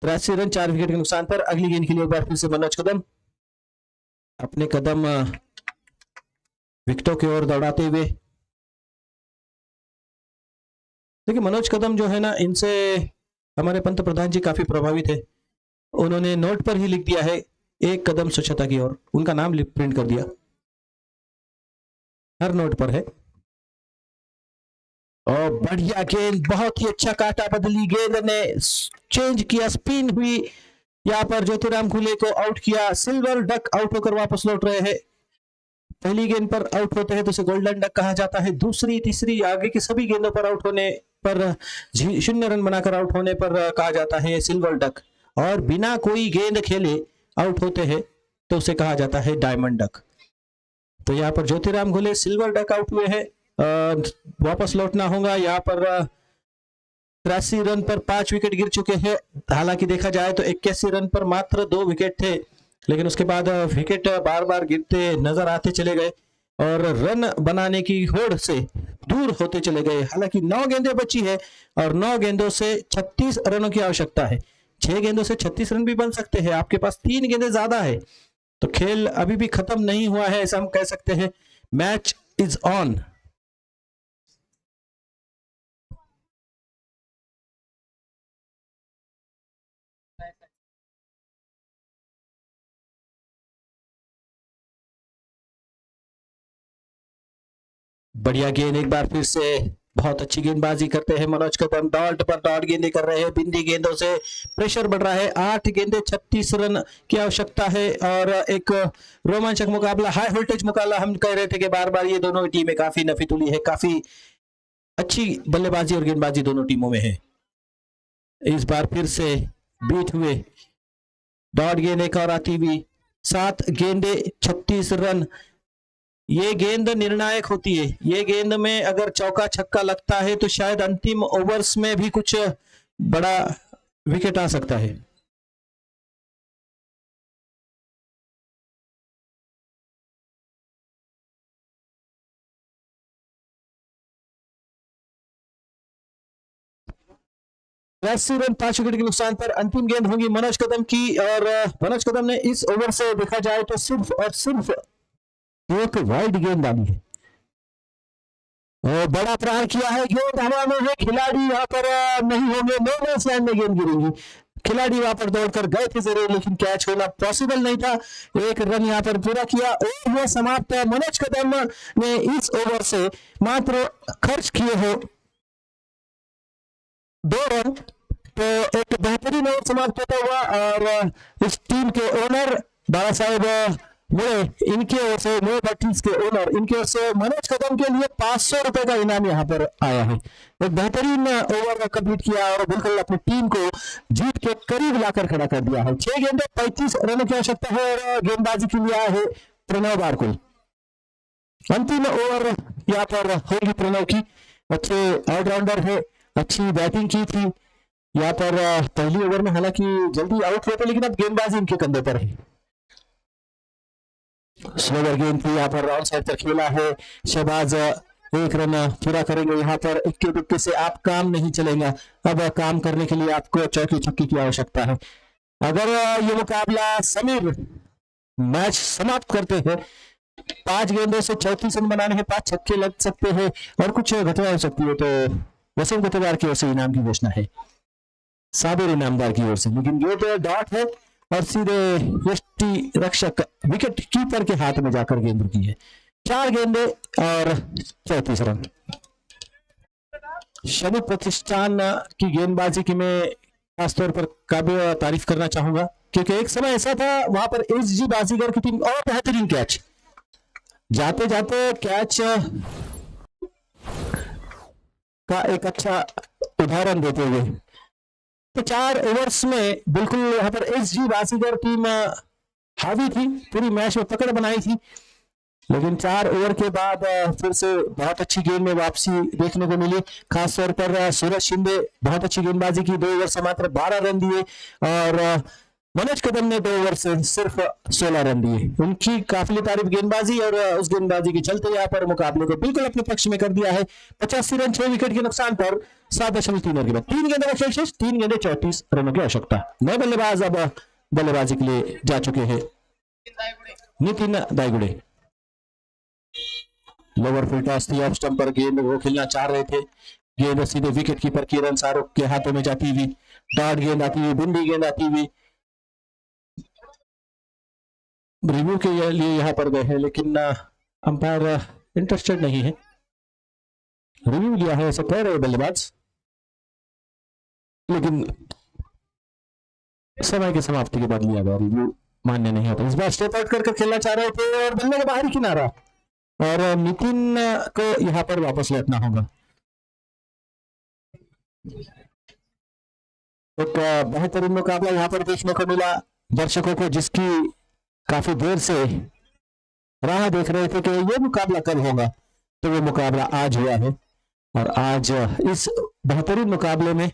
83 रन 4 विकेट के नुकसान पर अगली गेंद के लिए एक बार फिर से मनोज कदम अपने कदम विकेटों की ओर दौड़ाते हुए। देखिए मनोज कदम जो है ना, इनसे हमारे पंत प्रधान जी काफी प्रभावित है। उन्होंने नोट पर ही लिख दिया है 1 कदम स्वच्छता की ओर, उनका नाम प्रिंट कर दिया, हर नोट पर है। और बढ़िया गेंद, बहुत ही अच्छा काटा, बदली गेंद ने चेंज किया, स्पिन हुई, यहाँ पर ज्योतिराम घुले को आउट किया। सिल्वर डक आउट होकर वापस लौट रहे हैं। पहली गेंद पर आउट होते हैं तो उसे गोल्डन डक कहा जाता है। दूसरी तीसरी आगे की सभी गेंदों पर आउट होने पर 0 रन बनाकर आउट होने पर कहा जाता है सिल्वर डक। और बिना कोई गेंद खेले आउट होते हैं तो उसे कहा जाता है डायमंड डक। तो यहाँ पर Jyotiram Ghule silver duck out हुए हैं। वापस लौटना होगा। यहाँ पर 83 रन पर 5 विकेट गिर चुके हैं। हालांकि देखा जाए तो 81 रन पर मात्र 2 विकेट थे, लेकिन उसके बाद विकेट बार बार गिरते नजर आते चले गए और रन बनाने की होड़ से दूर होते चले गए। हालांकि 9 गेंदें बची है और 9 गेंदों से 36 रनों की आवश्यकता है। 6 गेंदों से 36 रन भी बन सकते हैं। आपके पास 3 गेंदें ज्यादा है, तो खेल अभी भी खत्म नहीं हुआ है, ऐसा हम कह सकते हैं। Match is on. बढ़िया गेंद, एक बार फिर से बहुत अच्छी गेंदबाजी करते हैं मनोज कदम। डॉट पर डॉट गेंदें कर रहे हैं, बिंदी गेंदों से प्रेशर बढ़ रहा है। 8 गेंदें 36 रन की आवश्यकता है और एक रोमांचक मुकाबला, हाई वोल्टेज मुकाबला। हम कह रहे थे कि बार बार ये दोनों टीमें काफी नफीतुली है, काफी अच्छी बल्लेबाजी और गेंदबाजी दोनों टीमों में है। इस बार फिर से बीट हुए, डॉट गेंद एक और आती हुई। 7 गेंदें 36 रन। ये गेंद निर्णायक होती है। ये गेंद में अगर चौका छक्का लगता है तो शायद अंतिम ओवर्स में भी कुछ बड़ा विकेट आ सकता है। 82 रन 5 विकेट के नुकसान पर। अंतिम गेंद होगी मनोज कदम की और मनोज कदम ने इस ओवर से देखा जाए तो सिर्फ और सिर्फ एक वाइड गेंद डाली है और बड़ा प्रहार किया है। गेंद हवा में है, खिलाड़ी यहाँ पर नहीं होंगे, नो मैच लैंड में गेंद गिरेंगी। खिलाड़ी वहां पर दौड़कर गए थे जरूर, लेकिन कैच होना पॉसिबल नहीं था। एक रन यहाँ पर पूरा किया, ओवर हुआ समाप्त। मनोज कदम ने इस ओवर से मात्र खर्च किए हो 2 रन, तो एक बेहतरीन ओवर समाप्त होता हुआ। और इस टीम के ओनर बाबा साहेब मुड़े, इनकी ओर से मुड़े बट्टीज के ओनर, इनकी ओर से मनोज कदम के लिए 500 रुपए का इनाम यहाँ पर आया है। एक बेहतरीन ओवर कंप्लीट किया और बिल्कुल अपनी टीम को जीत के करीब लाकर खड़ा कर दिया है। 6 गेंदों 35 रनों की आवश्यकता है और गेंदबाजी के लिए आया है प्रणव बारकुल। अंतिम ओवर यहाँ पर होगी प्रणव की। अच्छे ऑलराउंडर है, अच्छी बैटिंग की थी यहाँ पर पहली ओवर में, हालांकि जल्दी आउट हुए थे, लेकिन अब गेंदबाजी इनके कंधे पर है। स्लोवर गेंद थी यहाँ पर, राउंड साइड तक खेला है। शहबाज 1 रन पूरा करेंगे यहाँ पर। इक्के दुक्के से आप काम नहीं चलेगा, अब काम करने के लिए आपको चौकी छक्के की आवश्यकता है। अगर ये मुकाबला समीर मैच समाप्त करते हैं, 5 गेंदों से 34 रन बनाने हैं, 5 छक्के लग सकते हैं और कुछ घटना हो सकती है, तो वसीम गुतेदार की ओर से इनाम की घोषणा है, साबिर इनामदार की ओर से। लेकिन गेंद डॉट है और सीधे यष्टि रक्षक विकेट कीपर के हाथ में जाकर गेंद रुकी है। 4 गेंदे और 34 रन। शनि प्रतिष्ठान की गेंदबाजी की मैं खासतौर पर काबिल तारीफ करना चाहूंगा, क्योंकि एक समय ऐसा था वहां पर एसजी बाजीगर की टीम और बेहतरीन कैच, जाते जाते कैच का एक अच्छा उदाहरण देते हुए, तो 4 ओवर्स में बिल्कुल यहाँ पर एसजी बाजीगर टीम हावी थी, पूरी मैच में पकड़ बनाई थी। लेकिन 4 ओवर के बाद फिर से बहुत अच्छी गेंद में वापसी देखने को मिली। खासतौर पर सूरज शिंदे बहुत अच्छी गेंदबाजी की, 2 ओवर से मात्र 12 रन दिए और मनोज कदम ने 2 ओवर से सिर्फ 16 रन दिए। उनकी काफिले तारीफ गेंदबाजी और उस गेंदबाजी के चलते यहाँ पर मुकाबले को बिल्कुल अपने पक्ष में कर दिया है। 85 रन 6 विकेट के नुकसान पर 7.3 ओवर के बाद 3 गेंदों का खेल शेष, 3 गेंदे 34 रनों की आवश्यकता। नए बल्लेबाज अब बल्लेबाजी के लिए जा चुके हैं। नितिन दाईगुड़े लोअर फुल टॉस थी, ऑफ स्टंप पर गेंद वो खेलना चाह रहे थे। गेंद सीधे विकेट कीपर किरण शाहरुख के हाथों में जाती हुई, डॉट गेंद आती हुई, बुंदी गेंद आती हुई रिव्यू के लिए यहाँ पर गए हैं, लेकिन अंपायर इंटरेस्टेड नहीं है। रिव्यू लिया है ऐसा कह रहे बल्लेबाज, लेकिन समय की समाप्ति के बाद लिया गया रिव्यू मान्य नहीं होता। इस बार स्टेप आउट कर खेलना चाह रहे थे और बल्ले के बाहरी किनारा, और नितिन को यहाँ पर वापस लौटना होगा। एक बेहतरीन मुकाबला यहाँ पर देखने को मिला दर्शकों को, जिसकी काफी देर से राह देख रहे थे कि ये मुकाबला कब होगा, तो वो मुकाबला आज हुआ है। और आज इस बेहतरीन मुकाबले में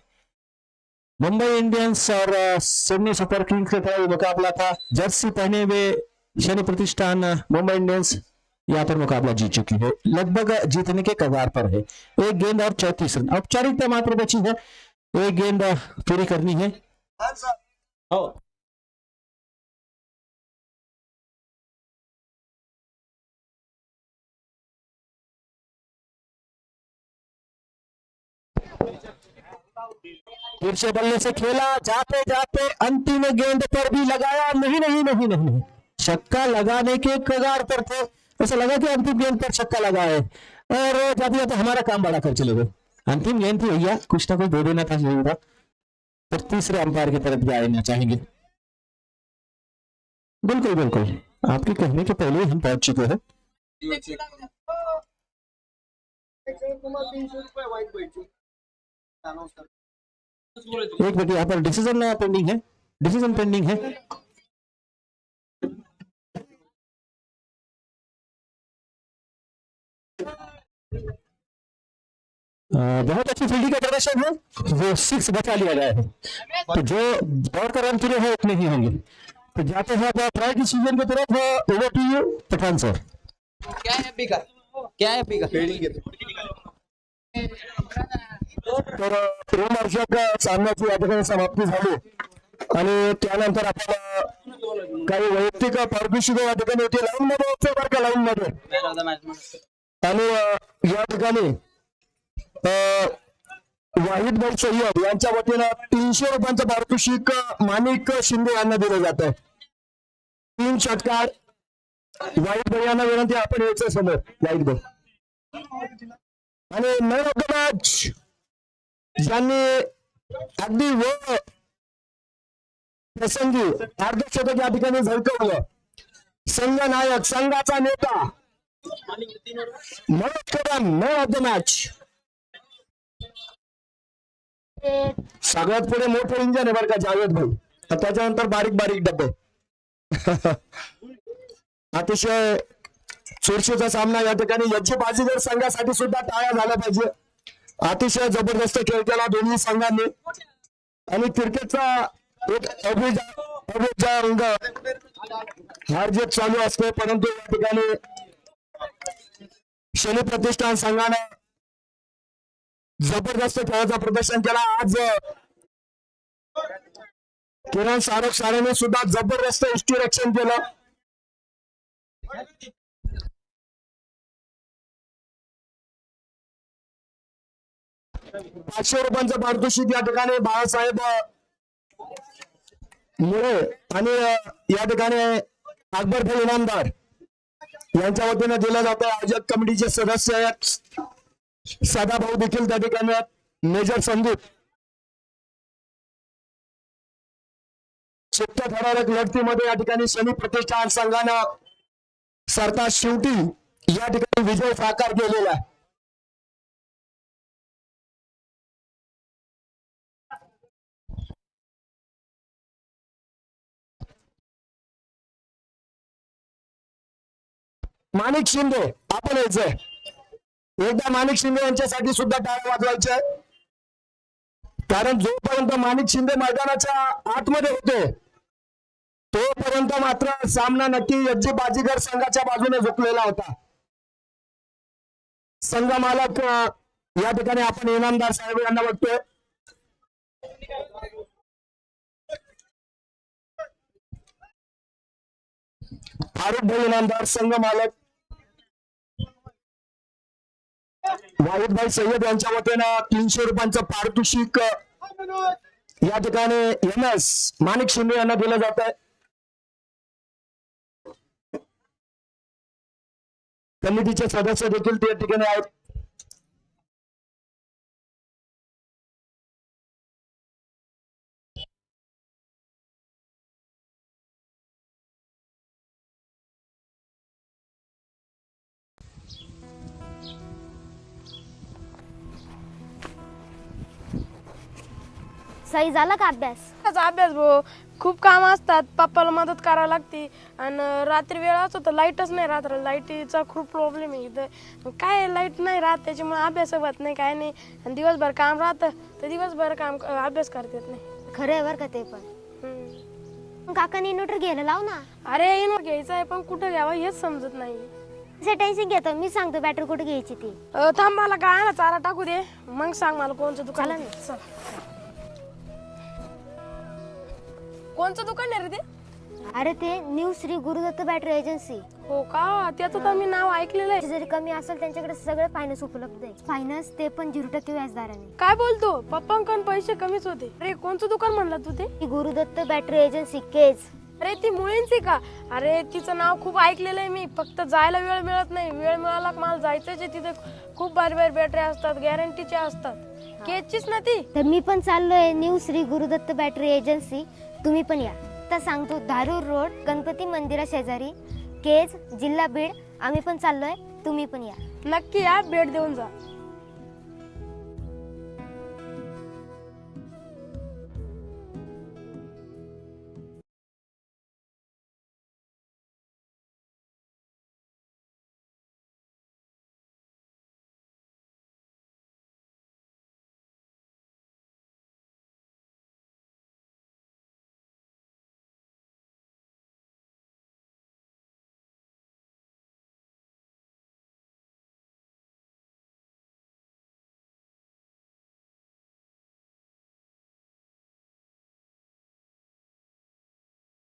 मुंबई इंडियंस और चेन्नई सुपर किंग्स का ये मुकाबला था। जर्सी पहने हुए शनि प्रतिष्ठान मुंबई इंडियंस यहाँ पर मुकाबला जीत चुकी है, लगभग जीतने के कगार पर है। 1 गेंद और 34 रन, औपचारिकता मात्र बची है, 1 गेंद पूरी करनी है। तिरछे बल्ले से खेला, जाते जाते अंतिम गेंद पर भी लगाया, नहीं नहीं नहीं नहीं, छक्का लगाने के कगार पर थे। ऐसा लगा कि अंतिम गेंद पर छक्का लगा है और जाते जाते हमारा काम बड़ा कर चले गए। अंतिम गेंद थी भैया, कुछ ना कुछ दे देना था, जरूर था। फिर तीसरे अंपायर की तरफ जाना चाहेंगे। बिल्कुल बिल्कुल, आपके कहने के पहले हम पहुंच चुके हैं। एक मिनट, यहाँ पर डिसीजन पेंडिंग है, डिसीजन पेंडिंग है। बहुत अच्छी फील्डिंग का प्रदर्शन है, वो 6 बचा लिया गया है, तो जो दौड़ कर रन पूरे हैं उतने ही होंगे। तो जाते हैं प्राइज डिसीजन की तरफ। Over to you Pathan sir. क्या है एपी का? क्या है एपी का? तर रोमहर्षक सामन्याची या ठिकाणी समाप्ती झाली आणि त्यानंतर आपण काही वैयक्तिक पारितोषिक या ठिकाणी होती लाईन मध्ये होते बरं का लाईन मध्ये. आणि या ठिकाणी वाहिद भाई सय्यद यांच्या वतीनं 300 रुपयांचं पारितोषिक माणिक शिंदे यांना दिलं जात आहे. 3 षटकार. वाहिद भाई यांना विनंती आपण यायचं समोर. वाहिद भाई आणि मॅन ऑफ द मॅच ज्यांनी अगदी व प्रसंगी अर्धशतक या ठिकाणी झळकवलं, संघ नायक, संघाचा नेता Manoj Kadam, man of the match. सगळ्यात पुढे मोठं इंजन आहे बरं का जावेद भाई, त्याच्यानंतर बारीक बारीक डबे. अतिशय चुरशीचा सामना या ठिकाणी. याची बाजीगर संघासाठी सुद्धा टाळ्या झाल्या पाहिजे. अतिशय जबरदस्त खेळ केला दोन्ही संघांनी आणि क्रिकेटचा एक अभिजांग हार जीत चालू असते, परंतु या ठिकाणी शनी प्रतिष्ठान संघाने जबरदस्त खेळाचं प्रदर्शन केला. आज किरण शाहरुख सारेने सुद्धा जबरदस्त रक्षण केलं. ₹500 पारितोषिक या ठिकाणी बाळासाहेब मुळे आणि या ठिकाणी अकबर भाई इनामदार यांच्या वतीने दिलं जातं. आयोजक कमिटीचे सदस्य आहेत सदाभाऊ देखील त्या ठिकाणी आहेत. मेजर संदीप. चित्त थरारक लढतीमध्ये या ठिकाणी शनी प्रतिष्ठान संघानं सरता शेवटी या ठिकाणी विजय साकार केलेला आहे. माणिक शिंदे आपण यायचंय. एकदा माणिक शिंदे यांच्यासाठी सुद्धा टाळ्या वाजवायच्या, कारण जोपर्यंत माणिक शिंदे मैदानाच्या आतमध्ये होते तोपर्यंत मात्र सामना नक्की यज्जी बाजीगर संघाच्या बाजूने झुकलेला होता. संघ मालक या ठिकाणी आपण इनामदार साहेब यांना बघतोय. फारुख भाई इनामदार, संघ मालक वाहिद भाई सय्यद यांच्या वतीनं ₹300 पारितोषिक या ठिकाणी MS माणिक शिंदे यांना दिलं जात आहे. कमिटीचे सदस्य देखील त्या ठिकाणी आहेत. सही झाला का अभ्यास? त्याचा अभ्यास भाऊ खूप काम असतात, पप्पाला मदत करावी लागते आणि रात्री वेळ असतो तर लाईटच नाही राहत. लाईटीचा खूप प्रॉब्लेम आहे इथं. काय लाईट नाही राहत त्याच्यामुळे अभ्यास होत नाही, काय नाही. आणि दिवसभर काम राहतं तर दिवसभर अभ्यास करतात नाही. खरं आहे बरं का ते पण. मग काकाने इन्व्हर्टर घ्यायला लाव ना. अरे इन्व्हर्टर घ्यायचं आहे पण कुठं घ्यावं हेच समजत नाही. असे टेन्शन घेतो, मी सांगतो बॅटरी कुठे घ्यायची ती. थांब मला गायला चारा टाकू दे मग सांग मला कोणचं दुकान. चला ना. चल. कोणचं दुकान आहे रे ते? अरे ते new Shri Gurudatt battery agency. हो का, त्याचं तर मी नाव ऐकलेलं आहे. जरी कमी असेल त्यांच्याकडे सगळे फायनान्स उपलब्ध आहे. फायनान्स ते पण 0% व्याजदराने. काय बोलतो, पप्पांकडून पैसे कमीच होते. अरे कोणचं दुकान म्हणलं तू ते? ही गुरुदत्त बॅटरी एजन्सी केज. अरे ती मुलींची का? अरे तिचं नाव खूप ऐकलेलं आहे मी, फक्त जायला वेळ मिळत नाही. वेळ मिळाला मला जायचंच आहे. तिथे खूप भारी भारी बॅटरी असतात, गॅरंटीचे असतात. केजचीच ना ती? तर मी पण चाललोय new Shri Gurudatt battery agency, तुम्ही पण या. तर सांगतो धारूर रोड गणपती मंदिरा शेजारी केज, जिल्हा बीड. आम्ही पण चाललोय, तुम्ही पण या. नक्की या, भेट देऊन जा.